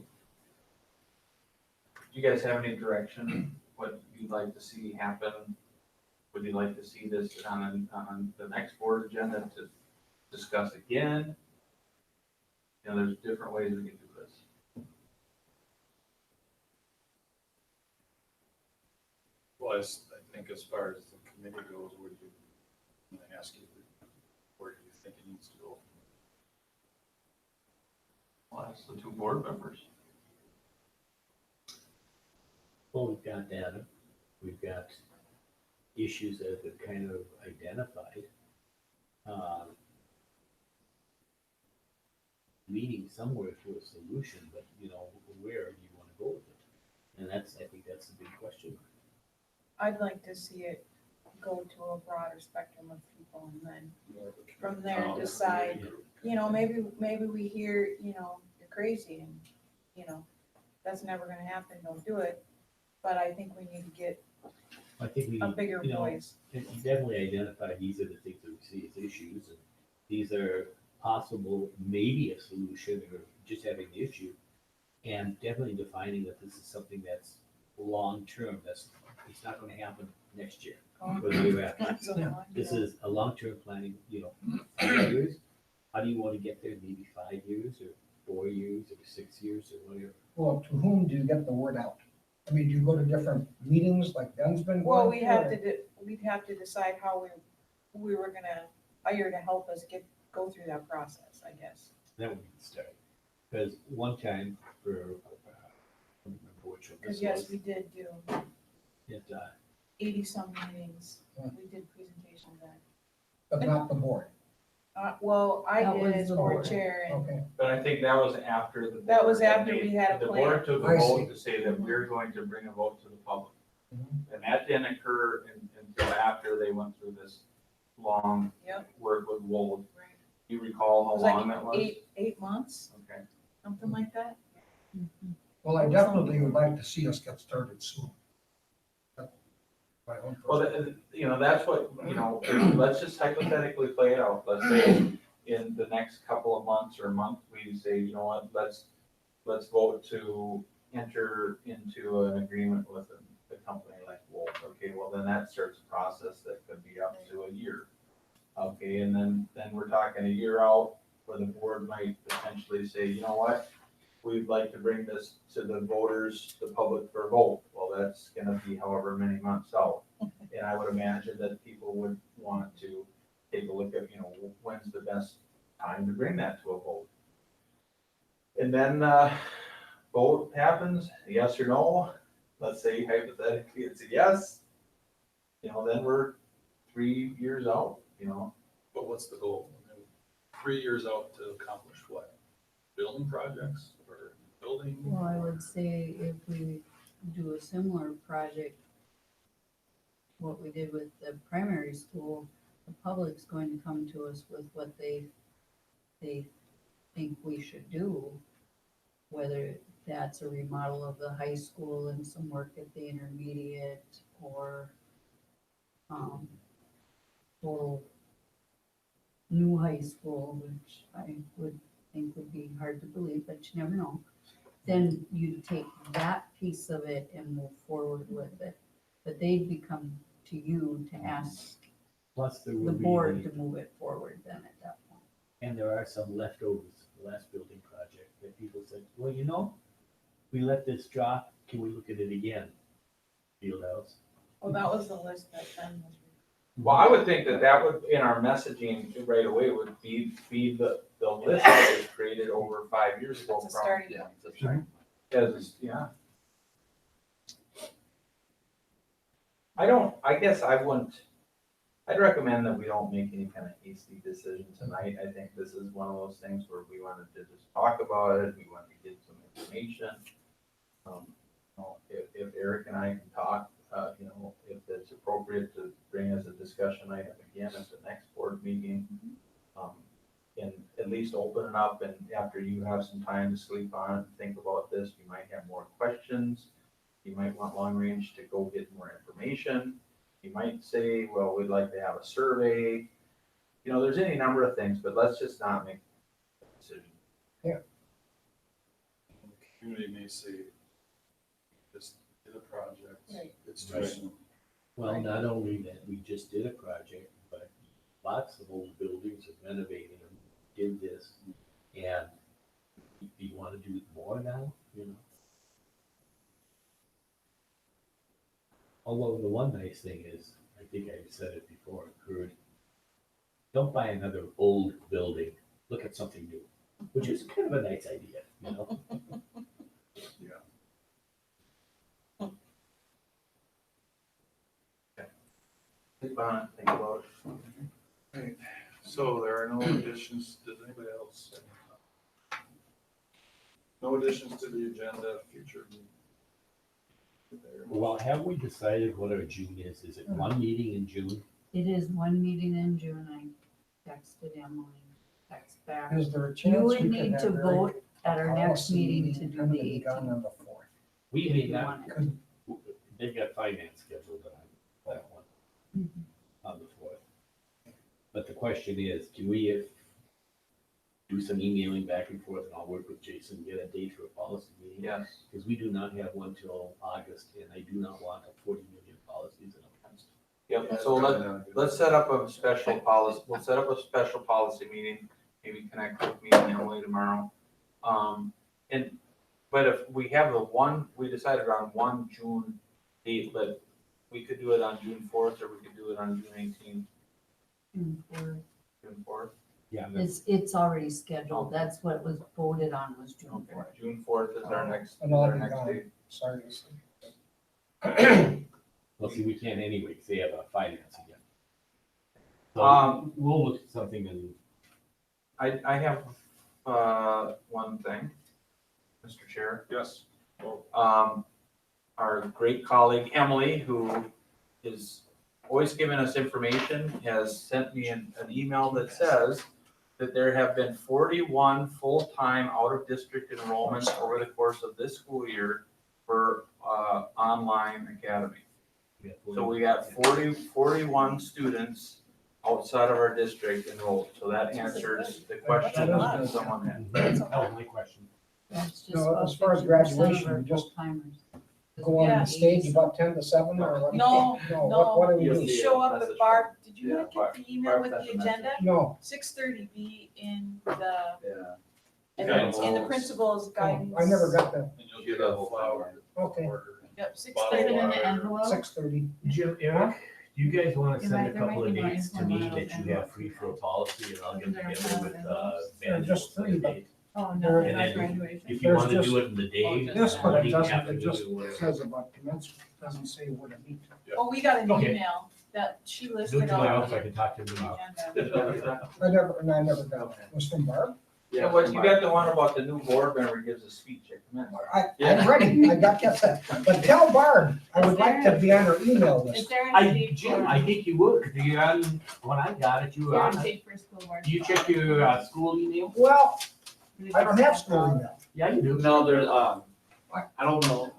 you guys have any direction, what you'd like to see happen? Would you like to see this on the next board agenda to discuss again? There's different ways we can do this. Well, I think as far as the committee goes, I'm gonna ask you, where do you think it needs to go? Well, that's the two board members. Well, we've got data, we've got issues that have been kind of identified. Leading somewhere to a solution, but where do you want to go with it? And I think that's the big question. I'd like to see it go to a broader spectrum of people and then from there decide, maybe we hear, you're crazy and, that's never gonna happen, don't do it. But I think we need to get I think we a bigger voice. You definitely identify these are the things that we see as issues, and these are possible, maybe a solution, or just having the issue, and definitely defining that this is something that's long-term, it's not gonna happen next year, or the year after. This is a long-term planning, 5 years, how do you wanna get there, maybe 5 years, or 4 years, or 6 years, or whatever. Well, to whom do you get the word out? I mean, do you go to different meetings like Ben's been going? Well, we'd to, have or- to, we'd have to decide how we were gonna hire to help us go through that process, I guess. That would be the start, because one time for, I don't remember which one Because this yes, was. we did do It, 80-some meetings, we did presentations at. But not the board. Well, I That did was as the board board. chair and Okay. But I think that was after the. That was board had after we made- had a The plan. board took a I vote see. to say that we're going to bring a vote to the public. Mhm. And that didn't occur until after they went through this long Yep. work with Wold. Right. You recall it how was long that like was? eight months, Okay. something like that. Well, I definitely would like to see us get started soon. That's my own Well, that's what, let's just hypothetically play it out. Let's say in the next couple of months or a month, we say, you know what, let's vote to enter into an agreement with a company like Wolf. Okay, well, then that starts a process that could be up to a year. Okay, and then we're talking a year out where the board might potentially say, you know what? We'd like to bring this to the voters, the public for a vote. Well, that's gonna be however many months out. And I would imagine that people would want to take a look at, when's the best time to bring that to a vote. And then, vote happens, yes or no. Let's say hypothetically it's a yes. Then we're 3 years out, But what's the goal? 3 years out to accomplish what? Building projects or building? Well, I would say if we do a similar project what we did with the primary school, the public's going to come to us with what they think we should do. Whether that's a remodel of the high school and some work at the intermediate, or total new high school, which I would think would be hard to believe, but you never know. Then you take that piece of it and move forward with it. But they'd become to you to ask Plus there the will be. board to move it forward then at that point. And there are some leftovers, the last building project, that people said, well, you know, we let this drop, can we look at it again? Field house. Well, that was the list that Ben was. Well, I would think that that would, in our messaging right away, would be the list that was created over 5 years ago It's a from. starting point. As, yeah. I guess I'd recommend that we don't make any kind of hasty decision tonight. I think this is one of those things where we wanted to just talk about it, we wanted to get some information. If Eric and I can talk, if it's appropriate to bring as a discussion item again at the next board meeting. And at least open it up, and after you have some time to sleep on it, think about this, you might have more questions. You might want long range to go get more information. You might say, well, we'd like to have a survey. There's any number of things, but let's just not make a decision. The community may say, just did a project, Right. it's too Right. soon. Well, not only that, we just did a project, but lots of old buildings are renovating them, did this, and do you want to do more now, Although the one nice thing is, I think I said it before, Kurt, don't buy another old building, look at something new, which is kind of a nice idea, Yeah. Think on it, think about it. Right, so there are no additions, does anybody else? No additions to the agenda, future meeting. Well, have we decided what our June is? Is it one meeting in June? It is one meeting in June. I texted Emily, text back. Is there a You chance would we need could to have vote at our next policy meeting to do kind of the be done 18th. on the 4th? We if may you not, wanted. they've got finance scheduled on that one, on the 4th. But the question is, can we do some emailing back and forth, and I'll work with Jason, get a date for a policy meeting? Yes. Because we do not have one till August, and I do not want 40 million policies in a post. Yep, so let's set up a special policy, we'll set up a special policy meeting, maybe connect with me and Emily tomorrow. But if we have we decided on one June date, but we could do it on June 4th, or we could do it on June 18th, June 4th. Yeah. It's already scheduled. That's what was voted on, was June Okay, 4th. June 4th is our next, And I'll be next gone. date. Sorry to say. Well, see, we can't anyway, because they have a finance again. So we'll look at something and I have, one thing, Mr. Chair. Yes. Our great colleague Emily, who is always giving us information, has sent me an email that says that there have been 41 full-time out-of-district enrollments over the course of this school year for online academy. So we got 41 students outside of our district enrolled, so that answers the question that someone had. Oh, my question. That's just No, about as far as 50% graduation, of our we just full-timers. Go on Yeah. the stage about 10 to 7 or what? No, What do we You'll do? see Show up message at Barb, did you Yeah, not get the email Barb with sent the a message. agenda? No, 6:30, be in the, Yeah. in Guidance. the principal's guidance. I never got that. And you'll get a flower. Okay. order. Yep, Is it 6:30. in the envelope? 6:30. Jim, Eric, do you guys want to It send might- a there couple might of be more dates to info me on that those you have free for a policy, and I'll get Is there together with envelopes? Ben. just and 3, but- date. Oh, There- no, And not then graduation. if you There's want to just- do it in the day. This one, it morning, doesn't, it afternoon, just or whatever. says about commencement, doesn't say where to meet. Oh, we got an Okay. email that she Do it listed tomorrow on so I can talk to him the tomorrow. agenda. I never got it. It was from Barb? Yeah, what, you got the one about the new board member gives a speech at commencement. I'm ready, I got that set. But tell Barb, I would like to be on her email list. Is there a I, date Jim, for- I think you would, because you're on, when I got it, you is were there a on it. date for school board? Do you check your school email? Well, I don't have school email. Yeah, you do. No, there's, I don't know.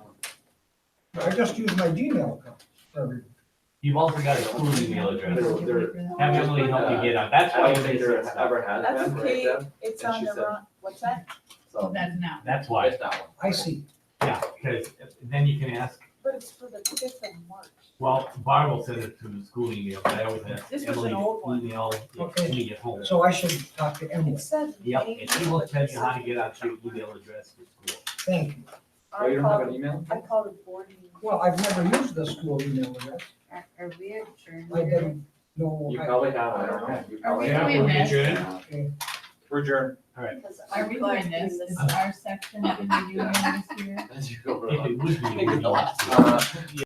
I just use my Gmail account for everything. You've also got a school email address. There- Have Emily help you get on. That's I why don't think there it's ever has That's been, right, okay, Deb? it's And on she the said- wrong, what's that? So, That's now. That's why, it's that one. I see. yeah, because then you can ask, But it's for the 5th of March. well, Barb will send it to the school email, but I always ask This was an Emily old to one. email Okay. me at home. So I should talk to Emily. It says. Yep, May, and she will tell you how to but get out your email address for school. Thank you. Oh, you don't have an I email? called it board meeting. Well, I've never used the school email address. Are we adjourned? I didn't know. You probably have, I don't know. You Are probably we have. doing this? Okay. We're adjourned. All right. Because Are I'm we glad doing this? to Is our section of the union this year? As you go. If it would be, Make it the last. we would. Yeah,